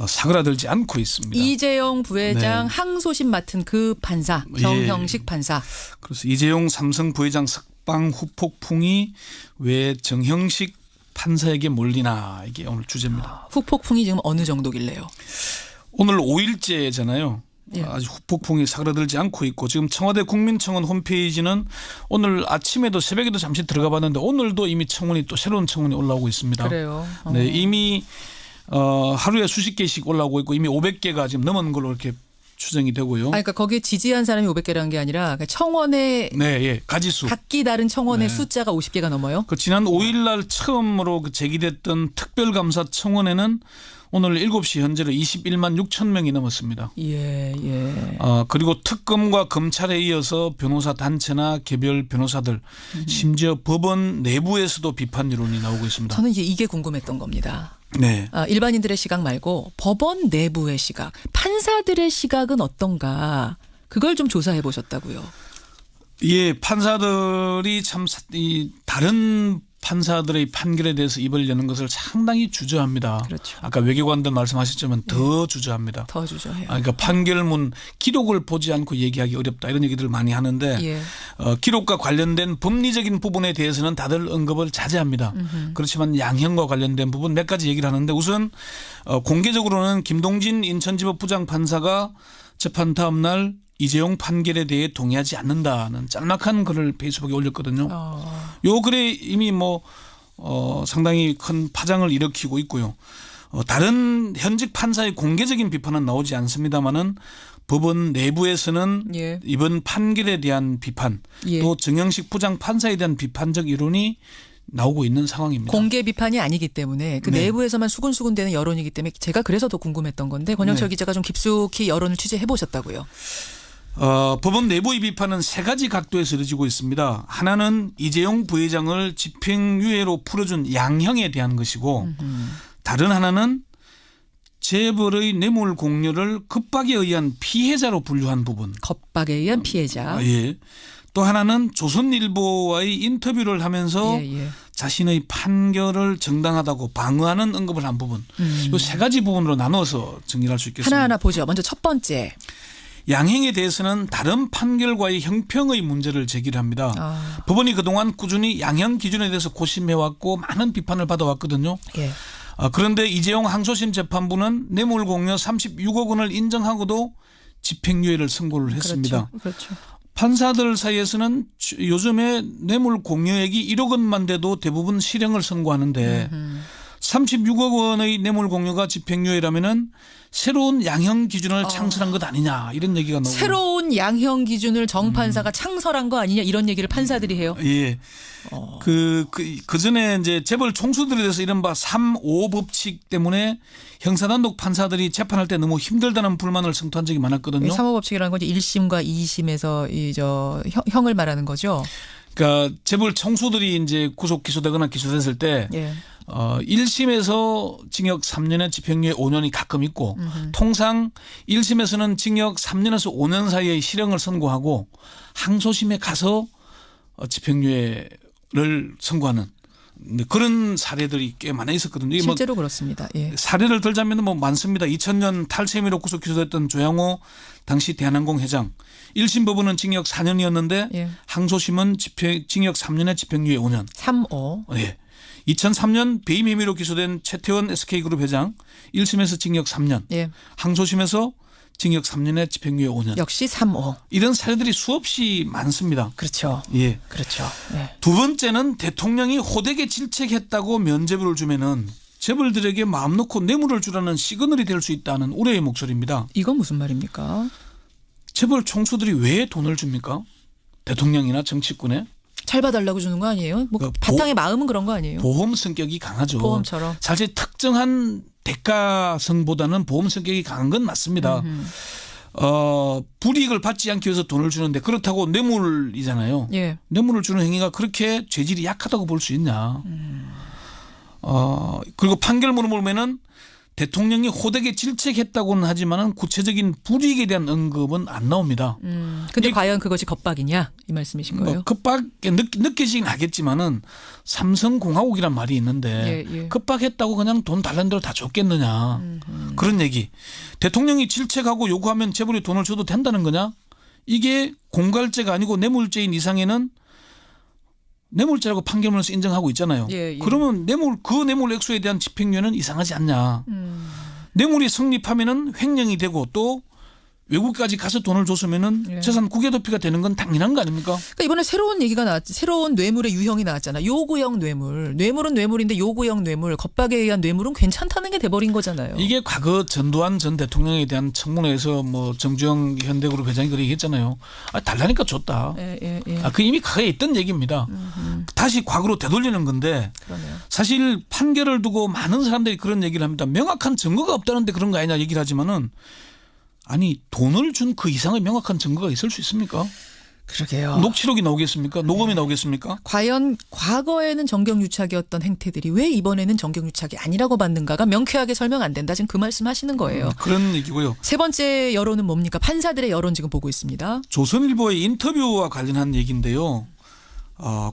사그라들지 않고 있습니다. 이재용 부회장 항소심 맡은 그 판사, 정형식 판사. 그래서 이재용 삼성 부회장 석방 후 폭풍이 왜 정형식 판사에게 몰리나 이게 오늘 주제입니다. 후폭풍이 지금 어느 정도길래요? 오늘 5일째잖아요. 아직 후폭풍이 사그라들지 않고 있고 지금 청와대 국민청원 홈페이지는 오늘 아침에도 새벽에도 잠시 들어가 봤는데 오늘도 이미 청원이 또 새로운 청원이 올라오고 있습니다. 그래요? 네, 이미 하루에 수십 개씩 올라오고 있고 이미 500개가 지금 넘은 걸로 이렇게 추정이 되고요. 그러니까 거기에 지지한 사람이 500개라는 게 아니라 청원의 가지수. 각기 다른 청원의 숫자가 50개가 넘어요? 지난 5일 날 처음으로 제기됐던 특별감사 청원에는 오늘 7시 현재로 21만 6천 명이 넘었습니다. 그리고 특검과 검찰에 이어서 변호사 단체나 개별 변호사들 심지어 법원 내부에서도 비판 여론이 나오고 있습니다. 저는 이게 궁금했던 겁니다. 네. 일반인들의 시각 말고 법원 내부의 시각, 판사들의 시각은 어떤가 그걸 좀 조사해 보셨다고요. 예, 판사들이 참 다른 판사들의 판결에 대해서 입을 여는 것을 상당히 주저합니다. 그렇죠. 아까 외교관들 말씀하셨지만 더 주저합니다. 더 주저해요. 그러니까 판결문 기록을 보지 않고 얘기하기 어렵다 이런 얘기들을 많이 하는데 기록과 관련된 법리적인 부분에 대해서는 다들 언급을 자제합니다. 그렇지만 양형과 관련된 부분 몇 가지 얘기를 하는데 우선 공개적으로는 김동진 인천지법 부장판사가 재판 다음 날 이재용 판결에 대해 동의하지 않는다는 짤막한 글을 페이스북에 올렸거든요. 요 글에 이미 상당히 큰 파장을 일으키고 있고요. 다른 현직 판사의 공개적인 비판은 나오지 않습니다만은 법원 내부에서는 이번 판결에 대한 비판 또 정영식 부장 판사에 대한 비판적 여론이 나오고 있는 상황입니다. 공개 비판이 아니기 때문에 그 내부에서만 수군수군대는 여론이기 때문에 제가 그래서 더 궁금했던 건데 권영철 기자가 좀 깊숙이 여론을 취재해 보셨다고요. 법원 내부의 비판은 세 가지 각도에서 이루어지고 있습니다. 하나는 이재용 부회장을 집행유예로 풀어준 양형에 대한 것이고 다른 하나는 재벌의 뇌물 공여를 겁박에 의한 피해자로 분류한 부분. 겁박에 의한 피해자. 또 하나는 조선일보와의 인터뷰를 하면서 자신의 판결을 정당하다고 방어하는 언급을 한 부분. 이 세 가지 부분으로 나눠서 정리할 수 있겠습니다. 하나하나 보죠. 먼저 첫 번째. 양형에 대해서는 다른 판결과의 형평의 문제를 제기를 합니다. 법원이 그동안 꾸준히 양형 기준에 대해서 고심해왔고 많은 비판을 받아왔거든요. 그런데 이재용 항소심 재판부는 뇌물 공여 36억 원을 인정하고도 집행유예를 선고를 했습니다. 그렇죠. 판사들 사이에서는 요즘에 뇌물 공여액이 1억 원만 돼도 대부분 실형을 선고하는데 36억 원의 뇌물 공여가 집행유예라면은 새로운 양형 기준을 창설한 것 아니냐 이런 얘기가 나오고 새로운 양형 기준을 정 판사가 창설한 거 아니냐 이런 얘기를 판사들이 해요. 예. 그 전에 이제 재벌 총수들에 대해서 이른바 3.5 법칙 때문에 형사단독 판사들이 재판할 때 너무 힘들다는 불만을 성토한 적이 많았거든요. 3.5 법칙이라는 건 1심과 2심에서 형을 말하는 거죠. 그러니까 재벌 총수들이 이제 구속 기소되거나 기소됐을 때 1심에서 징역 3년에 집행유예 5년이 가끔 있고 통상 1심에서는 징역 3년에서 5년 사이의 실형을 선고하고 항소심에 가서 집행유예를 선고하는 그런 사례들이 꽤 많아 있었거든요. 실제로 그렇습니다. 예. 사례를 들자면 뭐 많습니다. 2000년 탈세 혐의로 구속 기소됐던 조양호 당시 대한항공 회장 1심 법원은 징역 4년이었는데 항소심은 징역 3년에 집행유예 5년. 3.5. 예. 2003년 배임 혐의로 기소된 최태원 SK그룹 회장 1심에서 징역 3년. 항소심에서 징역 3년에 집행유예 5년. 역시 3.5. 이런 사례들이 수없이 많습니다. 그렇죠. 예. 그렇죠. 두 번째는 대통령이 호되게 질책했다고 면죄부를 주면은 재벌들에게 마음 놓고 뇌물을 주라는 시그널이 될 수 있다는 우려의 목소리입니다. 이건 무슨 말입니까? 재벌 총수들이 왜 돈을 줍니까? 대통령이나 정치권에? 잘 봐달라고 주는 거 아니에요? 뭐 바탕의 마음은 그런 거 아니에요? 보험 성격이 강하죠. 보험처럼. 사실 특정한 대가성보다는 보험 성격이 강한 건 맞습니다. 불이익을 받지 않기 위해서 돈을 주는데 그렇다고 뇌물이잖아요. 예. 뇌물을 주는 행위가 그렇게 죄질이 약하다고 볼 수 있냐. 그리고 판결문을 보면은 대통령이 호되게 질책했다고는 하지만은 구체적인 불이익에 대한 언급은 안 나옵니다. 근데 과연 그것이 겁박이냐 이 말씀이신 거예요? 겁박에 느껴지긴 하겠지만은 삼성공화국이란 말이 있는데 겁박했다고 그냥 돈 달라는 대로 다 줬겠느냐 그런 얘기. 대통령이 질책하고 요구하면 재벌이 돈을 줘도 된다는 거냐? 이게 공갈죄가 아니고 뇌물죄인 이상에는 뇌물죄라고 판결문에서 인정하고 있잖아요. 그러면 그 뇌물 액수에 대한 집행유예는 이상하지 않냐. 뇌물이 성립하면은 횡령이 되고 또 외국까지 가서 돈을 줬으면은 재산 국외 도피가 되는 건 당연한 거 아닙니까? 그러니까 이번에 새로운 얘기가 새로운 뇌물의 유형이 나왔잖아. 요구형 뇌물. 뇌물은 뇌물인데 요구형 뇌물, 겁박에 의한 뇌물은 괜찮다는 게 돼버린 거잖아요. 이게 과거 전두환 전 대통령에 대한 청문회에서 뭐 정주영 현대그룹 회장이 그렇게 얘기했잖아요. 달라니까 줬다. 그 이미 과거에 있던 얘기입니다. 다시 과거로 되돌리는 건데 사실 판결을 두고 많은 사람들이 그런 얘기를 합니다. 명확한 증거가 없다는데 그런 거 아니냐 얘기를 하지만은 아니 돈을 준 그 이상의 명확한 증거가 있을 수 있습니까? 그러게요. 녹취록이 나오겠습니까? 녹음이 나오겠습니까? 과연 과거에는 정경유착이었던 행태들이 왜 이번에는 정경유착이 아니라고 받는가가 명쾌하게 설명 안 된다. 지금 그 말씀하시는 거예요. 그런 얘기고요. 세 번째 여론은 뭡니까? 판사들의 여론 지금 보고 있습니다. 조선일보의 인터뷰와 관련한 얘기인데요.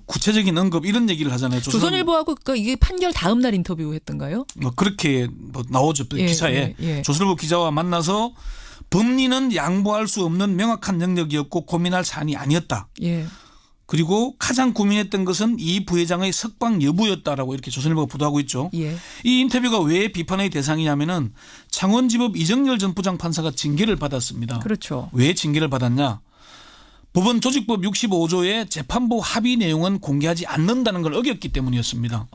구체적인 언급 이런 얘기를 하잖아요. 조선일보하고 이게 판결 다음 날 인터뷰했던가요? 그렇게 나오죠. 기사에. 조선일보 기자와 만나서 법리는 양보할 수 없는 명확한 영역이었고 고민할 사안이 아니었다. 그리고 가장 고민했던 것은 이 부회장의 석방 여부였다라고 이렇게 조선일보가 보도하고 있죠. 이 인터뷰가 왜 비판의 대상이냐면은 창원지법 이정열 전 부장판사가 징계를 받았습니다. 그렇죠. 왜 징계를 받았냐? 법원 조직법 65조의 재판부 합의 내용은 공개하지 않는다는 걸 어겼기 때문이었습니다.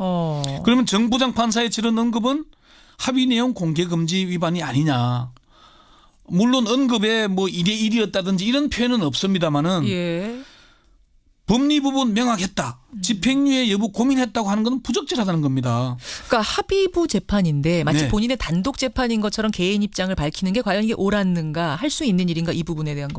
그러면 정 부장판사의 저런 언급은 합의 내용 공개 금지 위반이 아니냐? 물론 언급에 뭐 1대 1이었다든지 이런 표현은 없습니다만은 법리 부분 명확했다. 집행유예 여부 고민했다고 하는 건 부적절하다는 겁니다. 그러니까 합의부 재판인데 마치 본인의 단독 재판인 것처럼 개인 입장을 밝히는 게 과연 이게 옳았는가 할 수 있는 일인가 이 부분에 대한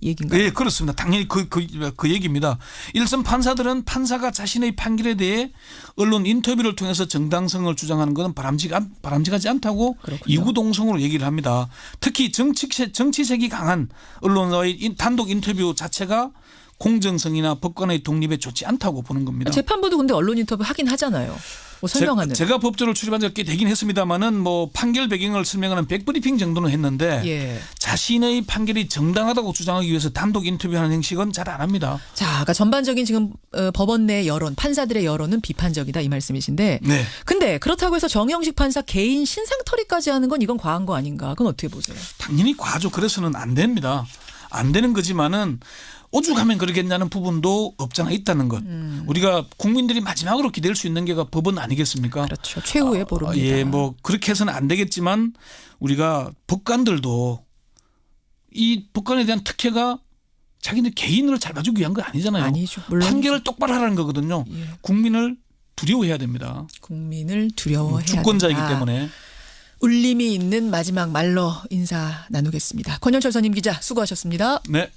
얘기인가요? 네, 그렇습니다. 당연히 그 얘기입니다. 일선 판사들은 판사가 자신의 판결에 대해 언론 인터뷰를 통해서 정당성을 주장하는 것은 바람직하지 않다고 이구동성으로 얘기를 합니다. 특히 정치색이 강한 언론과의 단독 인터뷰 자체가 공정성이나 법관의 독립에 좋지 않다고 보는 겁니다. 재판부도 근데 언론 인터뷰 하긴 하잖아요. 뭐 설명하는. 제가 법조를 출입한 지가 꽤 되긴 했습니다만은 뭐 판결 배경을 설명하는 백브리핑 정도는 했는데 예. 자신의 판결이 정당하다고 주장하기 위해서 단독 인터뷰하는 형식은 잘 안 합니다. 자, 그러니까 전반적인 지금 법원 내 여론, 판사들의 여론은 비판적이다 이 말씀이신데. 네. 근데 그렇다고 해서 정영식 판사 개인 신상털이까지 하는 건 이건 과한 거 아닌가? 그건 어떻게 보세요? 당연히 과하죠. 그래서는 안 됩니다. 안 되는 거지만은 오죽하면 그러겠냐는 부분도 없지 않아 있다는 것. 우리가 국민들이 마지막으로 기댈 수 있는 게 법은 아니겠습니까? 그렇죠. 최후의 보루입니다. 예, 뭐 그렇게 해서는 안 되겠지만 우리가 법관들도 이 법관에 대한 특혜가 자기들 개인을 잘 봐주기 위한 거 아니잖아요. 아니죠. 물론 판결을 똑바로 하라는 거거든요. 예. 국민을 두려워해야 됩니다. 국민을 두려워해야 주권자이기 된다. 때문에. 울림이 있는 마지막 말로 인사 나누겠습니다. 권영철 선임 기자 수고하셨습니다. 네.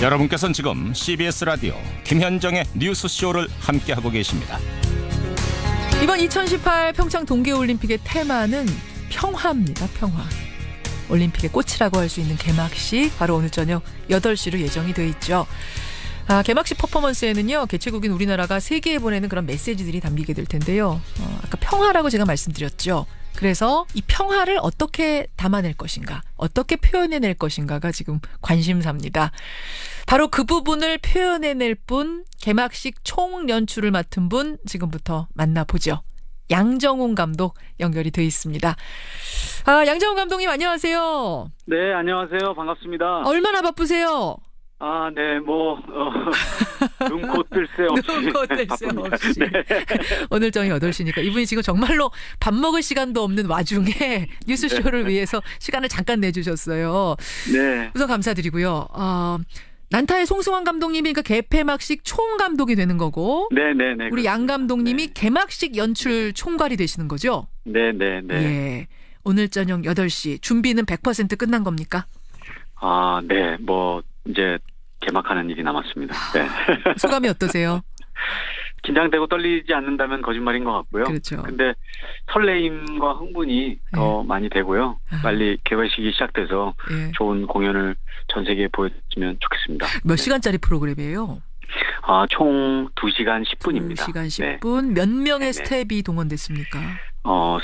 여러분께서는 지금 CBS 라디오 김현정의 뉴스쇼를 함께하고 계십니다. 이번 2018 평창 동계올림픽의 테마는 평화입니다. 평화. 올림픽의 꽃이라고 할 수 있는 개막식 바로 오늘 저녁 8시로 예정이 돼 있죠. 개막식 퍼포먼스에는요. 개최국인 우리나라가 세계에 보내는 그런 메시지들이 담기게 될 텐데요. 아까 평화라고 제가 말씀드렸죠. 그래서 이 평화를 어떻게 담아낼 것인가, 어떻게 표현해낼 것인가가 지금 관심사입니다. 바로 그 부분을 표현해낼 분, 개막식 총 연출을 맡은 분 지금부터 만나보죠. 양정훈 감독 연결이 돼 있습니다. 양정훈 감독님 안녕하세요. 네, 안녕하세요. 반갑습니다. 얼마나 바쁘세요? 네, 눈코 뜰 새 없이. 눈코 뜰 새 없이. 네. 오늘 저녁 8시니까 이분이 지금 정말로 밥 먹을 시간도 없는 와중에 뉴스쇼를 위해서 시간을 잠깐 내주셨어요. 네. 우선 감사드리고요. 난타의 송승환 감독님이 그러니까 개폐막식 총감독이 되는 거고. 네네네. 우리 양 감독님이 개막식 연출 총괄이 되시는 거죠? 네네네. 예. 오늘 저녁 8시 준비는 100% 끝난 겁니까? 네. 이제 개막하는 일이 남았습니다. 네. 소감이 어떠세요? 긴장되고 떨리지 않는다면 거짓말인 것 같고요. 그렇죠. 근데 설레임과 흥분이 더 많이 되고요. 빨리 개회식이 시작돼서 좋은 공연을 전 세계에 보여주면 좋겠습니다. 몇 시간짜리 프로그램이에요? 총 2시간 10분입니다. 2시간 10분. 몇 명의 스텝이 동원됐습니까?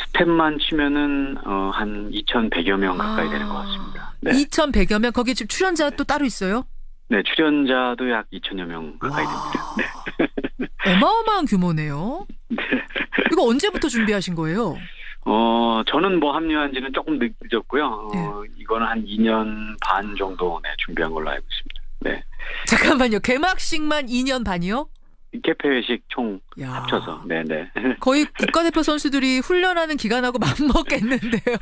스텝만 치면은 한 2,100여 명 가까이 되는 것 같습니다. 네. 2,100여 명. 거기 지금 출연자 또 따로 있어요? 네, 출연자도 약 2,000여 명 가까이 됩니다. 네. 어마어마한 규모네요. 네. 이거 언제부터 준비하신 거예요? 저는 합류한 지는 조금 늦었고요. 이거는 한 2년 반 정도 준비한 걸로 알고 있습니다. 네. 잠깐만요. 개막식만 2년 반이요? 개폐회식 총 합쳐서. 네네. 거의 국가대표 선수들이 훈련하는 기간하고 맞먹겠는데요.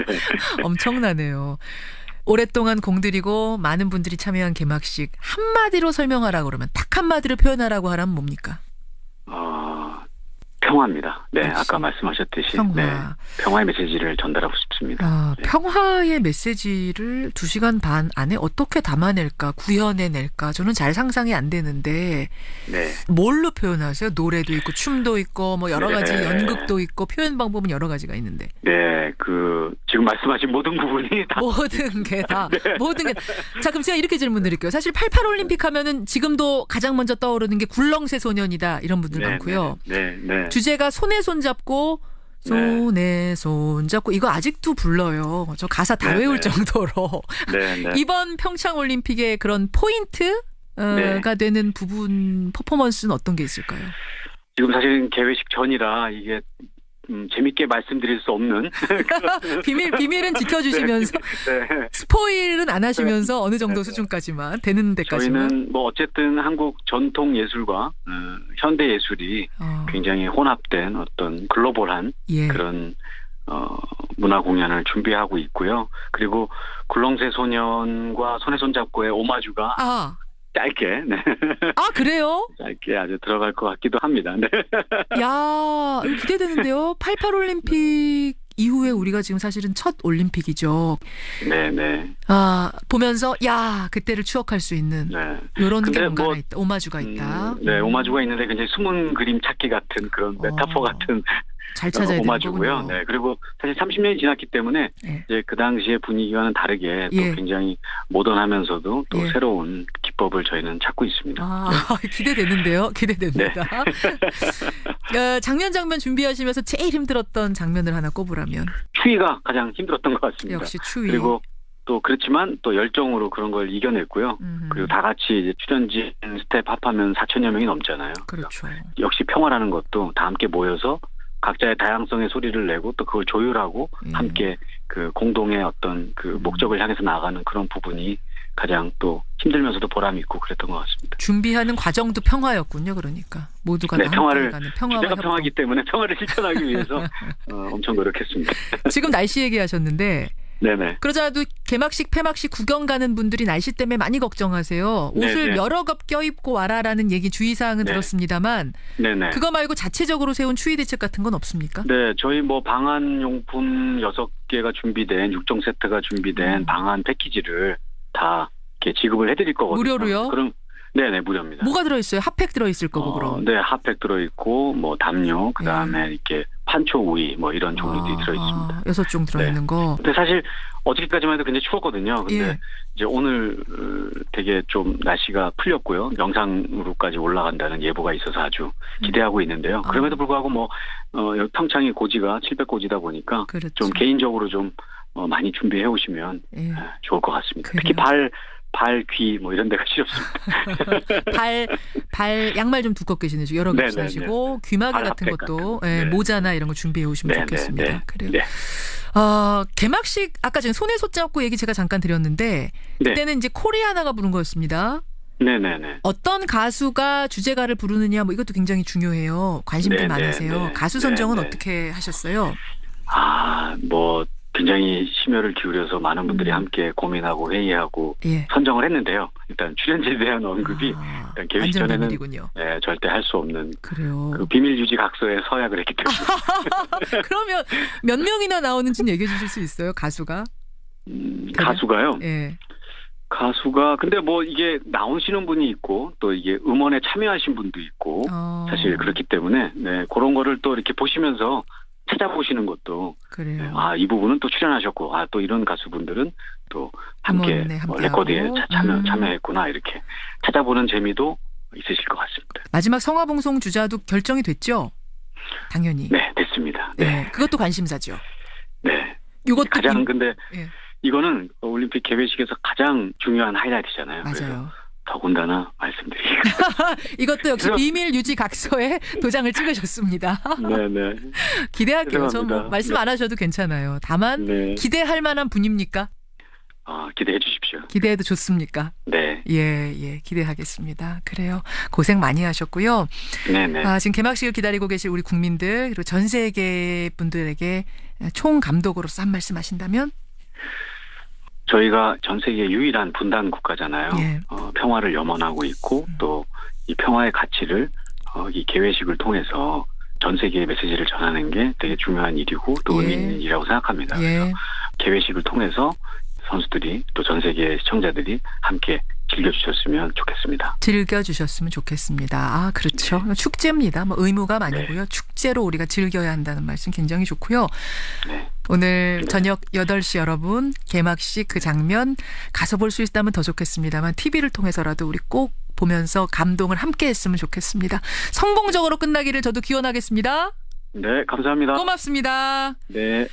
네. 엄청나네요. 오랫동안 공들이고 많은 분들이 참여한 개막식 한마디로 설명하라고 그러면 딱 한마디로 표현하라고 하라면 뭡니까? 평화입니다. 네, 아까 말씀하셨듯이 평화의 메시지를 전달하고 싶습니다. 평화의 메시지를 2시간 반 안에 어떻게 담아낼까, 구현해낼까 저는 잘 상상이 안 되는데 뭘로 표현하세요? 노래도 있고 춤도 있고 여러 가지 연극도 있고 표현 방법은 여러 가지가 있는데. 네, 지금 말씀하신 모든 부분이 다 모든 게 다. 모든 게. 자, 그럼 제가 이렇게 질문 드릴게요. 사실 88 올림픽 하면은 지금도 가장 먼저 떠오르는 게 굴렁쇠 소년이다 이런 분들 많고요. 네. 주제가 손에 손 잡고 손에 손 잡고 이거 아직도 불러요. 저 가사 다 외울 정도로. 이번 평창 올림픽의 그런 포인트가 되는 부분 퍼포먼스는 어떤 게 있을까요? 지금 사실은 개회식 전이라 이게 재밌게 말씀드릴 수 없는 비밀은 지켜주시면서 스포일은 안 하시면서 어느 정도 수준까지만 되는 데까지만. 저희는 어쨌든 한국 전통 예술과 현대 예술이 굉장히 혼합된 어떤 글로벌한 그런 문화 공연을 준비하고 있고요. 그리고 굴렁쇠 소년과 손에 손 잡고의 오마주가 짧게. 그래요? 짧게 아주 들어갈 것 같기도 합니다. 네. 야, 이거 기대되는데요. 88 올림픽 이후에 우리가 지금 사실은 첫 올림픽이죠. 네네. 보면서 그때를 추억할 수 있는 이런 게 뭔가 있다. 오마주가 있다. 네, 오마주가 있는데 굉장히 숨은 그림 찾기 같은 그런 메타포 같은. 잘 찾아야 되는 오마주고요. 거군요. 네, 그리고 사실 30년이 지났기 때문에 이제 그 당시의 분위기와는 다르게 또 굉장히 모던하면서도 또 새로운 깊은 비법을 저희는 찾고 있습니다. 아, 기대되는데요. 기대됩니다. 장면 준비하시면서 제일 힘들었던 장면을 하나 꼽으라면? 추위가 가장 힘들었던 것 같습니다. 역시 추위. 그리고 또 그렇지만 또 열정으로 그런 걸 이겨냈고요. 그리고 다 같이 이제 출연진 스텝 합하면 4천여 명이 넘잖아요. 그렇죠. 역시 평화라는 것도 다 함께 모여서 각자의 다양성의 소리를 내고 또 그걸 조율하고 함께 그 공동의 어떤 그 목적을 향해서 나아가는 그런 부분이 가장 또 힘들면서도 보람이 있고 그랬던 것 같습니다. 준비하는 과정도 평화였군요. 그러니까 모두가 네, 평화를 평화와 주제가 평화이기 때문에 평화를 실천하기 위해서 엄청 노력했습니다. 지금 날씨 얘기하셨는데 네네. 그러자도 개막식, 폐막식 구경 가는 분들이 날씨 때문에 많이 걱정하세요. 옷을 네네. 여러 겹 껴입고 와라라는 얘기 주의사항은 네. 들었습니다만 네네. 그거 말고 자체적으로 세운 추위 대책 같은 건 없습니까? 네, 저희 뭐 방한용품 6개가 준비된 6종 세트가 준비된 방한 패키지를 다 이렇게 지급을 해드릴 거거든요. 무료로요? 그럼 네네 무료입니다. 뭐가 들어있어요? 핫팩 들어있을 거고 그럼. 네, 핫팩 들어있고 뭐 담요, 그 다음에 이렇게 판초 우이 뭐 이런 종류들이 들어있습니다. 6종 들어있는 거. 근데 사실 어저께까지만 해도 굉장히 추웠거든요. 근데 이제 오늘 되게 좀 날씨가 풀렸고요. 영상으로까지 올라간다는 예보가 있어서 아주 기대하고 있는데요. 그럼에도 불구하고 뭐 평창이 고지가 700고지다 보니까 그렇죠. 좀 개인적으로 좀 많이 준비해 오시면 좋을 것 같습니다. 그래요. 특히 발, 귀 뭐 이런 데가 시렵습니다. 발 양말 좀 두껍게 신으시고 여러 겹 신으시고 귀마개 같은 것도 모자나 이런 거 준비해 오시면 좋겠습니다. 그래요. 네. 개막식 아까 전에 손에 손잡고 얘기 제가 잠깐 드렸는데 그때는 이제 코리아나가 부른 거였습니다. 네네네. 어떤 가수가 주제가를 부르느냐 뭐 이것도 굉장히 중요해요. 관심들 많으세요. 가수 선정은 어떻게 하셨어요? 뭐 굉장히 심혈을 기울여서 많은 분들이 함께 고민하고 회의하고 선정을 했는데요. 일단 출연진에 대한 언급이 일단 개회식 전에는 절대 할 수 없는 그 비밀 유지 각서에 서약을 했기 때문에. 그러면 몇 명이나 나오는지는 얘기해 주실 수 있어요? 가수가? 가수가요? 가수가 근데 뭐 이게 나오시는 분이 있고 또 이게 음원에 참여하신 분도 있고 사실 그렇기 때문에 그런 거를 또 이렇게 보시면서 찾아보시는 것도 그래요. 이 부분은 또 출연하셨고 또 이런 가수분들은 또 함께 레코드에 참여했구나 이렇게 찾아보는 재미도 있으실 것 같습니다. 마지막 성화봉송 주자도 결정이 됐죠? 당연히. 네, 됐습니다. 그것도 관심사죠. 네. 이것도 가장 근데 이거는 올림픽 개회식에서 가장 중요한 하이라이트잖아요. 맞아요. 그래서 더군다나 말씀드리겠습니다. 이것도 역시 비밀 유지 각서에 도장을 찍으셨습니다. 네네. 기대할게요. 저 뭐 말씀 안 하셔도 괜찮아요. 다만 기대할 만한 분입니까? 기대해 주십시오. 기대해도 좋습니까? 네. 예, 기대하겠습니다. 그래요. 고생 많이 하셨고요. 네네. 지금 개막식을 기다리고 계실 우리 국민들 그리고 전 세계 분들에게 총 감독으로서 한 말씀 하신다면? 저희가 전 세계 유일한 분단 국가잖아요. 평화를 염원하고 있고 또 이 평화의 가치를 이 개회식을 통해서 전 세계에 메시지를 전하는 게 되게 중요한 일이고 또 의미 있는 일이라고 생각합니다. 그래서 개회식을 통해서 선수들이 또 전 세계 시청자들이 함께 즐겨주셨으면 좋겠습니다. 즐겨주셨으면 좋겠습니다. 그렇죠. 축제입니다. 뭐 의무가 아니고요. 축제로 우리가 즐겨야 한다는 말씀 굉장히 좋고요. 오늘 저녁 8시 여러분 개막식 그 장면 가서 볼 수 있다면 더 좋겠습니다만 TV를 통해서라도 우리 꼭 보면서 감동을 함께 했으면 좋겠습니다. 성공적으로 끝나기를 저도 기원하겠습니다. 네, 감사합니다. 고맙습니다. 네.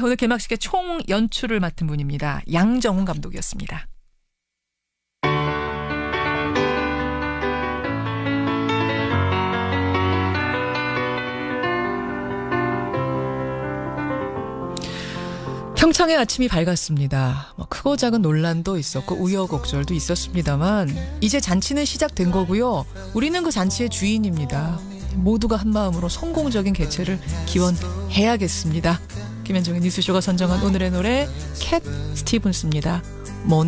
오늘 개막식의 총 연출을 맡은 분입니다. 양정훈 감독이었습니다. 평창의 아침이 밝았습니다. 크고 작은 논란도 있었고 우여곡절도 있었습니다만 이제 잔치는 시작된 거고요. 우리는 그 잔치의 주인입니다. 모두가 한마음으로 성공적인 개최를 기원해야겠습니다. 김현정의 뉴스쇼가 선정한 오늘의 노래 캣 스티븐스입니다. 모닝